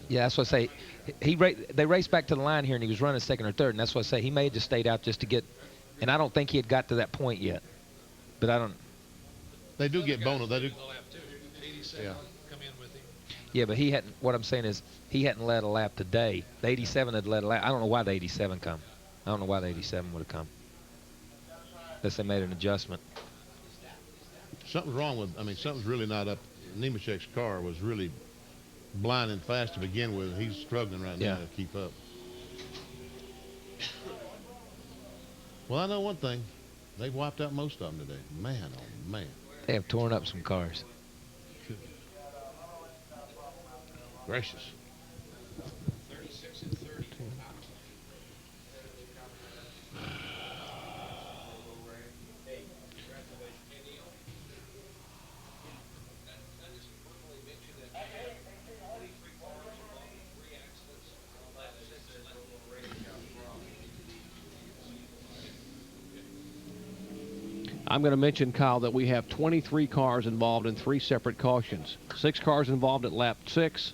Yeah, that's what I say. They raced back to the line here, and he was running second or third, and that's what I say. He may have just stayed out just to get, and I don't think he had got to that point yet. But I don't. They do get bonus. They do. Yeah. Yeah, but he hadn't. What I'm saying is he hadn't led a lap today. The 87 had led a lap. I don't know why the 87 come. I don't know why the 87 would have come. Unless they made an adjustment. Something's wrong with. I mean, something's really not up. Nemechek's car was really blinding fast to begin with. He's struggling right now to keep up. Well, I know one thing. They've wiped out most of them today. Man, oh man. They have torn up some cars. Gracious. 36 and 30. I'm going to mention, Kyle, that we have 23 cars involved in 3 separate cautions. 6 cars involved at lap 6,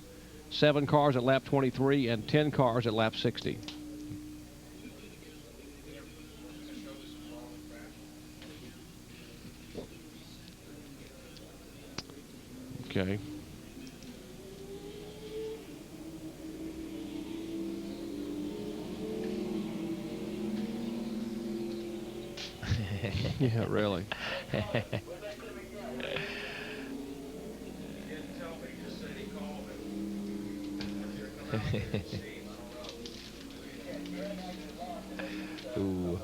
7 cars at lap 23, and 10 cars at lap 60. Okay. Yeah, really. Ooh.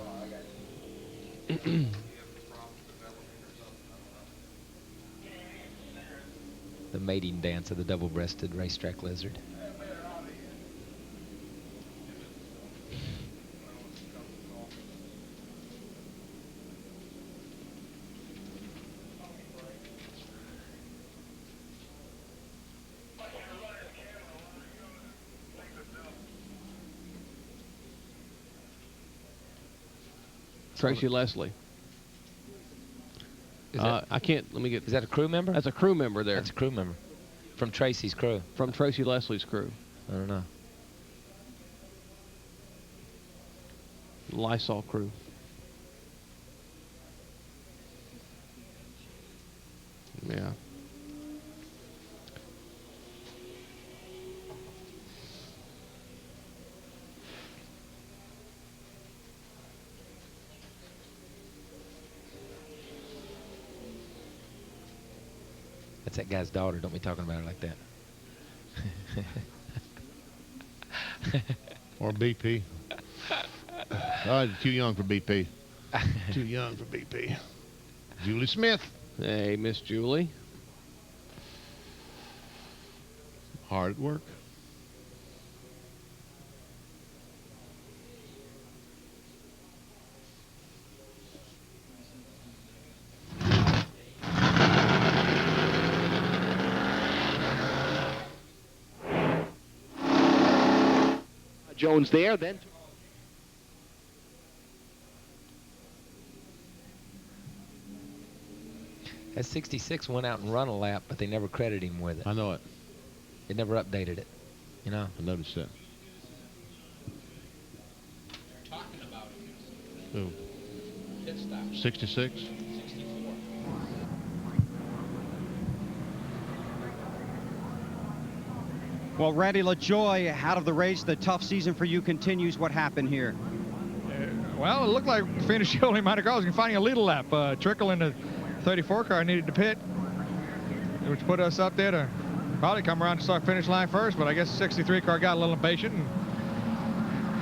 The mating dance of the double-breasted racetrack lizard. Tracy Leslie. I can't. Let me get. Is that a crew member? That's a crew member there. That's a crew member. From Tracy's crew. From Tracy Leslie's crew. I don't know. Lysol crew. Yeah. That's that guy's daughter. Don't be talking about her like that. Or BP. Oh, too young for BP. Too young for BP. Julie Smith. Hey, Miss Julie. Hard at work. Jones there, then. That 66 went out and run a lap, but they never credited him with it. I know it. They never updated it. You know? I noticed that. They're talking about it. Who? Pit stop. 66? 64. Well, Randy LaJoy out of the race. The tough season for you continues. What happened here? Well, it looked like finished the only Monte Carlo. Was finding a lead lap. Trickle in the 34 car needed to pit, which put us up there to probably come around to start finish line first. But I guess the 63 car got a little impatient and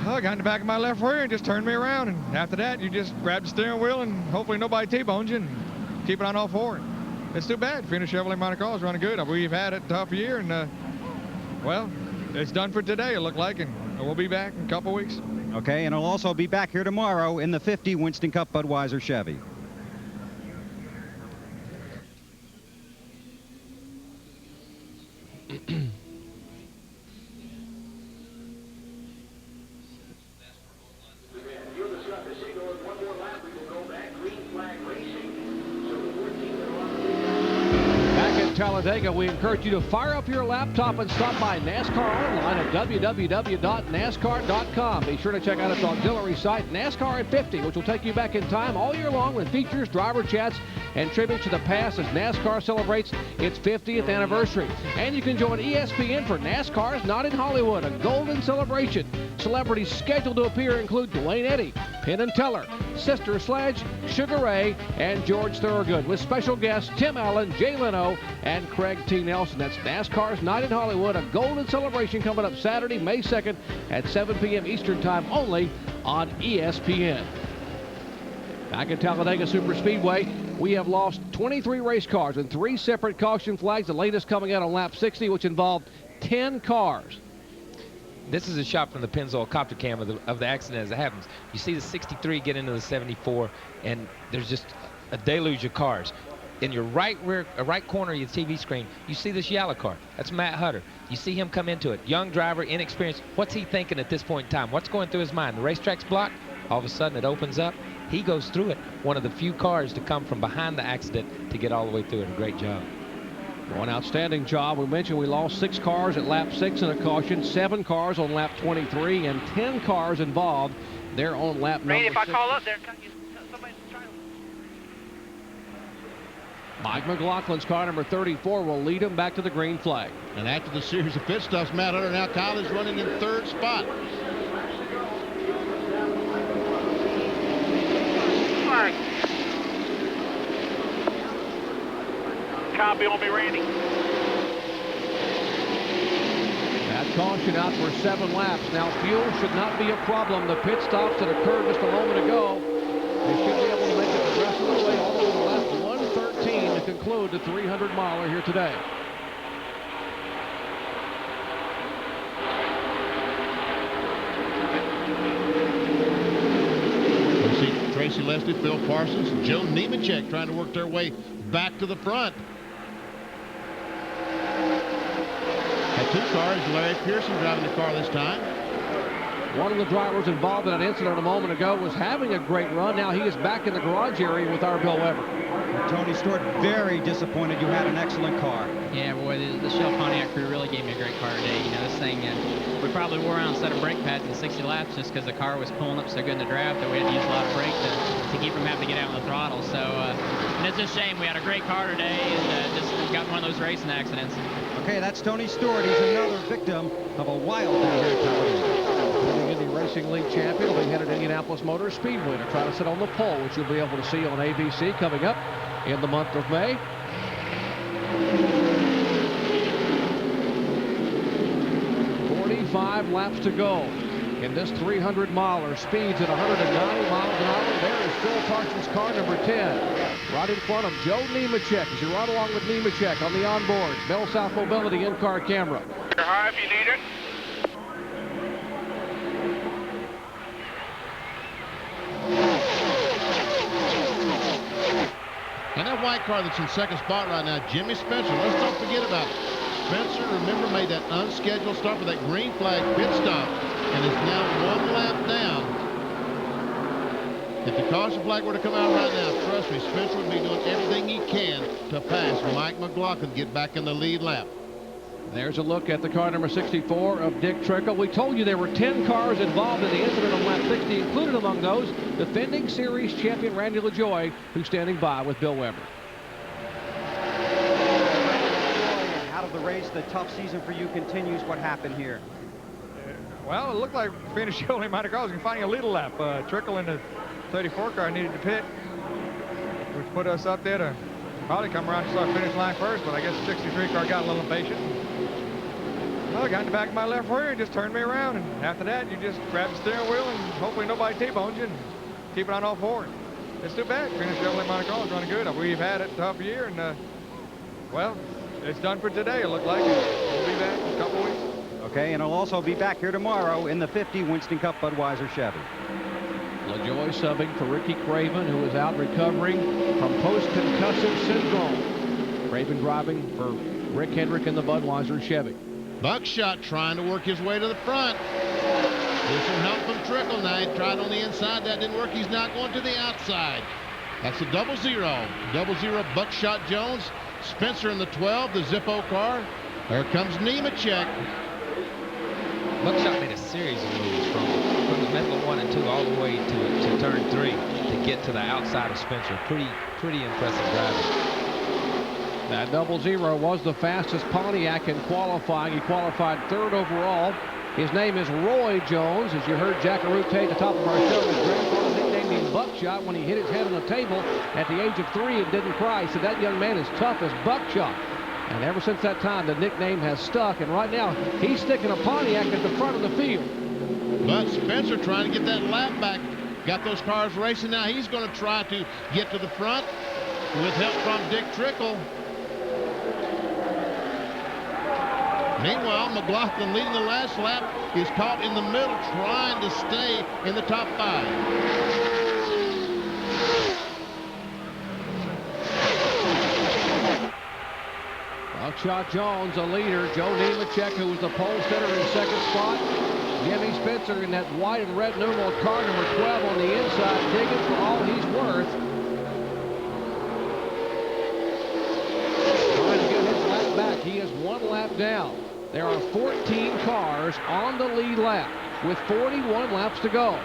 got in the back of my left rear and just turned me around. And after that, you just grab the steering wheel and hopefully nobody T-bones you and keep it on all four. It's too bad. Finish Chevrolet Monte Carlo is running good. We've had a tough year and. Well, it's done for today, it looked like, and we'll be back in a couple weeks. Okay, and I'll also be back here tomorrow in the 50 Winston Cup Budweiser Chevy. Back at at Talladega, we encourage you to fire up your laptop and stop by NASCAR online at www.nascar.com. Be sure to check out its auxiliary site, NASCAR at 50, which will take you back in time all year long with features, driver chats, and tributes to the past as NASCAR celebrates its 50th anniversary. And you can join ESPN for NASCAR's Not in Hollywood, a golden celebration. Celebrities scheduled to appear include Dwayne Eddy, Penn and Teller, Sister Sledge, Sugar Ray, and George Thorogood, with special guests Tim Allen, Jay Leno, and Craig T. Nelson. That's NASCAR's Night in Hollywood, a golden celebration coming up Saturday, May 2nd at 7 p.m. Eastern Time only on ESPN. Back at Talladega Superspeedway, we have lost 23 race cars and 3 separate caution flags, the latest coming out on lap 60, which involved 10 cars. This is a shot from the Pennzoil copter cam of the accident as it happens. You see the 63 get into the 74, and there's just a deluge of cars. In your right corner of your TV screen, you see this yellow car. That's Matt Hutter. You see him come into it. Young driver, inexperienced. What's he thinking at this point in time? What's going through his mind? The racetrack's blocked. All of a sudden, it opens up. He goes through it. One of the few cars to come from behind the accident to get all the way through it. A great job. One outstanding job. We mentioned we lost 6 cars at lap 6 in a caution, 7 cars on lap 23, and 10 cars involved there on lap number 6. If I call up there, somebody's trying to... Mike McLaughlin's car number 34 will lead him back to the green flag. And after the series of pit stops, Matt Hutter now Kyle is running in 3rd spot. Copy on me, Randy. That caution out for 7 laps. Now, fuel should not be a problem. The pit stops that occurred just a moment ago, they should be able to make it the rest of the way all the way to lap 113 to conclude the 300-miler here today. Tracy Leslie, Phil Parsons, Joe Nemechek trying to work their way back to the front. Had 2 cars, Larry Pearson driving the car this time. One of the drivers involved in that incident a moment ago was having a great run. Now he is back in the garage area with our Bill Weber. Tony Stewart, very disappointed. You had an excellent car. Yeah, boy, the Shell Pontiac crew really gave me a great car today. You know, this thing, we probably wore around a set of brake pads in 60 laps just because the car was pulling up so good in the draft that we had to use a lot of brake to keep from having to get out on the throttle. So, and it's a shame. We had a great car today and just got one of those racing accidents. Okay, that's Tony Stewart. He's another victim of a wild day here at Talladega. The Racing League champion will be headed to Indianapolis Motor Speedway to try to sit on the pole, which you'll be able to see on ABC coming up in the month of May. Five laps to go in this 300-miler. Speeds at 190 miles an hour. There is Phil Parsons' car number 10, right in front of Joe Nemechek as you ride along with Nemechek on the onboard. Bell South Mobility in-car camera. You're high if you need it. And that white car that's in 2nd spot right now, Jimmy Spencer. Let's don't forget about it. Spencer, remember, made that unscheduled start with that green flag pit stop and is now 1 lap down. If the caution flag were to come out right now, trust me, Spencer would be doing everything he can to pass Mike McLaughlin, get back in the lead lap. There's a look at the car number 64 of Dick Trickle. We told you there were 10 cars involved in the incident on lap 60, included among those defending series champion Randy LaJoie, who's standing by with Bill Weber. The race, the tough season for you continues. What happened here? Well, it looked like finish only might have caused finding a little lap. Trickle in the 34 car needed to pit, which put us up there to probably come around to start finish line first, but I guess the 63 car got a little impatient. Well, I got in the back of my left rear and just turned me around, and after that you just grab the steering wheel and hopefully nobody T-bones you and keep it on all 4. It's too bad. Finish Chevrolet Monte Carlo is running good. We've had a tough year, and well, it's done for today, it looked like. We'll be back in a couple weeks. Okay, and I'll also be back here tomorrow in the 50 Winston Cup Budweiser Chevy. LaJoie subbing for Ricky Craven, who is out recovering from post-concussive syndrome. Craven driving for Rick Hendrick in the Budweiser Chevy. Buckshot trying to work his way to the front. There's some help from Trickle now. He tried on the inside. That didn't work. He's now going to the outside. That's a 0-0. 0-0 Buckshot Jones. Spencer in the 12, the Zippo car. Here comes Nemechek. Buckshot made a series of moves from the middle of 1 and 2 all the way to turn 3 to get to the outside of Spencer. Pretty impressive driving. That 00 was the fastest Pontiac in qualifying. He qualified 3rd overall. His name is Roy Jones. As you heard Jack Arute at the top of our show, his grandfather nicknamed him Buckshot when he hit his head on the table at the age of 3 and didn't cry. So that young man is tough as Buckshot. And ever since that time, the nickname has stuck. And right now, he's sticking a Pontiac at the front of the field. But Spencer trying to get that lap back. Got those cars racing now. He's going to try to get to the front with help from Dick Trickle. Meanwhile, McLaughlin leading the last lap is caught in the middle trying to stay in the top 5. Buckshot Jones, a leader. Joe Nemechek, who was the pole sitter in 2nd spot. Jimmy Spencer in that white and red numeral car, number 12 on the inside, digging for all he's worth. Trying to get his lap back. He is 1 lap down. There are 14 cars on the lead lap with 41 laps to go.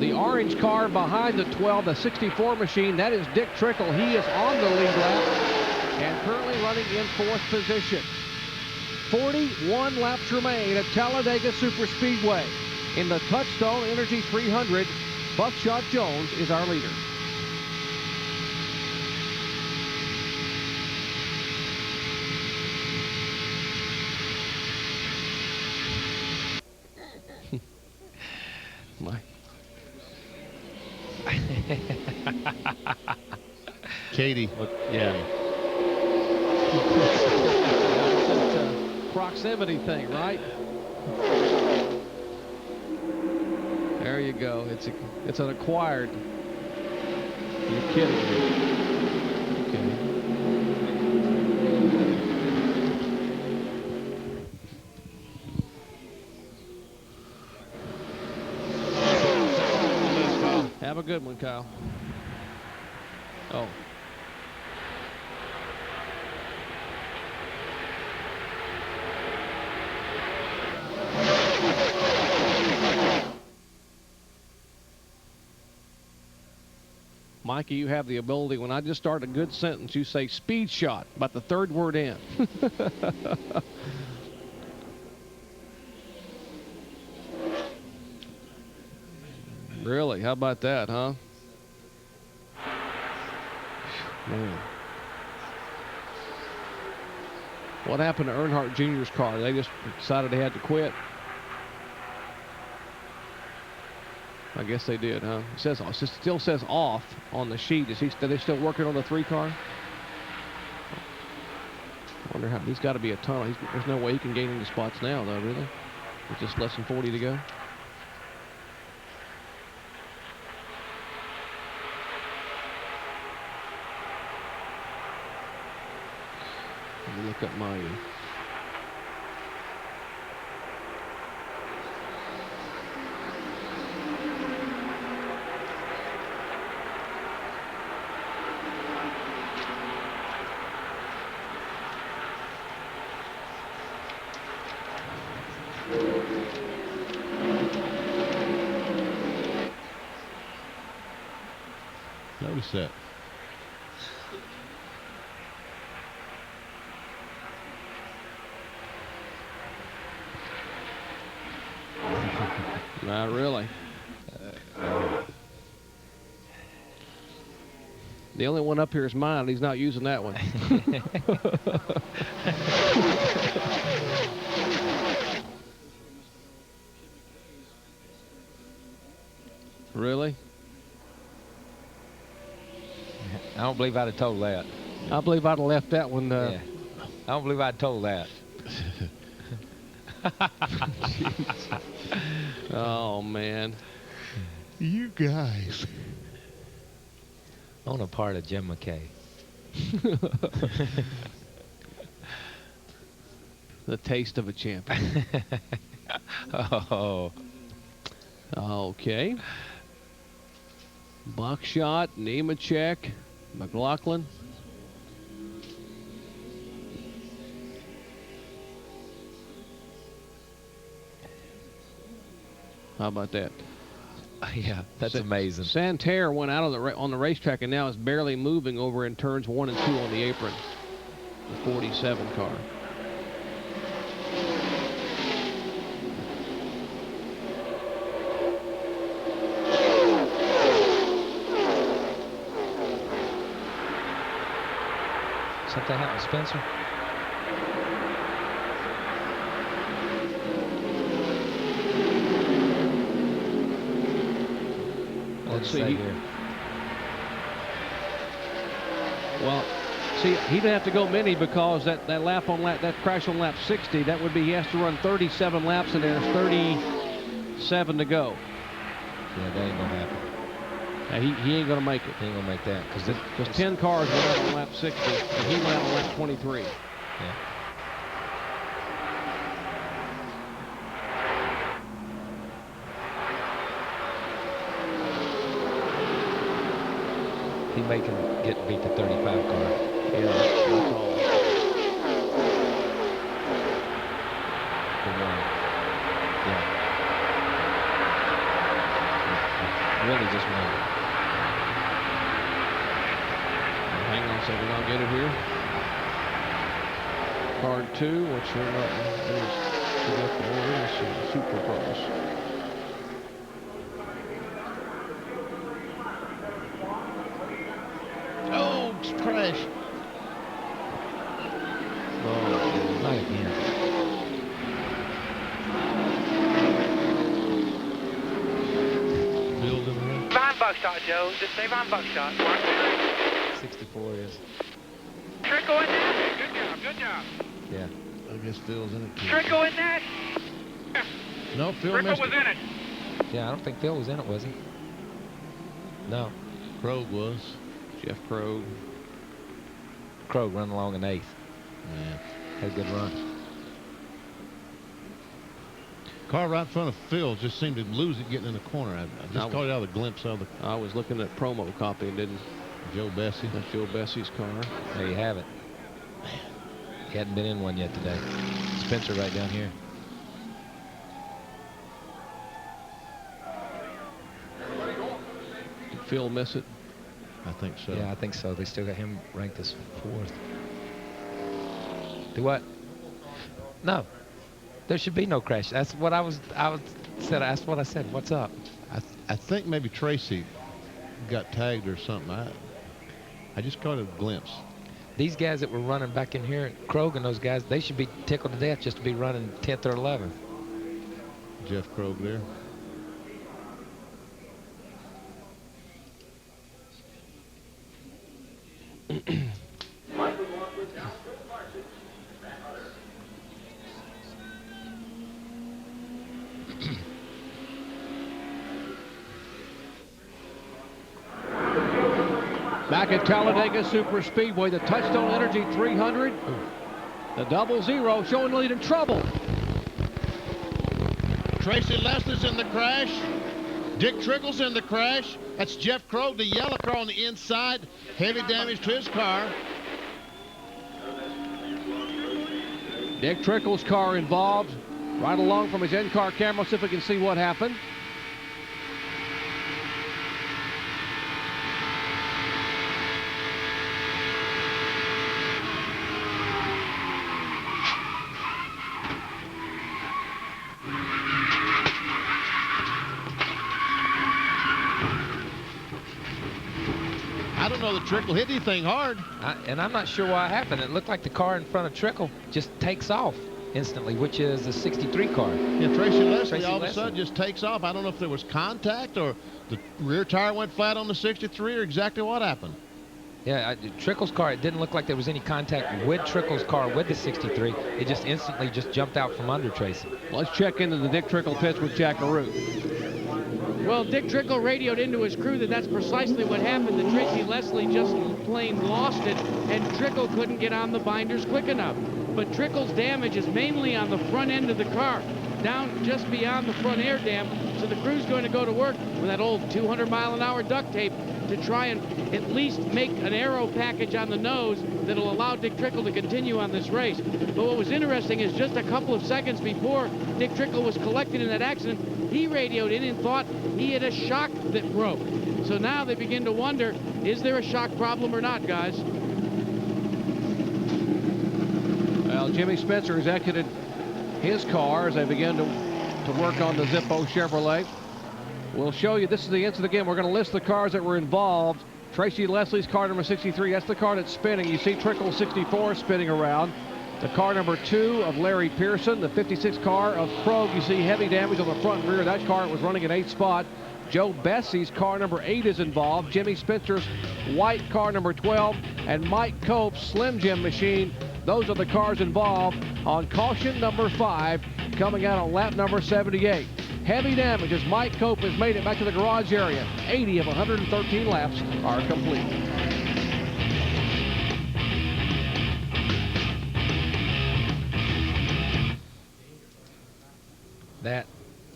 The orange car behind the 12, the 64 machine, that is Dick Trickle. He is on the lead lap and currently running in 4th position. 41 laps remain at Talladega Superspeedway. In the Touchstone Energy 300, Buckshot Jones is our leader. My. Katie. Yeah. It's a proximity thing, right? There you go. It's an acquired. You're kidding me. Okay. Have a good one, Kyle. Oh. Mikey, you have the ability, when I just start a good sentence, you say speed shot, about the 3rd word in. Really? How about that, huh? Man. What happened to Earnhardt Jr.'s car? They just decided they had to quit. I guess they did, huh? It still says off on the sheet. Are they still working on the 3 car? I wonder how. He's got to be a ton. There's no way he can gain any spots now, though, really. With just less than 40 to go. Let me look up my. Notice that. Not really. The only one up here is mine. He's not using that one. Really? I don't believe I'd have told that. I believe I'd have left that one. Yeah. I don't believe I'd told that. Oh, man. You guys. On a part of Jim McKay. The taste of a champion. Oh. Okay. Buckshot, Nemechek, McLaughlin. How about that? Yeah, that's amazing. Santerre went out on the racetrack and now is barely moving over in turns 1 and 2 on the apron. The 47 car. Something happened, Spencer? Let's see here. Well, see, he didn't have to go many because that crash on lap 60, that would be he has to run 37 laps and there's 37 to go. Yeah, that ain't gonna happen. He ain't gonna make it. He ain't gonna make that because 10 cars went out on lap 60 and he went out on lap 23. Yeah. He may can beat the 35 car. Yeah, that's all. Yeah. Really just won. Hang on a second, I'll get it here. Card 2, what's your Supercross. Oh, crash. Oh, not again. Behind Buckshot, Joe. Just stay behind Buckshot. 64 is. Trickle in that. Good job, good job. Yeah. I guess Phil's in it too. Trickle in that. No, Phil Trickle missed was it. in it. Yeah, I don't think Phil was in it, was he? No. Krogh was. Jeff Krogh. Krogh run along in 8th. Yeah. Had a good run. Car right in front of Phil just seemed to lose it getting in the corner. I just caught it out of the glimpse of the. I was looking at promo copy and didn't. Joe Bessie. That's Joe Bessie's car. There you have it. He hadn't been in one yet today. Spencer right down here. Did Phil miss it? I think so. Yeah, I think so. They still got him ranked as 4th. Do what? No. There should be no crash. That's what that's what I said. What's up? I think maybe Tracy got tagged or something. I just caught a glimpse. These guys that were running back in here, Krogh and those guys, they should be tickled to death just to be running 10th or 11th. Jeff Krogh there. Back at Talladega Superspeedway, the Touchstone Energy 300. The 00 showing lead in trouble. Tracy Leslie's in the crash. Dick Trickle's in the crash. That's Jeff Krogh, the yellow car on the inside. Heavy damage to his car. Dick Trickle's car involved. Right along from his in-car camera, see if we can see what happened. I don't know that Trickle hit anything hard. And I'm not sure why it happened. It looked like the car in front of Trickle just takes off instantly, which is a 63 car. Yeah, Tracy Leslie all of a sudden just takes off. I don't know if there was contact or the rear tire went flat on the 63 or exactly what happened. Yeah, Trickle's car, it didn't look like there was any contact with Trickle's car with the 63. It just instantly just jumped out from under Tracy. Let's check into the Dick Trickle pits with Jack Arute. Well, Dick Trickle radioed into his crew that that's precisely what happened, that Tracy Leslie just plain lost it, and Trickle couldn't get on the binders quick enough. But Trickle's damage is mainly on the front end of the car, down just beyond the front air dam. So the crew's going to go to work with that old 200-mile-an-hour duct tape to try and at least make an aero package on the nose that'll allow Dick Trickle to continue on this race. But what was interesting is just a couple of seconds before Dick Trickle was collected in that accident, he radioed in and thought he had a shock that broke. So now they begin to wonder, is there a shock problem or not, guys? Well, Jimmy Spencer has exited his car as they begin to work on the Zippo Chevrolet. We'll show you, this is the incident again. We're going to list the cars that were involved. Tracy Leslie's car number 63, that's the car that's spinning. You see Trickle 64 spinning around. The car number 2 of Larry Pearson, the 56 car of Krogh. You see heavy damage on the front and rear. That car was running at 8th spot. Joe Bessie's car number 8 is involved. Jimmy Spencer's white car number 12, and Mike Cope's Slim Jim machine. Those are the cars involved on caution number 5, coming out on lap number 78. Heavy damage as Mike Cope has made it back to the garage area. 80 of 113 laps are complete.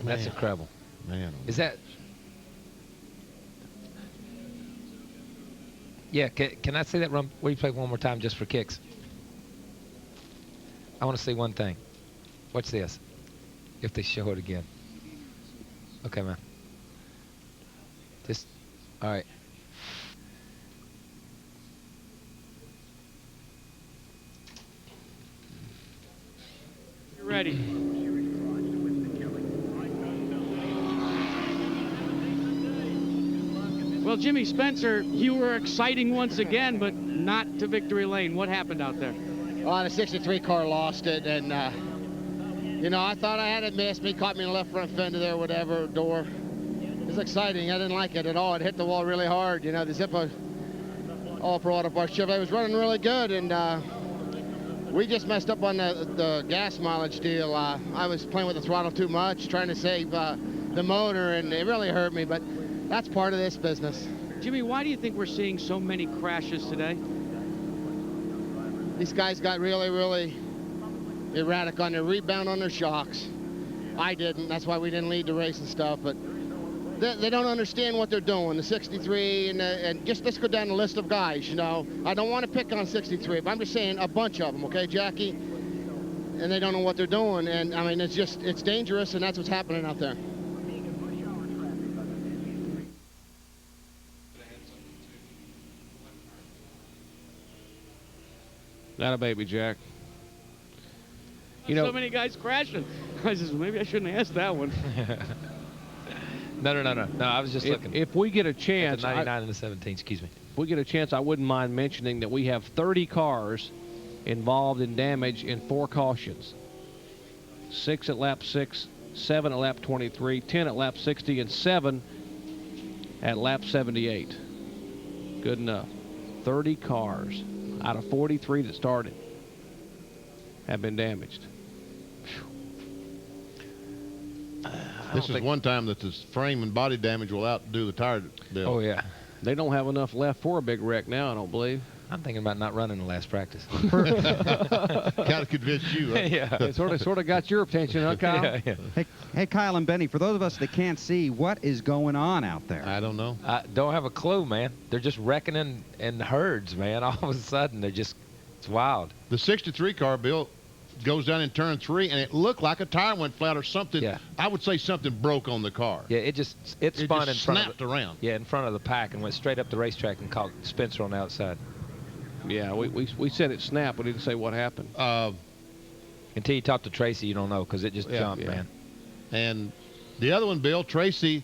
That's incredible. Man. Is that... Yeah, can I say that replay one more time just for kicks? I want to say one thing. Watch this. If they show it again. Okay, man. Just, all right. You're ready. Well, Jimmy Spencer, you were exciting once again, but not to victory lane. What happened out there? Well, the 63 car lost it, and you know, I thought I had it missed me, caught me in the left front fender there, whatever, door. It was exciting. I didn't like it at all. It hit the wall really hard. You know, the Zippo All-Pro Auto Parts Chevrolet was running really good, and we just messed up on the gas mileage deal. I was playing with the throttle too much, trying to save the motor, and it really hurt me, but that's part of this business. Jimmy, why do you think we're seeing so many crashes today? These guys got really, really erratic on their rebound on their shocks. I didn't. That's why we didn't lead the race and stuff. But they don't understand what they're doing. The 63 and just let's go down the list of guys. You know, I don't want to pick on 63, but I'm just saying a bunch of them. Okay, Jackie. And they don't know what they're doing. And I mean, it's dangerous, and that's what's happening out there. Not a baby, Jack. You know, so many guys crashing. I said, maybe I shouldn't have asked that one. No, I was just looking. If we get a chance, the 99 and the 17, excuse me. If we get a chance, I wouldn't mind mentioning that we have 30 cars involved in damage in 4 cautions. 6 at lap 6, 7 at lap 23, 10 at lap 60, and 7 at lap 78. Good enough. 30 cars out of 43 that started have been damaged. This is one time that this frame and body damage will outdo the tire deal. Oh, yeah. They don't have enough left for a big wreck now, I don't believe. I'm thinking about not running the last practice. Kind of convinced you, right? Yeah. It sort of got your attention, huh, Kyle? Yeah. Hey, Kyle and Benny, for those of us that can't see, what is going on out there? I don't know. I don't have a clue, man. They're just wrecking in herds, man. All of a sudden, it's wild. The 63 car, Bill, goes down in turn 3, and it looked like a tire went flat or something. Yeah. I would say something broke on the car. Yeah, it spun just in front snapped of around. Yeah, in front of the pack and went straight up the racetrack and caught Spencer on the outside. Yeah, we said it snapped. We didn't say what happened. Until you talk to Tracy, you don't know because it just jumped, man. And the other one, Bill, Tracy,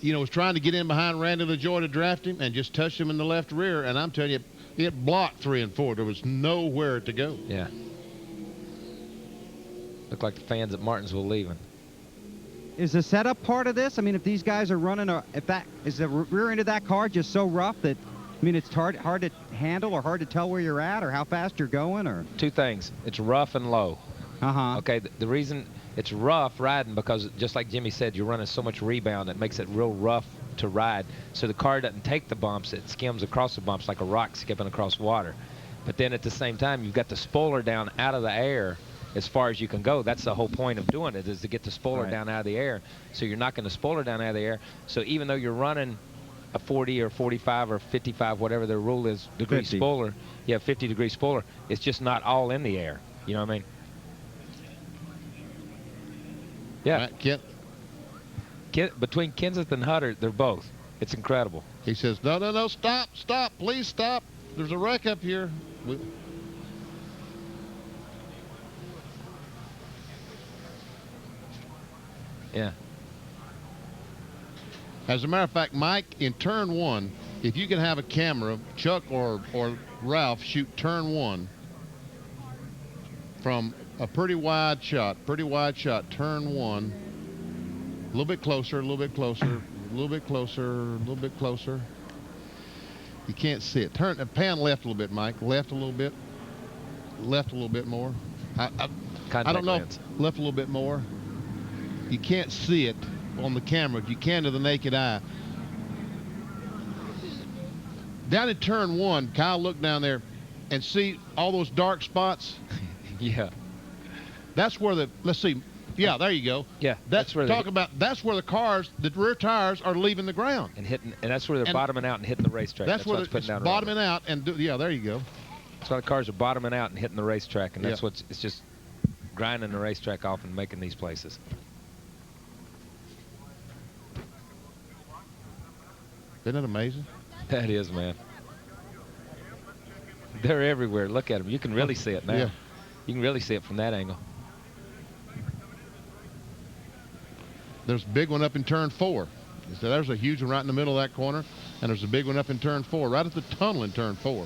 was trying to get in behind Randy LaJoy to draft him and just touched him in the left rear. And I'm telling you, it blocked 3 and 4. There was nowhere to go. Yeah. Looked like the fans at Martinsville leaving. Is the setup part of this? I mean, if these guys are running, is the rear end of that car just so rough that, I mean, it's hard to handle or hard to tell where you're at or how fast you're going, or? 2 things. It's rough and low. Uh-huh. Okay, the reason it's rough riding because just like Jimmy said, you're running so much rebound that makes it real rough to ride. So the car doesn't take the bumps. It skims across the bumps like a rock skipping across water. But then at the same time, you've got the spoiler down out of the air. as far as you can go. That's the whole point of doing it, is to get the spoiler down out of the air. So you're knocking the spoiler down out of the air. So even though you're running a 40 or 45 or 55, whatever the rule is, degree 50. spoiler, you have 50-degree spoiler, it's just not all in the air. You know what I mean? Yeah. Right, between Kenseth and Hutter, they're both. It's incredible. He says, no, stop, please stop. There's a wreck up here. Yeah. As a matter of fact, Mike, in turn 1, if you can have a camera, Chuck or Ralph shoot turn 1 from a pretty wide shot, turn 1, a little bit closer, a little bit closer, a little bit closer, a little bit closer. You can't see it. Pan left a little bit, Mike. Left a little bit. Left a little bit more. I don't know. Lens. Left a little bit more. You can't see it on the camera. You can to the naked eye. Down in turn 1, Kyle, look down there and see all those dark spots. Yeah. That's where let's see. Yeah, there you go. Yeah. That's where that's where the rear tires are leaving the ground. And that's where they're bottoming out and hitting the racetrack. That's where it's down bottoming out yeah, there you go. That's why the cars are bottoming out and hitting the racetrack, and that's it's just grinding the racetrack off and making these places. Isn't that amazing? That is, man. They're everywhere. Look at them. You can really see it now. Yeah. You can really see it from that angle. There's a big one up in turn 4. So there's a huge one right in the middle of that corner, and there's a big one up in turn 4, right at the tunnel in turn 4.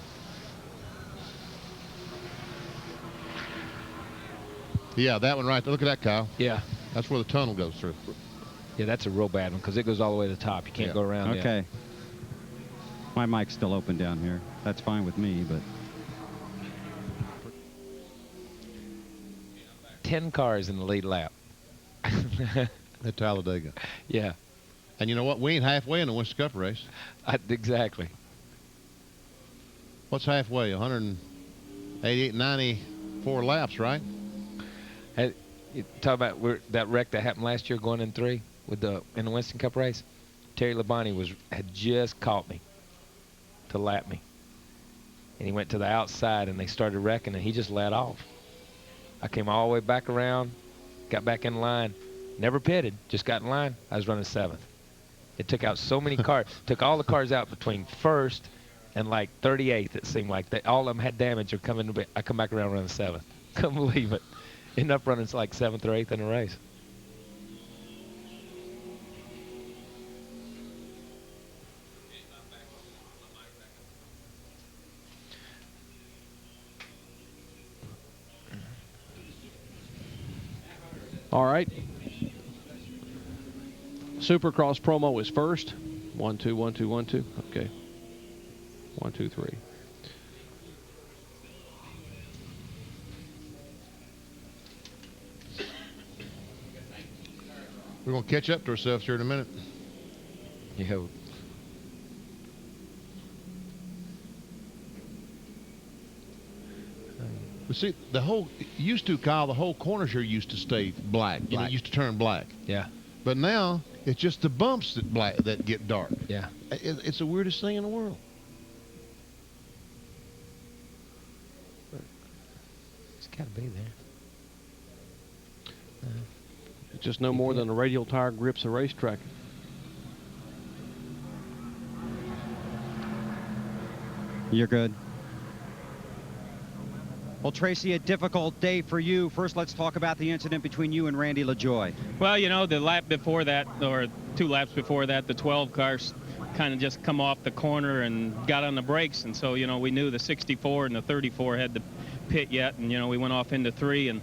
Yeah, that one right there. Look at that, Kyle. Yeah. That's where the tunnel goes through. Yeah, that's a real bad one because it goes all the way to the top. You can't go around. Okay. My mic's still open down here. That's fine with me, but 10 cars in the lead lap. At Talladega. Yeah. And you know what? We ain't halfway in the Winston Cup race. Exactly. What's halfway? 188, 94 laps, right? Hey, you talk about that wreck that happened last year going in 3 in the Winston Cup race. Terry Labonte had just caught me to lap me. And he went to the outside and they started wrecking and he just let off. I came all the way back around, got back in line, never pitted, just got in line. I was running 7th. It took out so many cars, took all the cars out between 1st and like 38th. It seemed like all of them had damage or I come back around running 7th. Couldn't believe it. Ended up running like 7th or 8th in a race. All right. Supercross promo is first. 1, 2, 1, 2, 1, 2. Okay. 1, 2, 3. We're going to catch up to ourselves here in a minute. Yeah. But see, Kyle, the whole corners here used to stay black. You know, it used to turn black. Yeah. But now it's just the bumps that get dark. Yeah. It's the weirdest thing in the world. It's got to be there. It's just no more than a radial tire grips a racetrack. You're good. Well, Tracy, a difficult day for you. First, let's talk about the incident between you and Randy LaJoie. Well, you know, the lap before that, or 2 laps before that, the 12 cars kind of just come off the corner and got on the brakes. And so, you know, we knew the 64 and the 34 had to pit yet. And, you know, we went off into 3. And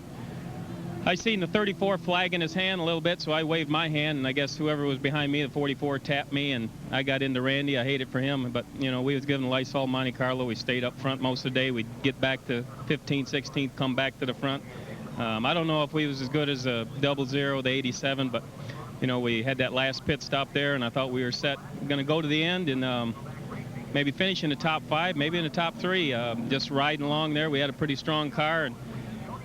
I seen the 34 flag in his hand a little bit, so I waved my hand, and I guess whoever was behind me, the 44, tapped me, and I got into Randy. I hated for him, but, you know, we was given Lysol Monte Carlo. We stayed up front most of the day. We'd get back to 15th, 16th, come back to the front. I don't know if we was as good as a 00, the 87, but, you know, we had that last pit stop there, and I thought we were set, going to go to the end and maybe finish in the top 5, maybe in the top 3. Just riding along there. We had a pretty strong car, and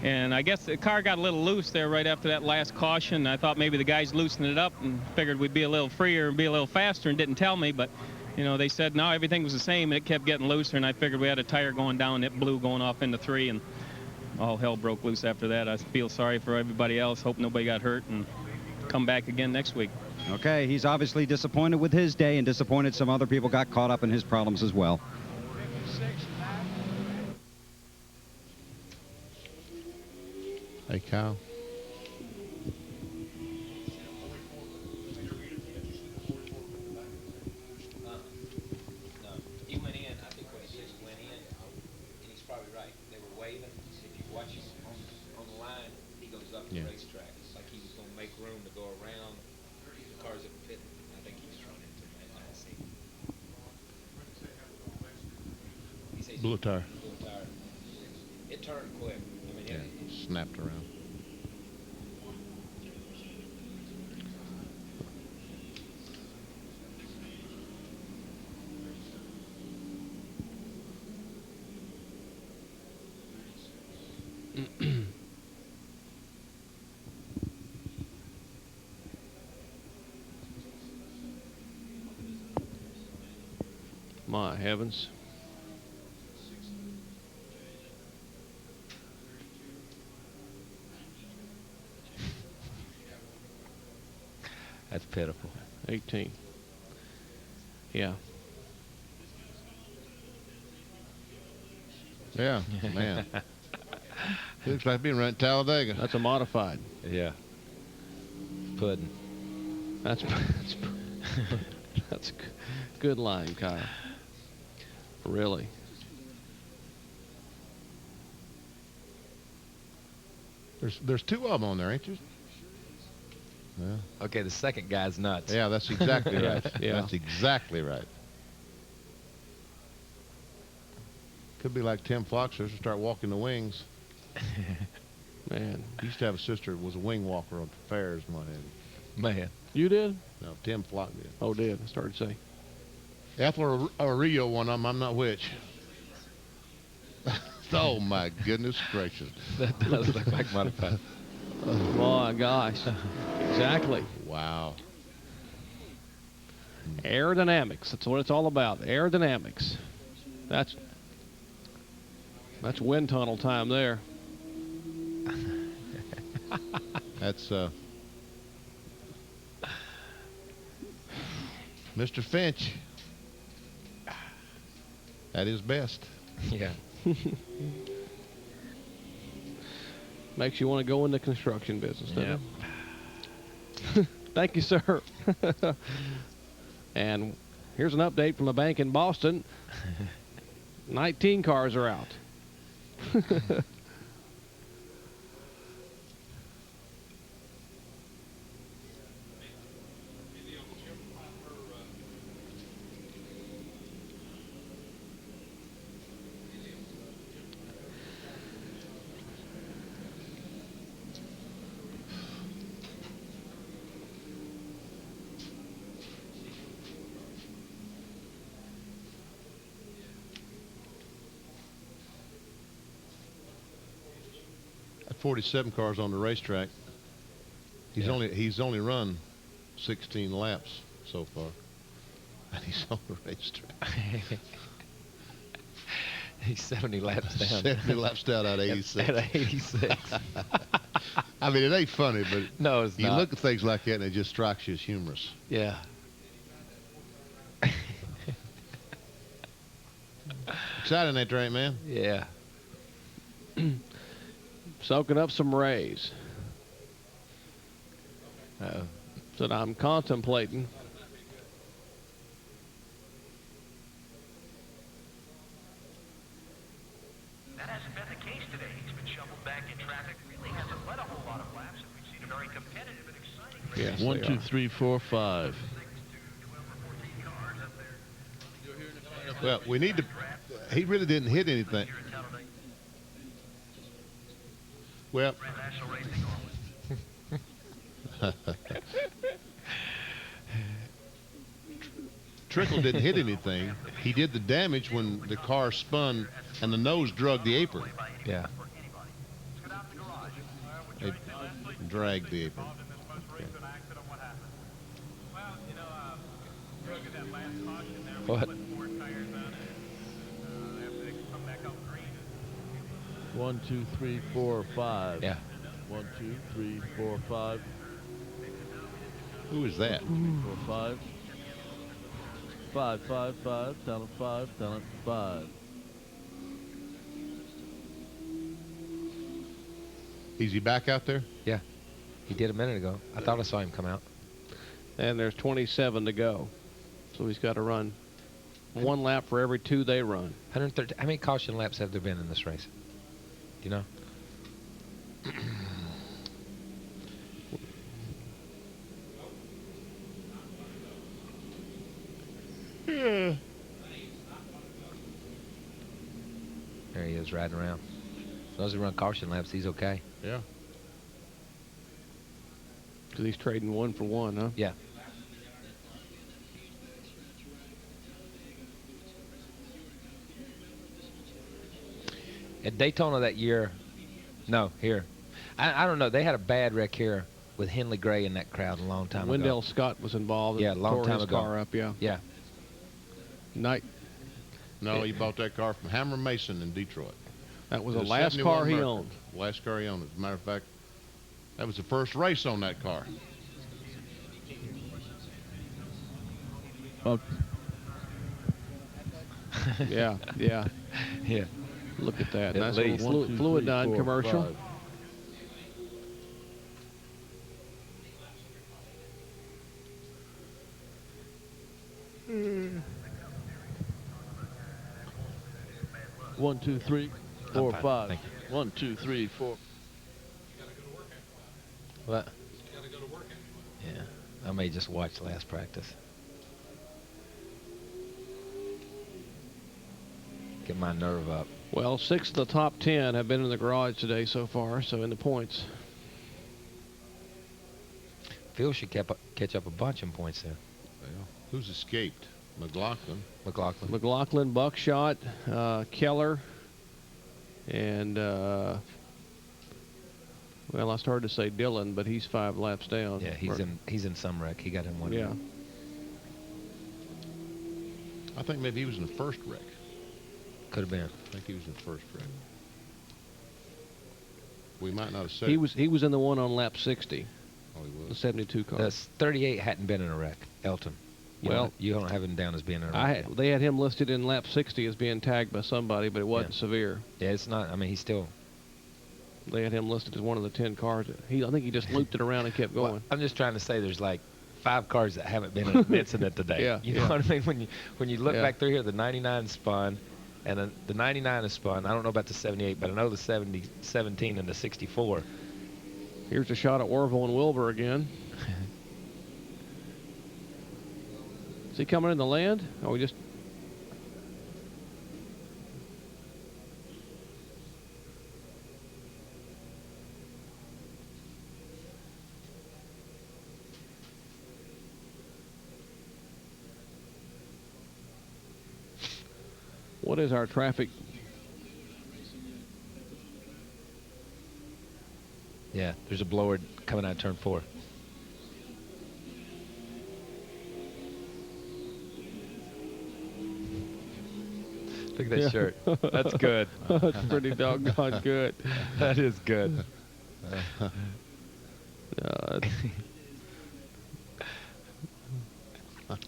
And I guess the car got a little loose there right after that last caution. I thought maybe the guys loosened it up and figured we'd be a little freer and be a little faster and didn't tell me. But, you know, they said, no, everything was the same. And it kept getting looser, and I figured we had a tire going down. It blew going off into 3, and all hell broke loose after that. I feel sorry for everybody else. Hope nobody got hurt, and come back again next week. Okay, he's obviously disappointed with his day and disappointed some other people got caught up in his problems as well. Hey, Kyle. No, he went in. I think what he says he went in, and he's probably right. They were waving. If you watch him on the line, he goes up the racetrack. It's like he was going to make room to go around the cars that were pitting. I think he was trying into that last scene. He says Blew a tire. Blew a tire. It turned quick. I mean, it Snapped around. My heavens. That's pitiful. 18. Yeah. Yeah, man. Looks like being right in Talladega. That's a modified. Yeah. Pudding. That's a good line, Kyle. Really. There's 2 of them on there, ain't there? Yeah. Okay, the second guy's nuts. Yeah, that's exactly right. Yeah. That's exactly right. Could be like Tim Floxer, start walking the wings. Man. He used to have a sister who was a wing walker on fairs, Man. You did? No, Tim Flock did. Oh, did. I started to say. Ethel or Rio one of them, I'm not which. Oh, my goodness gracious. That does look like modified. Oh, my gosh. Exactly. Wow. Aerodynamics. That's what it's all about. Aerodynamics. That's wind tunnel time there. That's Mr. Finch at his best. Yeah. Makes you want to go in the construction business, doesn't it? Thank you, sir. And here's an update from a bank in Boston. 19 cars are out. At 47 cars on the racetrack. He's only run 16 laps so far. And he's on the racetrack. He's 70 laps down. 70 laps down out of 86. At 86. I mean, it ain't funny, but no, it's you not. look at things like that and it just strikes you as humorous. Yeah. Exciting that train, man. Yeah. Soaking up some rays. That I'm contemplating. That hasn't been the case today. He's been shoveled back in traffic. Really hasn't led a whole lot of laps, and we've seen a very competitive and exciting race. Yes, 1, 2, 3, 4, 5. Well, we need to. He really didn't hit anything. Well. Trickle didn't hit anything. He did the damage when the car spun and the nose drug the apron. Yeah. and drag the apron. What? 1, 2, 3, 4, 5. Yeah. 1, 2, 3, 4, 5. Who is that? 1, 2, 3, 4, 5. 5, 5, 5. Talent 5. Talent 5. Is he back out there? Yeah. He did a minute ago. I thought I saw him come out. And there's 27 to go. So he's got to run 1 lap for every 2 they run. 130. How many caution laps have there been in this race? Do you know? Yeah. There he is riding around. As long as he run caution laps, he's okay. Yeah. Because he's trading 1 for 1, huh? Yeah. At Daytona that year, no, here. I don't know. They had a bad wreck here with Henley Gray in that crowd a long time ago. Wendell Scott was involved. Yeah, a long tore time his ago. car up, yeah. Yeah. Night. No, he bought that car from Hammer Mason in Detroit. That was the It was last 71 car he Mercury. owned. Last car he owned. As a matter of fact, that was the first race on that car. Oh. Yeah, yeah. Yeah. Look at that. At Nice least. little 1, 2, fluid 3, done 4, commercial. 5. One, 2, 3, 4, fine. 5. Thank 1, 2, 3, 4. What? Yeah. I may just watch last practice. Get my nerve up. Well, 6 of the top 10 have been in the garage today so far, so in the points. Phil should catch up a bunch in points there. Well, who's escaped? McLaughlin. McLaughlin, Buckshot, Keller, and, well, I started to say Dillon, but he's 5 laps down. Yeah, he's in some wreck. He got in one. Yeah. I think maybe he was in the first wreck. Could have been. I think he was in the first wreck. We might not have said He was in the one on lap 60. Oh, he was. The 72 car. The 38 hadn't been in a wreck. Elton. Well, you don't have him down as being in a wreck. they had him listed in lap 60 as being tagged by somebody, but it wasn't severe. Yeah, it's not. I mean, he's still. They had him listed as one of the 10 cars. I think he just looped it around and kept going. Well, I'm just trying to say there's like 5 cars that haven't been in an incident today. Yeah, You know what I mean? When you look Yeah. back through here, the 99 spun, and then the 99 is spun. I don't know about the 78, but I know the 17 and the 64. Here's a shot at Orville and Wilbur again. Is he coming in the land? Or we just... What is our traffic? Yeah, there's a blower coming out of turn 4. Look at that shirt. That's good. That's pretty doggone good. That is good.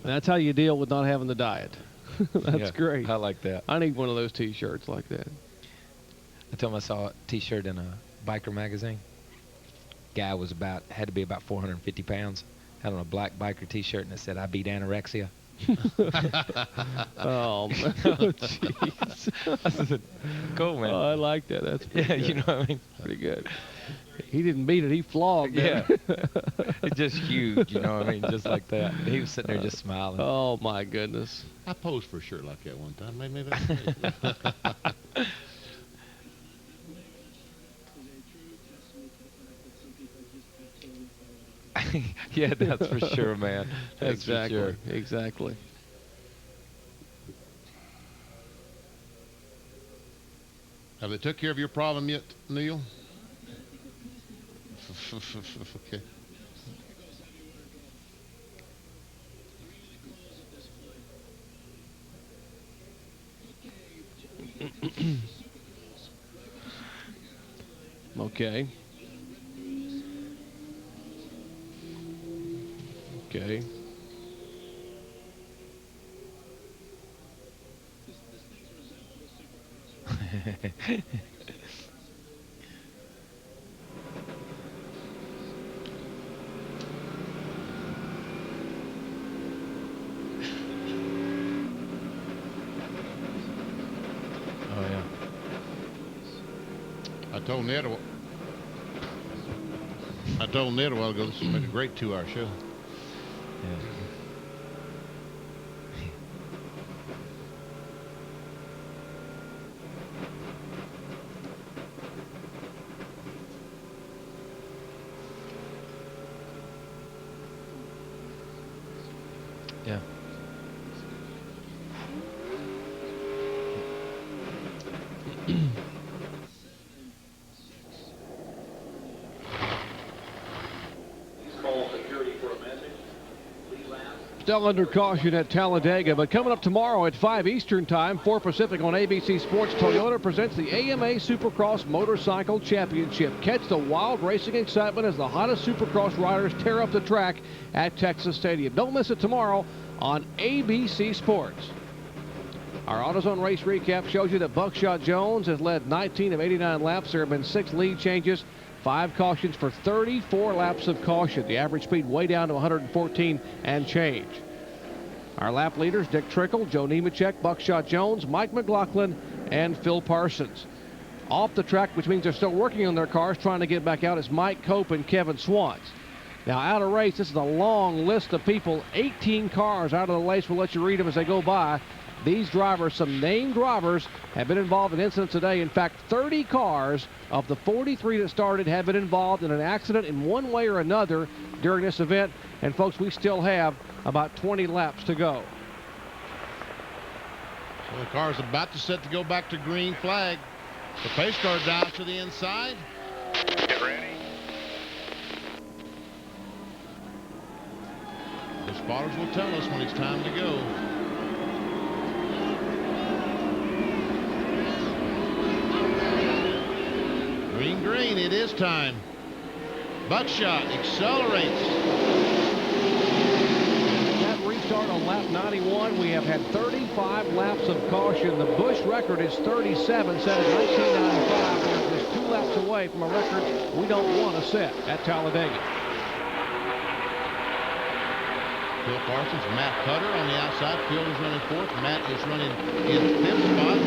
That's how you deal with not having the diet. That's Yeah, great. I like that. I need one of those T-shirts like that. I told him I saw a T-shirt in a biker magazine. Guy was had to be about 450 pounds. Had on a black biker T-shirt and it said, "I beat anorexia." Oh, jeez. Cool, man. Oh, I like that. That's pretty Yeah, good. you know what I mean? Pretty good. He didn't beat it. He flogged Yeah. it. It's just huge, you know what I mean? Just like that. He was sitting there just smiling. Oh, my goodness. I posed for a shirt like that one time. Maybe that's Yeah, that's for sure, man. That's exactly. for sure. Exactly. Have they took care of your problem yet, Neil? Okay. Okay. Okay. Oh, yeah. I told Ned a while ago this would make a great 2-hour show. Yeah. Yeah. Still under caution at Talladega, but coming up tomorrow at 5 Eastern Time, 4 Pacific on ABC Sports, Toyota presents the AMA Supercross Motorcycle Championship. Catch the wild racing excitement as the hottest Supercross riders tear up the track at Texas Stadium. Don't miss it tomorrow on ABC Sports. Our AutoZone race recap shows you that Buckshot Jones has led 19 of 89 laps. There have been 6 lead changes, 5 cautions for 34 laps of caution. The average speed way down to 114 and change. Our lap leaders, Dick Trickle, Joe Nemechek, Buckshot Jones, Mike McLaughlin, and Phil Parsons. Off the track, which means they're still working on their cars, trying to get back out, is Mike Cope and Kevin Swans. Now, out of race, this is a long list of people. 18 cars out of the race. We'll let you read them as they go by. These drivers, some named drivers, have been involved in incidents today. In fact, 30 cars of the 43 that started have been involved in an accident in one way or another during this event. And folks, we still have about 20 laps to go. So the car's about to set to go back to green flag. The pace car down to the inside. Get ready. The spotters will tell us when it's time to go. Green, it is time. Buckshot accelerates. That restart on lap 91. We have had 35 laps of caution. The Busch record is 37, set in 1995. We're just 2 laps away from a record we don't want to set at Talladega. Phil Parsons, Matt Cutter on the outside. Phil is running 4th. Matt is running in 5th spot.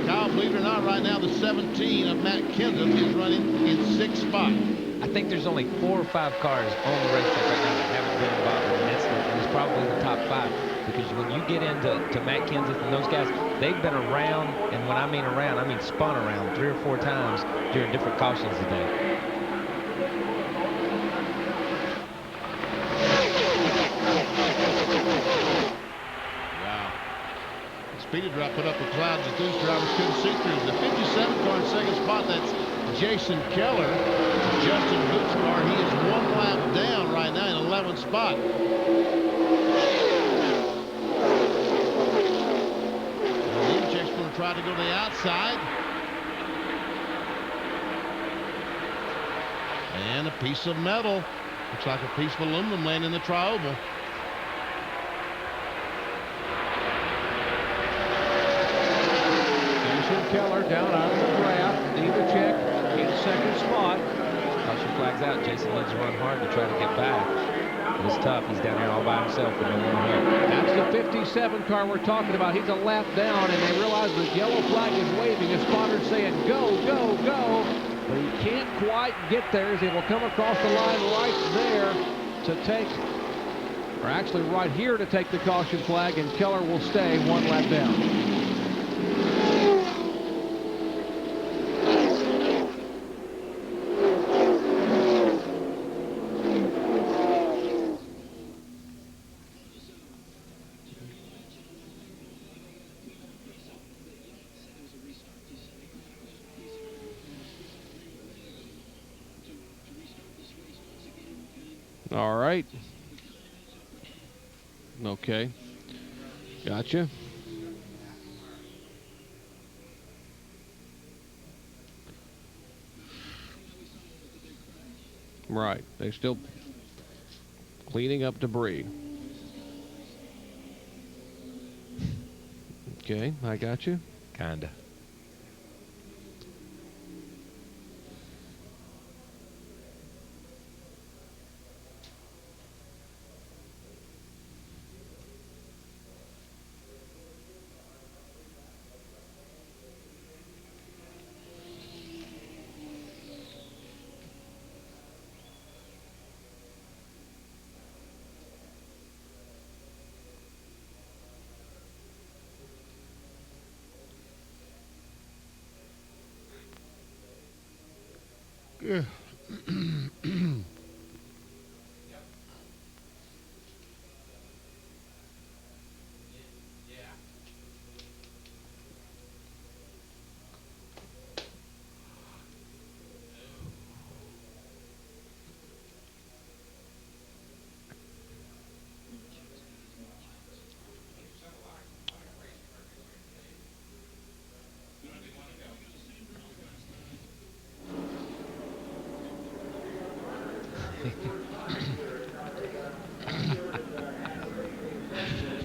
Kyle, believe it or not, right now the 17 of Matt Kenseth is running in 6th spot. I think there's only 4 or 5 cars on the racetrack right now that haven't been involved in an incident, and it's probably in the top 5. Because when you get into Matt Kenseth and those guys, they've been around, and when I mean around, I mean spun around 3 or 4 times during different cautions today. Speedy drop put up a cloud that these drivers couldn't see through. The 57 car in 2nd spot, that's Jason Keller. Justin Hood's car, he is 1 lap down right now in 11th spot. Nemechek's going to try to go to the outside. And a piece of metal. Looks like a piece of aluminum laying in the tri-oval. Keller down out of the draft. Nemechek in 2nd spot. Caution flags out. Jason needs to run hard to try to get back. But it's tough. He's down here all by himself with no one help. That's the 57 car we're talking about. He's a lap down, and they realize the yellow flag is waving. The spotter's saying, go, go, go. But he can't quite get there as he will come across the line right there to take, or actually right here to take the caution flag, and Keller will stay 1 lap down. All right. Okay. Gotcha. Right. They're still cleaning up debris. Okay, I got you. Kinda. Yeah.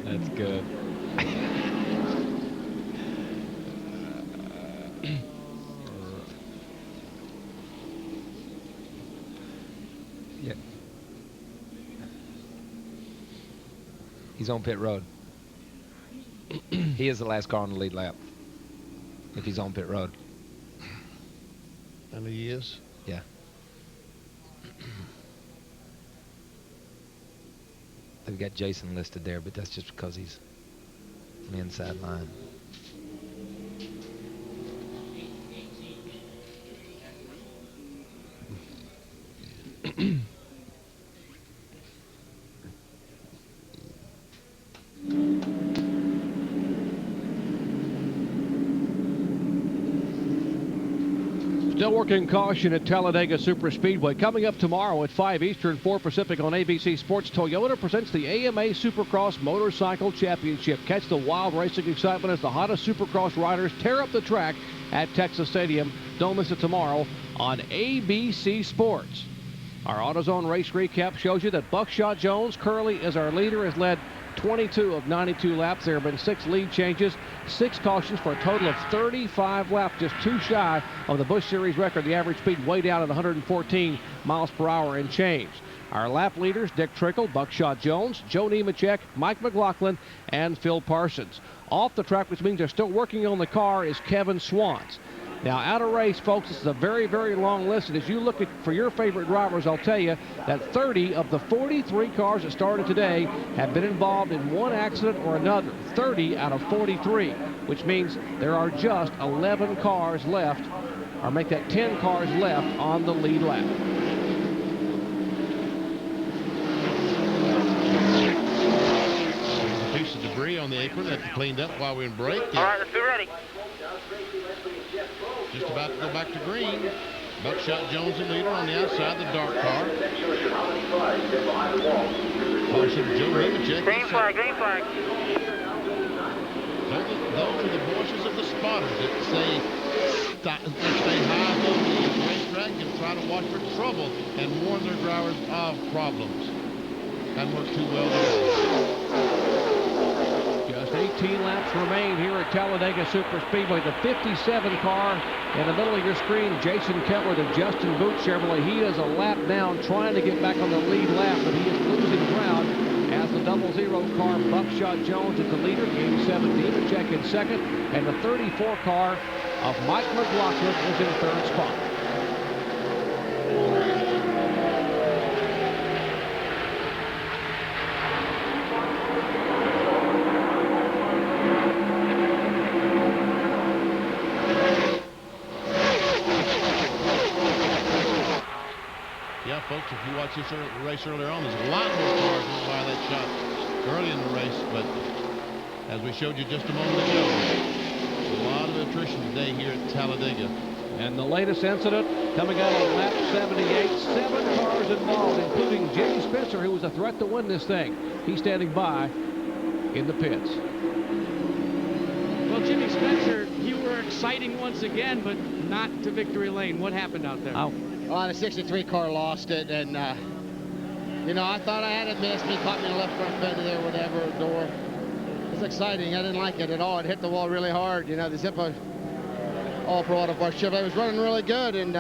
That's good. Yeah. He's on pit road. He is the last car on the lead lap. If he's on pit road. And he is? Yeah. They've got Jason listed there, but that's just because he's on the inside line. Still working caution at Talladega Superspeedway. Coming up tomorrow at 5 Eastern, 4 Pacific on ABC Sports, Toyota presents the AMA Supercross Motorcycle Championship. Catch the wild racing excitement as the hottest Supercross riders tear up the track at Texas Stadium. Don't miss it tomorrow on ABC Sports. Our AutoZone race recap shows you that Buckshot Jones currently is our leader, has led 22 of 92 laps. There have been 6 lead changes, 6 cautions for a total of 35 laps, just 2 shy of the Busch Series record. The average speed way down at 114 miles per hour and change. Our lap leaders, Dick Trickle, Buckshot Jones, Joe Nemechek, Mike McLaughlin, and Phil Parsons. Off the track, which means they're still working on the car, is Kevin Swans. Now, out of race, folks, this is a very, very long list. And as you look at for your favorite drivers, I'll tell you that 30 of the 43 cars that started today have been involved in one accident or another. 30 out of 43, which means there are just 11 cars left, or make that 10 cars left on the lead lap. There's a piece of debris on the apron that's cleaned up while we're in break. All right, let's be ready. Just about to go back to green. Buckshot Jones the leader on the outside, the dark car. Caution, Joe Nemechek. Green flag, green flag. Those are the voices of the spotters that say stay high above the racetrack and try to watch for trouble and warn their drivers of problems. That worked too well there. Just 18 laps remain here at Talladega Superspeedway. The 57 car in the middle of your screen, Jason Kettler, the Justin Booth Chevrolet. He is a lap down, trying to get back on the lead lap, but he is losing ground as the 00 car, Buckshot Jones, is the leader. 87, Nemechek in second, and the 34 car of Mike McLaughlin is in third spot. Yeah, folks, if you watch this race earlier on, there's a lot more cars went by that shot early in the race, but as we showed you just a moment ago, a lot of attrition today here at Talladega. And the latest incident coming out on lap 78, 7 cars involved, including Jimmy Spencer, who was a threat to win this thing. He's standing by in the pits. Well, Jimmy Spencer, you were exciting once again, but not to victory lane. What happened out there? Well, the 63 car lost it, and you know, I thought I had it missed. He caught me in the left front fender there, whatever, door. It was exciting. I didn't like it at all. It hit the wall really hard. You know, the Zippo all brought up our Chevrolet. It was running really good, and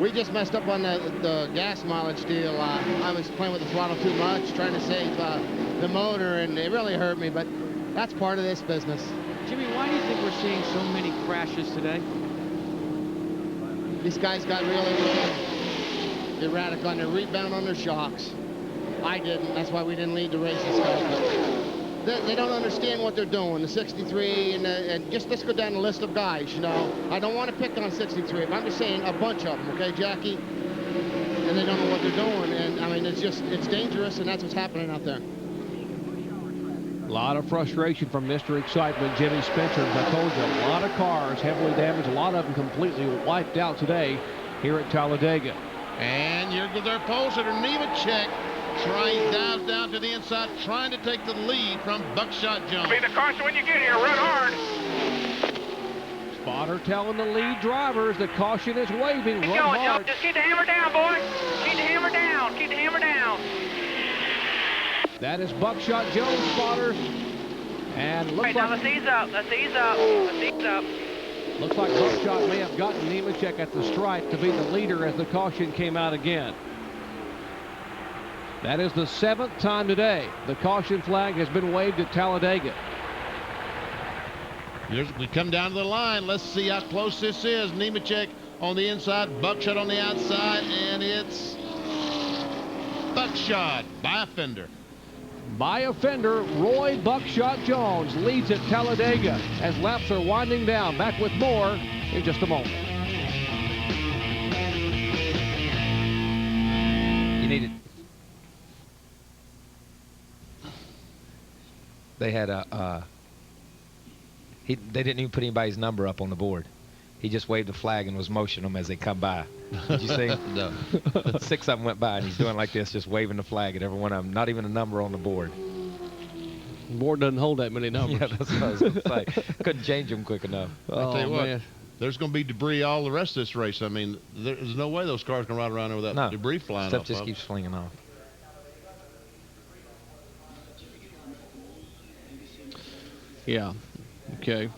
we just messed up on the gas mileage deal. I was playing with the throttle too much, trying to save the motor, and it really hurt me, but that's part of this business. Jimmy, why do you think we're seeing so many crashes today? These guys got really, really erratic on their rebound on their shocks. I didn't. That's why we didn't lead the race and stuff. But they don't understand what they're doing. The 63 and just let's go down the list of guys. You know, I don't want to pick on 63. But I'm just saying a bunch of them. Okay, Jackie. And they don't know what they're doing. And I mean, it's dangerous, and that's what's happening out there. A lot of frustration from Mr. Excitement, Jimmy Spencer. As I told you, a lot of cars heavily damaged, a lot of them completely wiped out today here at Talladega. And you're their pole sitter, Nemechek, dives down to the inside, trying to take the lead from Buckshot Jones. Be the caution when you get here. Run hard. Spotter telling the lead drivers that caution is waving. Keep Run going, hard. Joe. Just keep the hammer down, boys. Keep the hammer down. Keep the hammer down. That is Buckshot Jones, spotters. And looks Right, now let's ease up. Let's ease up. Let's ease up. Looks like Buckshot may have gotten Nemechek at the stripe to be the leader as the caution came out again. That is the 7th time today the caution flag has been waved at Talladega. We come down to the line. Let's see how close this is. Nemechek on the inside, Buckshot on the outside, and it's Buckshot by a fender. By a fender, Roy Buckshot Jones leads at Talladega as laps are winding down. Back with more in just a moment. You need it. They had they didn't even put anybody's number up on the board. He just waved a flag and was motioning them as they come by. Did you see? No. 6 of them went by, and he's doing like this, just waving the flag at every one of them. Not even a number on the board. The board doesn't hold that many numbers. Yeah, that's what I was going to say. Couldn't change them quick enough. I'll tell you what, there's going to be debris all the rest of this race. I mean, there's no way those cars can ride around there without debris flying off. Stuff just keeps flinging off. Yeah. Okay.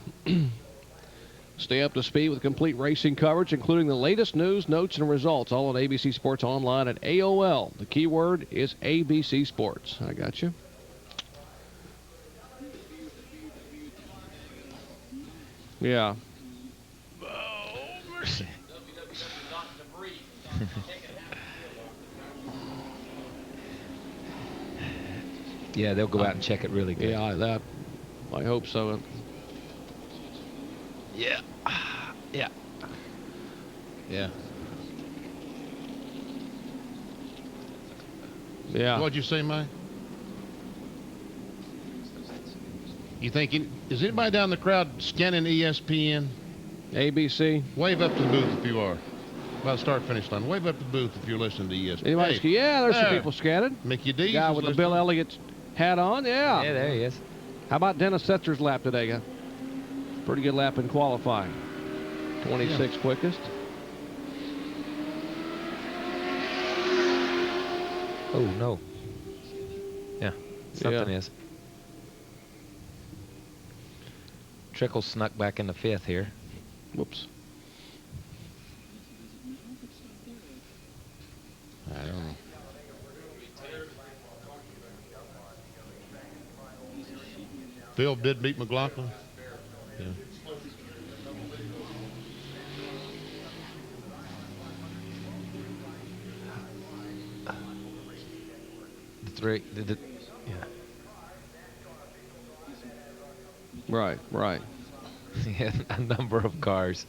Stay up to speed with complete racing coverage, including the latest news, notes, and results, all on ABC Sports Online at AOL. The keyword is ABC Sports. I got you. Yeah. Oh, mercy. Yeah, they'll go out and check it really good. Yeah, I hope so. Yeah. Yeah. Yeah. Yeah. What'd you say, Mike? You think is anybody down in the crowd scanning ESPN? ABC? Wave up to the booth if you are. About start finish line. Wave up to the booth if you're listening to ESPN. Anybody? Hey, Yeah, there's some people scanning. Mickey D. Guy with the Bill Elliott hat on. Yeah. Yeah, there he is. How about Dennis Setzer's lap today, guy? Pretty good lap in qualifying. 26 quickest. Oh, no. Yeah, something is. Trickle snuck back in the 5th here. Whoops. I don't know. Phil did beat McLaughlin. Yeah. Yeah. Right. Yeah, a number of cars.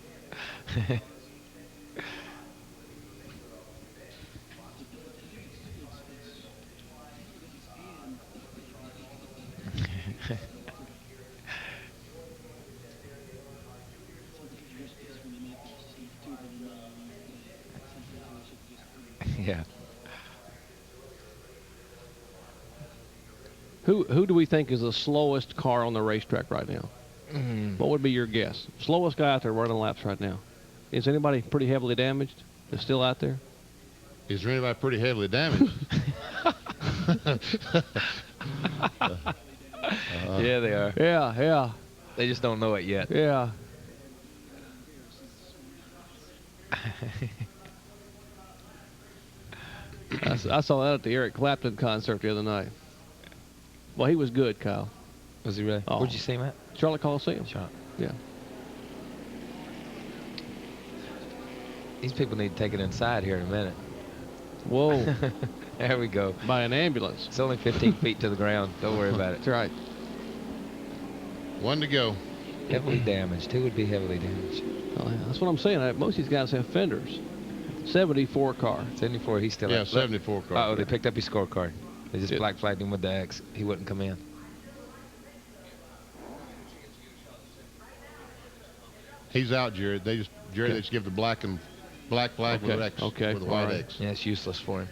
Who do we think is the slowest car on the racetrack right now? What would be your guess? Slowest guy out there running laps right now. Is anybody pretty heavily damaged that's still out there? Is there anybody pretty heavily damaged? Yeah, they are. Yeah. They just don't know it yet. Yeah. I saw that at the Eric Clapton concert the other night. Well, he was good, Kyle. Was he really? Oh. Where'd you see him at? Charlotte Coliseum. Charlotte. Yeah. These people need to take it inside here in a minute. Whoa. There we go. By an ambulance. It's only 15 feet to the ground. Don't worry about it. That's right. 1 to go. Heavily damaged. Who would be heavily damaged? Oh, yeah, that's what I'm saying. Most of these guys have fenders. 74 car. 74. He's still. Yeah, 74 car. Oh, they picked up his scorecard. They just black flagged him with the X. He wouldn't come in. He's out, Jared. They just give the black flag with X with a white X. Yeah, it's useless for him.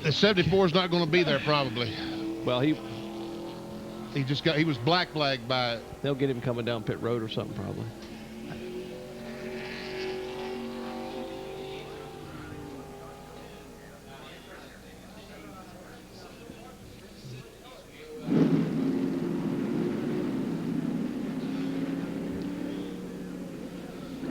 The 74 is not going to be there probably. Well, he was black flagged by. They'll get him coming down pit road or something probably.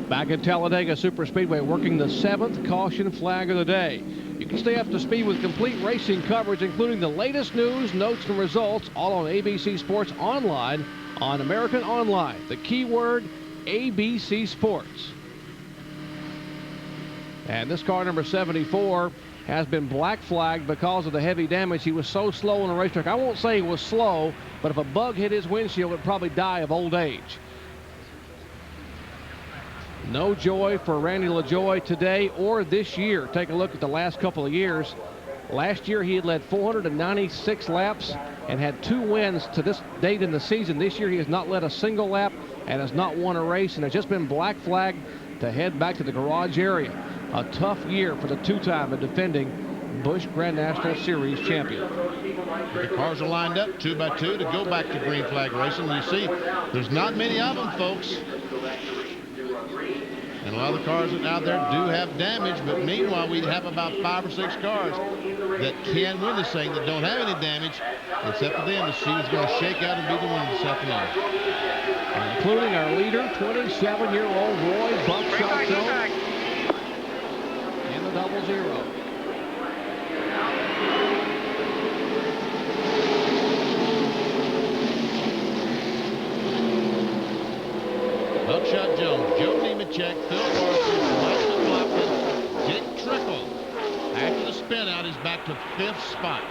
Back at Talladega Superspeedway, working the 7th caution flag of the day. You can stay up to speed with complete racing coverage, including the latest news, notes, and results, all on ABC Sports Online on American Online. The keyword, ABC Sports. And this car, number 74, has been black flagged because of the heavy damage. He was so slow on the racetrack. I won't say he was slow, but if a bug hit his windshield, it would probably die of old age. No joy for Randy LaJoie today or this year. Take a look at the last couple of years. Last year he had led 496 laps and had 2 wins to this date in the season. This year he has not led a single lap and has not won a race and has just been black flagged to head back to the garage area. A tough year for the 2-time and defending Busch Grand National Series champion. The cars are lined up 2 by 2 to go back to green flag racing. You see, there's not many of them, folks. And a lot of the cars out there do have damage, but meanwhile we have about 5 or 6 cars that can win this thing that don't have any damage. It's up to them to see who's going to shake out and be the winner this afternoon. Including our leader, 27-year-old Roy Buckshot Jones in the 00. Buckshot Jones, Joe Nemechek, Phil Parsons, Mike McLaughlin, Dick Trickle. After the spin out, he's back to 5th spot.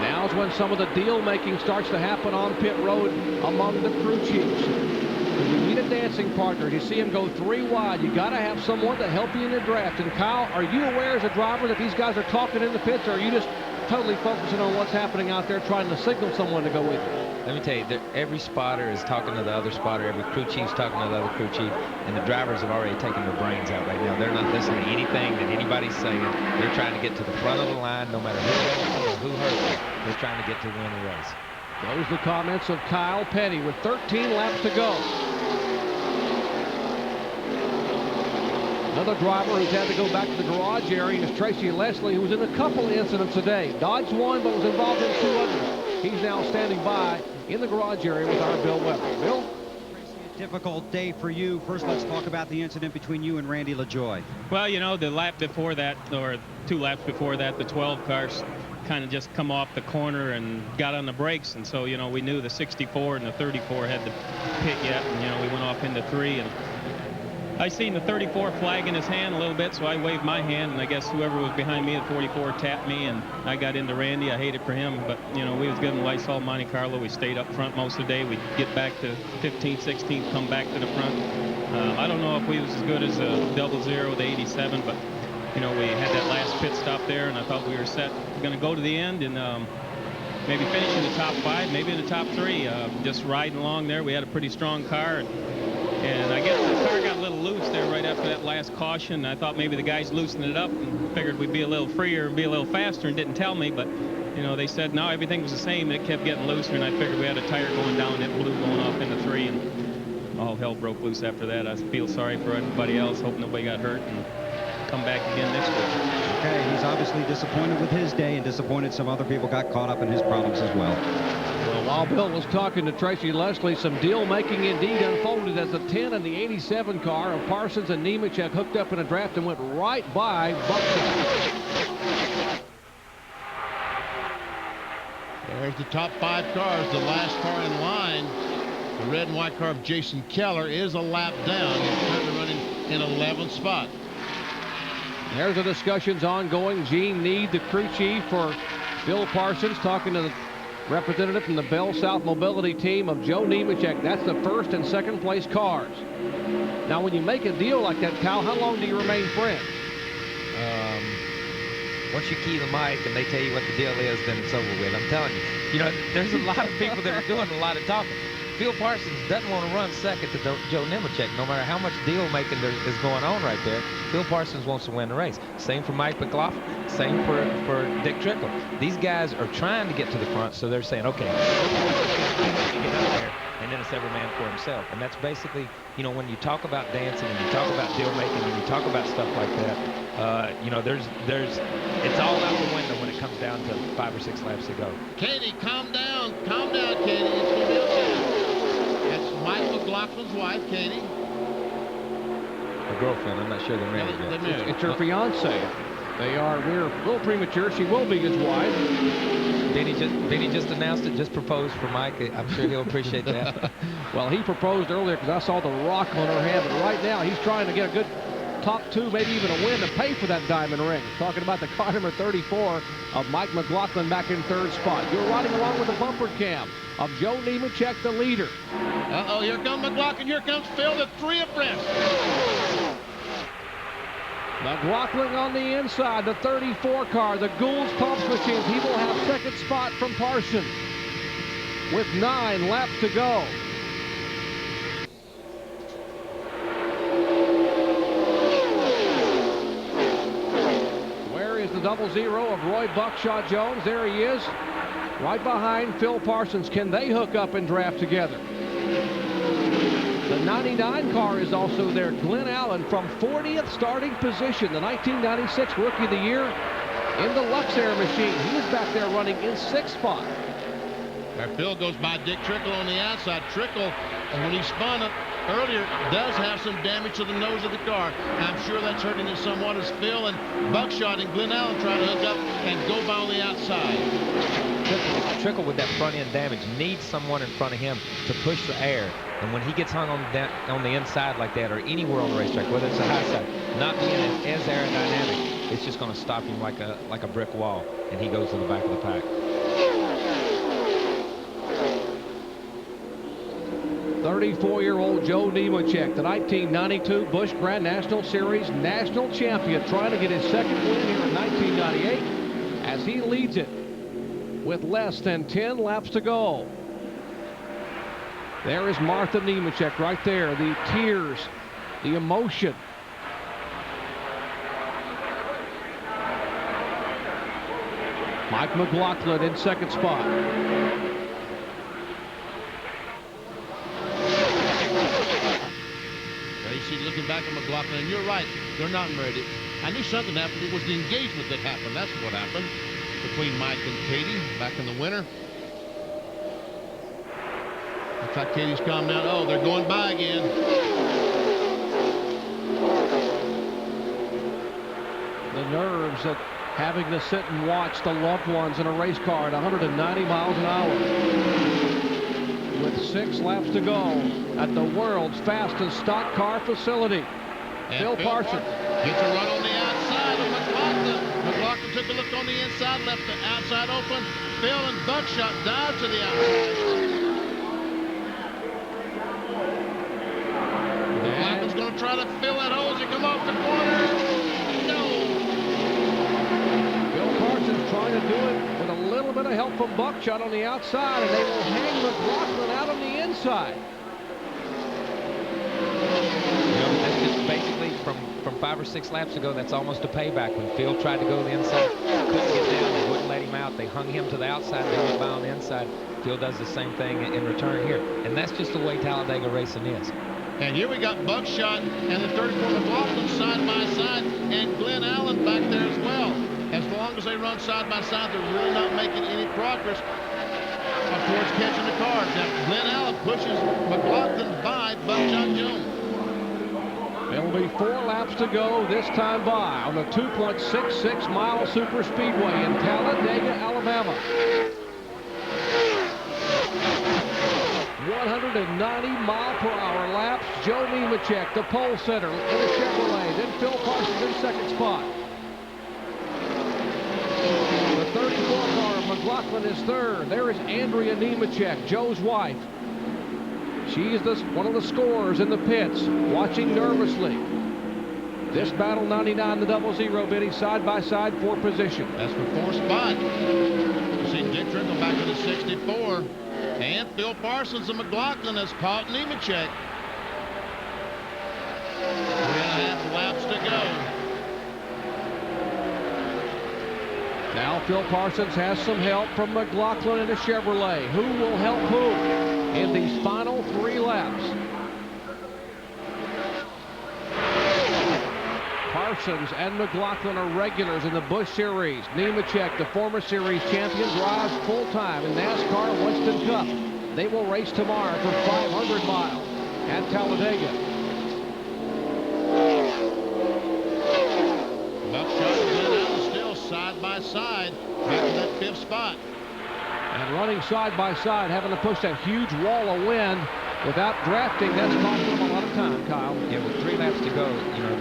Now's when some of the deal making starts to happen on pit road among the crew chiefs. You need a dancing partner. You see him go 3 wide. You got to have someone to help you in your draft. And Kyle, are you aware as a driver that these guys are talking in the pits, or are you just totally focusing on what's happening out there, trying to signal someone to go with you? Let me tell you, every spotter is talking to the other spotter, every crew chief's talking to the other crew chief, and the drivers have already taken their brains out right now. They're not listening to anything that anybody's saying. They're trying to get to the front of the line, no matter who hurts them. They're trying to get to win the race. Those are the comments of Kyle Petty with 13 laps to go. Another driver who's had to go back to the garage area is Tracy Leslie, who was in a couple of incidents today. Dodged one, but was involved in 2 others. He's now standing by in the garage area with our Bill Weber. Bill? Difficult day for you. First, let's talk about the incident between you and Randy LaJoie. Well, you know, the lap before that, or 2 laps before that, the 12 cars kind of just come off the corner and got on the brakes. And so, you know, we knew the 64 and the 34 had the pit yet. And, you know, we went off into 3. And I seen the 34 flag in his hand a little bit, so I waved my hand, and I guess whoever was behind me at 44 tapped me, and I got into Randy. I hated for him, but, you know, we was good in Lysol, Monte Carlo. We stayed up front most of the day. We'd get back to 15th, 16th, come back to the front. I don't know if we was as good as a 00, the 87, but, you know, we had that last pit stop there, and I thought we were set. We're going to go to the end and maybe finish in the top 5, maybe in the top 3. Just riding along there. We had a pretty strong car. And I guess the car got a little loose there right after that last caution. I thought maybe the guys loosened it up and figured we'd be a little freer and be a little faster, and didn't tell me. But, you know, they said, no, everything was the same. It kept getting looser, and I figured we had a tire going down. It blew going off into 3, and all hell broke loose after that. I feel sorry for everybody else. Hope nobody got hurt, and come back again next week. Okay, he's obviously disappointed with his day and disappointed some other people got caught up in his problems as well. Well, while Bill was talking to Tracy Leslie, some deal-making indeed unfolded as the 10 and the 87 car of Parsons and Nemechek hooked up in a draft and went right by Buckshot. There's the top 5 cars. The last car in line, the red and white car of Jason Keller, is a lap down. He's currently running in 11th spot. There's the discussions ongoing. Gene Need, the crew chief for Bill Parsons, talking to the representative from the Bell South Mobility team of Joe Nemechek. That's the first and second place cars. Now, when you make a deal like that, Kyle, how long do you remain friends? Once you key the mic and they tell you what the deal is, then it's over with. I'm telling you. You know, there's a lot of people that are doing a lot of talking. Phil Parsons doesn't want to run second to Joe Nemechek, no matter how much deal making there is going on right there. Phil Parsons wants to win the race. Same for Mike McLaughlin. Same for Dick Trickle. These guys are trying to get to the front, so they're saying, okay, get out there, and then it's every man for himself. And that's basically, you know, when you talk about dancing and you talk about deal making and you talk about stuff like that, you know, it's all out the window when it comes down to 5 or 6 laps to go. Katie, calm down, Katie. It's going to be okay. That's Mike McLaughlin's wife, Katie. Her girlfriend. I'm not sure they're married yet. It's her fiance. We're a little premature. She will be his wife. Benny just announced it, just proposed for Mike. I'm sure he'll appreciate that. Well, he proposed earlier because I saw the rock on her hand, but right now he's trying to get a good top 2, maybe even a win to pay for that diamond ring. Talking about the car number 34 of Mike McLaughlin back in 3rd spot. You're riding along with the bumper cam of Joe Nemechek, the leader. Uh-oh, here comes McLaughlin. Here comes Phil, the 3 abreast. McLaughlin on the inside, the 34 car, the Gould's Pumps Machines. He will have 2nd spot from Parsons with 9 laps to go. Where is the 00 of Roy Buckshot Jones? There he is, right behind Phil Parsons. Can they hook up and draft together? The 99 car is also there. Glenn Allen from 40th starting position, the 1996 Rookie of the Year in the Luxair machine. He is back there running in 6th spot. Our Phil goes by Dick Trickle on the outside. Trickle, when he spun it earlier, does have some damage to the nose of the car. I'm sure that's hurting it somewhat as Phil and Buckshot and Glenn Allen try to hook up and go by on the outside. Trickle with that front end damage needs someone in front of him to push the air. And when he gets hung on the inside like that, or anywhere on the racetrack, whether it's a high side, not being as aerodynamic, it's just going to stop him like a brick wall, and he goes to the back of the pack. 34-year-old Joe Nemechek, the 1992 Busch Grand National Series national champion, trying to get his 2nd win here in 1998 as he leads it with less than 10 laps to go. There is Martha Nemechek right there, the tears, the emotion. Mike McLaughlin in 2nd spot. You see, looking back at McLaughlin, and you're right, they're not married. I knew something happened. It was the engagement that happened. That's what happened between Mike and Katie back in the winter. Looks like Katie's calmed down. Oh, they're going by again. The nerves of having to sit and watch the loved ones in a race car at 190 miles an hour. With 6 laps to go at the world's fastest stock car facility. And Phil Parsons gets a run on the outside of McLaughlin. McLaughlin took a look on the inside, left the outside open. Phil and Buckshot dive to the outside. McLaughlin's going to try to fill that hole as he come off the corner. No. Bill Parsons trying to do it with a little bit of help from Buckshot on the outside, and they will hang McLaughlin out on the inside. You know, that's just basically from 5 or 6 laps ago, that's almost a payback. When Phil tried to go to the inside, couldn't get down, they wouldn't let him out. They hung him to the outside, they went by on the inside. Phil does the same thing in return here. And that's just the way Talladega racing is. And here we got Buckshot and the 34 McLaughlin side by side, and Glenn Allen back there as well. As long as they run side by side, they're really not making any progress towards catching the cars. Now, Glenn Allen pushes McLaughlin by Buckshot Jones. It'll be 4 laps to go this time by on the 2.66-mile superspeedway in Talladega, Alabama. 190-mile-per-hour laps. Joe Nemechek, the pole sitter, in a Chevrolet. Then Phil Parsons in second spot. The 34 car of McLaughlin is third. There is Andrea Nemechek, Joe's wife. She is one of the scorers in the pits, watching nervously. This battle, 99 the 00, Benny, side by side for position. That's for 4th spot. You see Dick Trickle back to the 64. And Phil Parsons of McLaughlin has caught Nemechek. 3.5 laps to go. Now Phil Parsons has some help from McLaughlin in a Chevrolet. Who will help who in these final 3 laps? Parsons and McLaughlin are regulars in the Busch Series. Nemechek, the former series champion, drives full-time in NASCAR Winston Cup. They will race tomorrow for 500 miles at Talladega. Buckshot and Glenn Allen still side by side, back to that 5th spot. And running side by side, having to push that huge wall of wind without drafting, that's costing them a lot of time, Kyle. Yeah, with 3 laps to go, you know,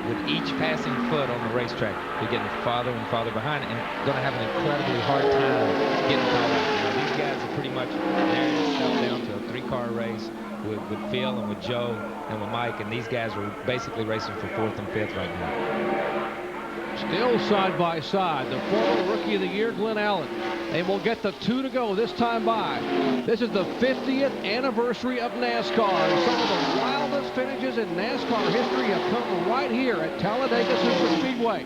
with each passing foot on the racetrack, they're getting farther and farther behind and going to have an incredibly hard time getting caught up. You know, these guys are pretty much narrowing themselves down to a 3-car race with Phil and with Joe and with Mike, and these guys are basically racing for 4th and 5th right now. Still side by side, the former Rookie of the Year, Glenn Allen. They will get the 2 to go this time by. This is the 50th anniversary of NASCAR. And some of the wildest finishes in NASCAR history have come right here at Talladega Superspeedway.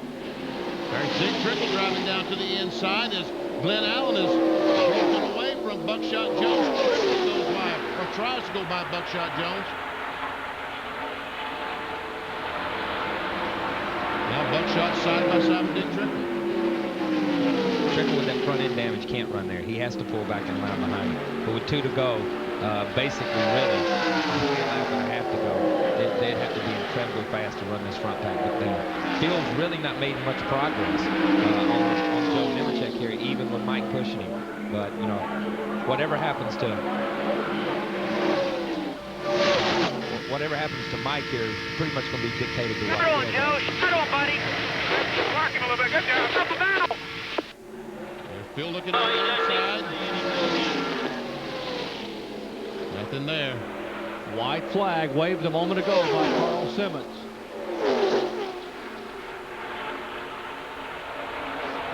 There's Dick Trickle driving down to the inside as Glenn Allen is broken away from Buckshot Jones. Trickle goes by, or tries to go by Buckshot Jones. Now Buckshot side by side with Dick Trickle. Trickle with that front end damage can't run there. He has to pull back in line behind him. But with 2 to go, basically really 3.5 to go, they'd have to be incredibly fast to run this front pack. But Phil's really not made much progress on Joe Nemechek here, even with Mike pushing him. But you know, whatever happens to Mike here is pretty much going to be dictated to what Straight on, Joe. Straight on, buddy. Working a little bit. Good job. Double down. Phil looking on the outside. Nothing there. White flag waved a moment ago by Carl Simmons.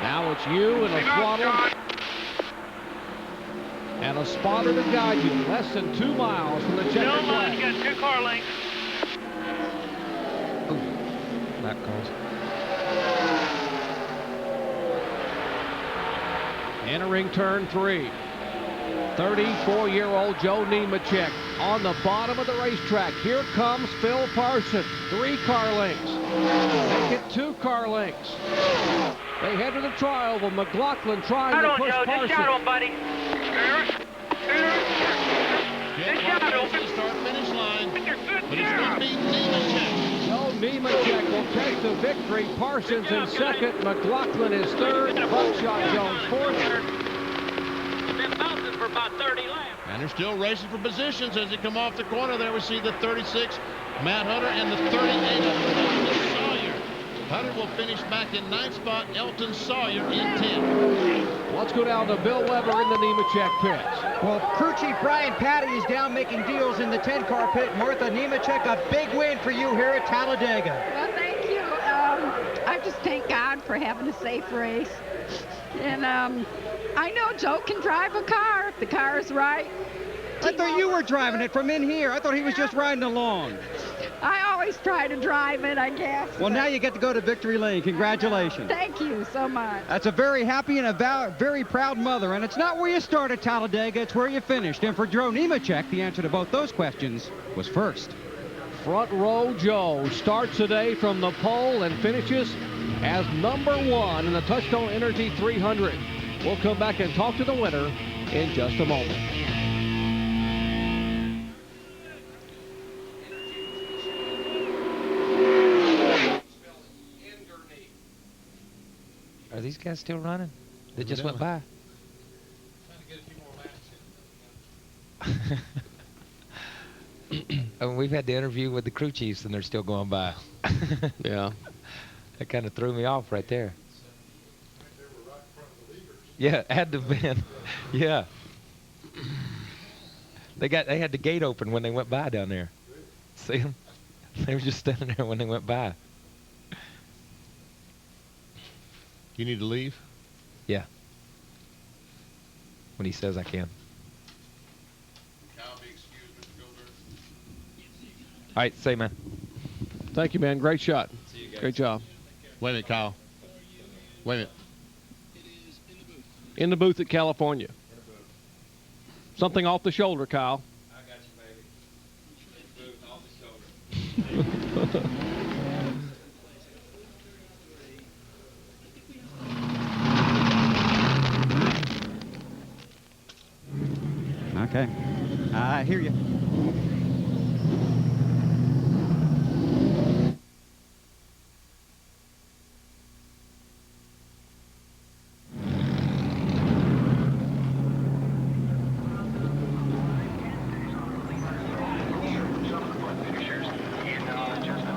Now it's you and a throttle and a spotter to guide you. Less than 2 miles from the checkered flag. You got 2 car lengths. Lap calls. Entering turn 3. 34-year-old Joe Nemechek on the bottom of the racetrack. Here comes Phil Parsons. 3 car lengths. Make it 2 car lengths. They head to the trial with McLaughlin trying to push Joe. Parsons. Just shot him, buddy. Just shot him. Start-finish line. But it's going to be Nemechek. Joe Nemechek will take the victory. Parsons in second. McLaughlin is third. Buckshot Jones fourth. Been bouncing for about 30 laps. And they're still racing for positions as they come off the corner. There we see the 36, Matt Hunter, and the 38, Elton Sawyer. Hunter will finish back in 9th spot. Elton Sawyer in 10th. Let's go down to Bill Weber in the Nemechek pits. Well, crew chief Brian Patty is down making deals in the 10-car pit. Martha Nemechek, a big win for you here at Talladega. Well, thank you. I just thank God for having a safe race. And I know Joe can drive a car if the car is right. team. I thought you were driving it from in here. I thought he was just riding along. I always try to drive it, I guess. Well, now you get to go to Victory Lane. Congratulations. Thank you so much. That's a very happy and a very proud mother. And it's not where you started, Talladega. It's where you finished. And for Joe Nemechek, the answer to both those questions was first. Front row Joe starts today from the pole and finishes as #1 in the Touchstone Energy 300. We'll come back and talk to the winner in just a moment. Are these guys still running? They just went by. I mean, we've had the interview with the crew chiefs and they're still going by. Yeah. That kind of threw me off right there. Yeah, had to have been. Yeah. They had the gate open when they went by down there. See them? They were just standing there when they went by. You need to leave? Yeah. When he says I can. All right, say, man. Thank you, man. Great shot. Great job. Wait a minute, Kyle. Wait a minute. In the booth at California. Something off the shoulder, Kyle. I got you, baby. Booth off the shoulder. Okay. I hear you.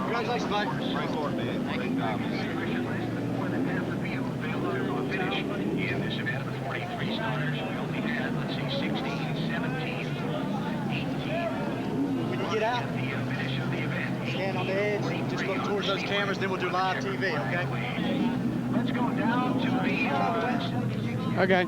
Congratulations, bud. Right forward, man. Thank you. In this event of the 43 starters, we only had, let's see, 16, 17, 18. When you get out, Finish of the event. stand on the edge, just look towards those cameras, then we'll do live TV, okay? Let's go down to the Okay.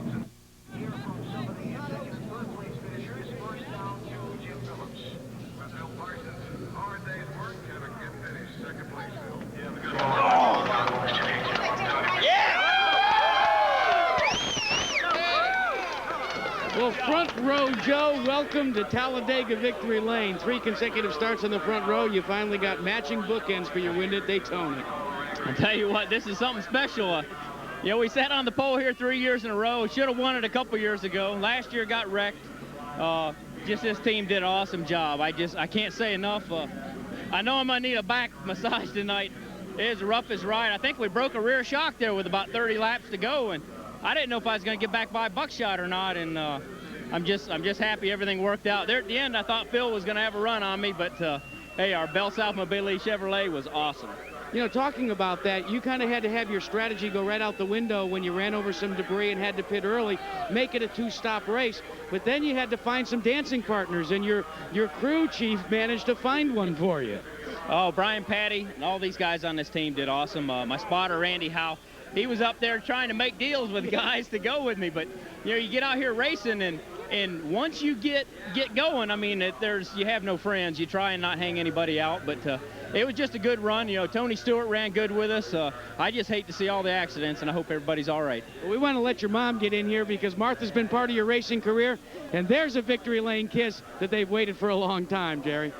Well, front row Joe, welcome to Talladega Victory Lane. 3 consecutive starts in the front row. You finally got matching bookends for your win at Daytona. I'll tell you what, this is something special. You know, we sat on the pole here 3 years in a row. Should have won it a couple years ago. Last year got wrecked. Just this team did an awesome job. I can't say enough. I know I'm gonna need a back massage tonight. It is the roughest ride. I think we broke a rear shock there with about 30 laps to go, and I didn't know if I was going to get back by Buckshot or not, and I'm just happy everything worked out. There at the end, I thought Phil was going to have a run on me, but hey, our Bell South Mobility Chevrolet was awesome. You know, talking about that, you kind of had to have your strategy go right out the window when you ran over some debris and had to pit early, make it a 2-stop race. But then you had to find some dancing partners, and your crew chief managed to find one for you. Oh, Brian Patty and all these guys on this team did awesome. My spotter, Randy Howe, he was up there trying to make deals with guys to go with me. But, you know, you get out here racing, and once you get going, I mean, you have no friends. You try and not hang anybody out, but it was just a good run. You know, Tony Stewart ran good with us. I just hate to see all the accidents, and I hope everybody's all right. Well, we want to let your mom get in here because Martha's been part of your racing career, and there's a victory lane kiss that they've waited for a long time, Jerry.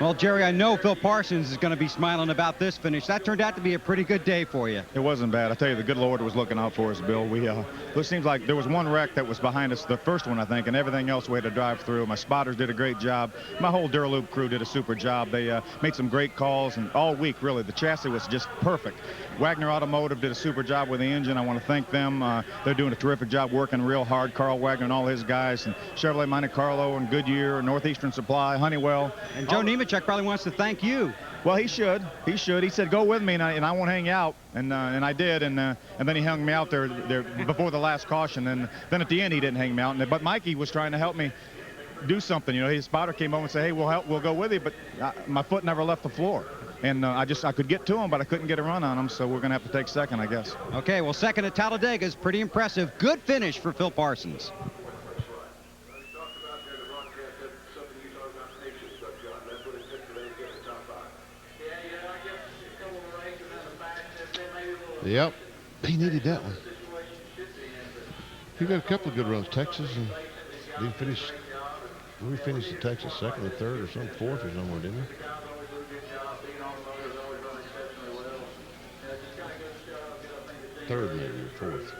Well, Jerry, I know Phil Parsons is going to be smiling about this finish. That turned out to be a pretty good day for you. It wasn't bad. I tell you, the good Lord was looking out for us, Bill. It seems like there was one wreck that was behind us, the first one, I think, and everything else we had to drive through. My spotters did a great job. My whole Duraloop crew did a super job. They made some great calls, and all week, really, the chassis was just perfect. Wagner Automotive did a super job with the engine. I want to thank them. They're doing a terrific job working real hard. Carl Wagner and all his guys, and Chevrolet Monte Carlo and Goodyear, Northeastern Supply, Honeywell. And Joe Nemechek probably wants to thank you. Well, he should. He should. He said, go with me, and I won't hang you out. And I did, and then he hung me out there before the last caution. And then at the end, he didn't hang me out. But Mikey was trying to help me do something. You know, his spotter came over and said, hey, we'll go with you. But my foot never left the floor. And I could get to him, but I couldn't get a run on him, so we're going to have to take second, I guess. Okay, well, second at Talladega is pretty impressive. Good finish for Phil Parsons. Yep, he needed that one. He got a couple of good runs, Texas, and didn't finish. We finished in Texas second or third or some fourth or somewhere, didn't we? Third, maybe, or fourth.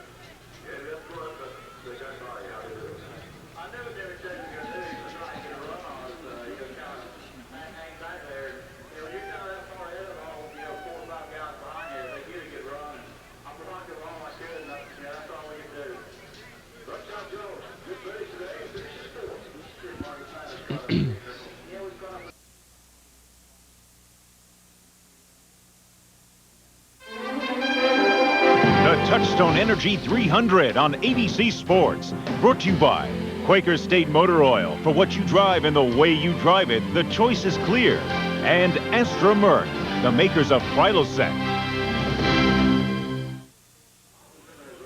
Touchstone Energy 300 on ABC Sports. Brought to you by Quaker State Motor Oil. For what you drive and the way you drive it, the choice is clear. And Astra Merc, the makers of Prilosec.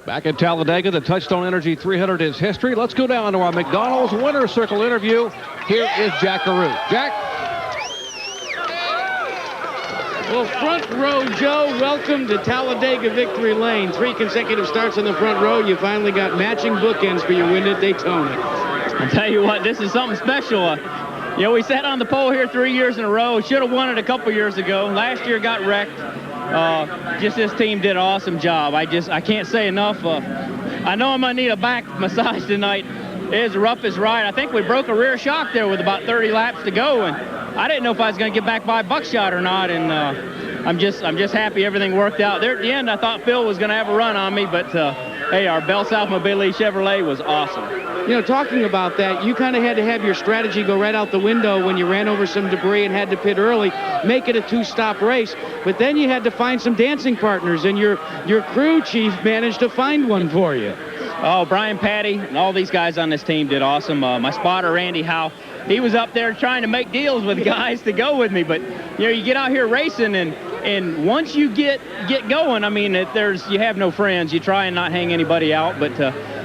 Back at Talladega, the Touchstone Energy 300 is history. Let's go down to our McDonald's Winner's Circle interview. Here is Jack Carew. Jack? Well, front row, Joe, welcome to Talladega Victory Lane. 3 consecutive starts in the front row. You finally got matching bookends for your win at Daytona. I'll tell you what, this is something special. You know, we sat on the pole here 3 years in a row. Should have won it a couple years ago. Last year got wrecked. Just this team did an awesome job. I can't say enough. I know I'm going to need a back massage tonight. It is the roughest ride. I think we broke a rear shock there with about 30 laps to go, and I didn't know if I was going to get back by Buckshot or not, and I'm just happy everything worked out. There at the end, I thought Phil was going to have a run on me, but hey, our Bell South Mobility Chevrolet was awesome. You know, talking about that, you kind of had to have your strategy go right out the window when you ran over some debris and had to pit early, make it a 2-stop race. But then you had to find some dancing partners, and your crew chief managed to find one for you. Oh, Brian Patty and all these guys on this team did awesome. My spotter, Randy Howe, he was up there trying to make deals with guys to go with me. But, you know, you get out here racing, and once you get going, I mean, you have no friends. You try and not hang anybody out. But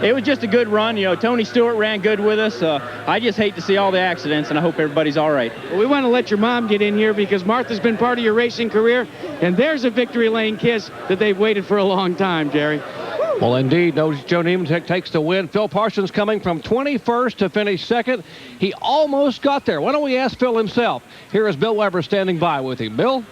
it was just a good run. You know, Tony Stewart ran good with us. I just hate to see all the accidents, and I hope everybody's all right. Well, we want to let your mom get in here because Martha's been part of your racing career, and there's a victory lane kiss that they've waited for a long time, Jerry. Well, indeed, Joe Nemechek takes the win. Phil Parsons coming from 21st to finish second. He almost got there. Why don't we ask Phil himself? Here is Bill Weber standing by with him. Bill?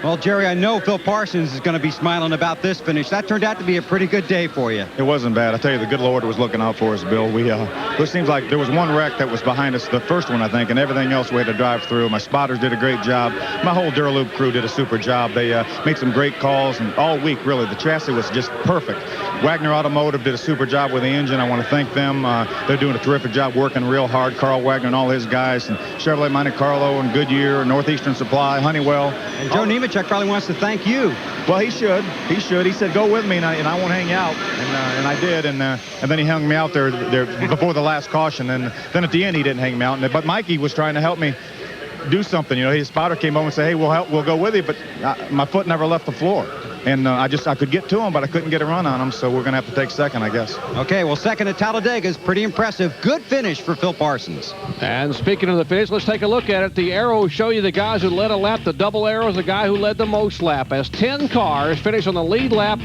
Well, Jerry, I know Phil Parsons is going to be smiling about this finish. That turned out to be a pretty good day for you. It wasn't bad. I tell you, the good Lord was looking out for us, Bill. It seems like there was one wreck that was behind us, the first one, I think, and everything else we had to drive through. My spotters did a great job. My whole Duraloop crew did a super job. They made some great calls, and all week, really, the chassis was just perfect. Wagner Automotive did a super job with the engine. I want to thank them. They're doing a terrific job working real hard. Carl Wagner and all his guys, and Chevrolet Monte Carlo and Goodyear, Northeastern Supply, Honeywell. And Joe Nemechek probably wants to thank you. Well, he should. He should. He said, go with me, and I won't hang you out. And I did, and then he hung me out there before the last caution. And then at the end, he didn't hang me out. But Mikey was trying to help me do something. You know, his spotter came over and said, hey, we'll go with you. But my foot never left the floor. And I could get to him, but I couldn't get a run on him. So we're going to have to take second, I guess. Okay, well, second at Talladega is pretty impressive. Good finish for Phil Parsons. And speaking of the finish, let's take a look at it. The arrows show you the guys who led a lap. The double arrow is the guy who led the most lap, as 10 cars finish on the lead lap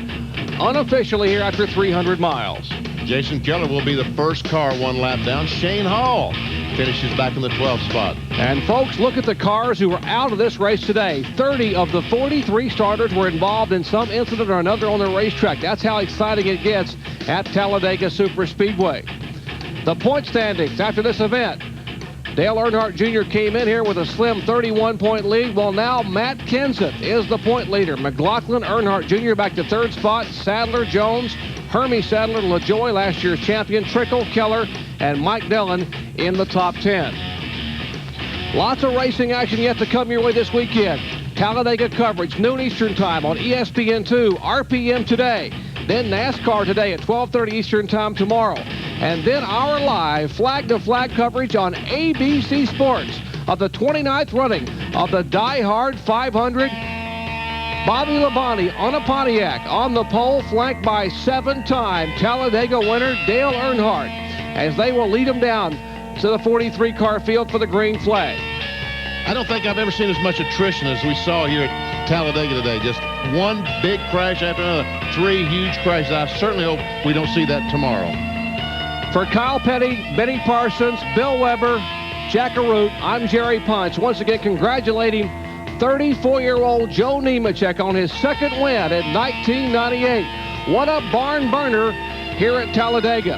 unofficially here after 300 miles. Jason Keller will be the first car 1 lap down. Shane Hall finishes back in the 12th spot. And folks, look at the cars who were out of this race today. 30 of the 43 starters were involved in some incident or another on the racetrack. That's how exciting it gets at Talladega Superspeedway. The point standings after this event. Dale Earnhardt Jr. came in here with a slim 31-point lead. Well, now Matt Kenseth is the point leader. McLaughlin, Earnhardt Jr. back to third spot. Sadler, Jones, Hermie Sadler, LaJoy, last year's champion, Trickle, Keller, and Mike Dillon in the top 10. Lots of racing action yet to come your way this weekend. Talladega coverage, noon Eastern time on ESPN2, RPM today. Then NASCAR today at 12:30 Eastern time tomorrow. And then our live flag-to-flag coverage on ABC Sports of the 29th running of the Die Hard 500. Bobby Labonte on a Pontiac on the pole, flanked by 7-time Talladega winner Dale Earnhardt, as they will lead him down to the 43-car field for the green flag. I don't think I've ever seen as much attrition as we saw here at Talladega today. Just one big crash after another, 3 huge crashes. I certainly hope we don't see that tomorrow. For Kyle Petty, Benny Parsons, Bill Weber, Jack Arute, I'm Jerry Punch. Once again, congratulating 34-year-old Joe Nemechek on his second win in 1998. What a barn burner here at Talladega.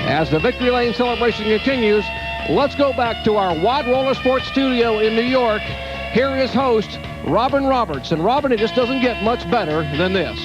As the Victory Lane celebration continues, let's go back to our Wide Roller Sports studio in New York. Here is host Robin Roberts. And Robin, it just doesn't get much better than this.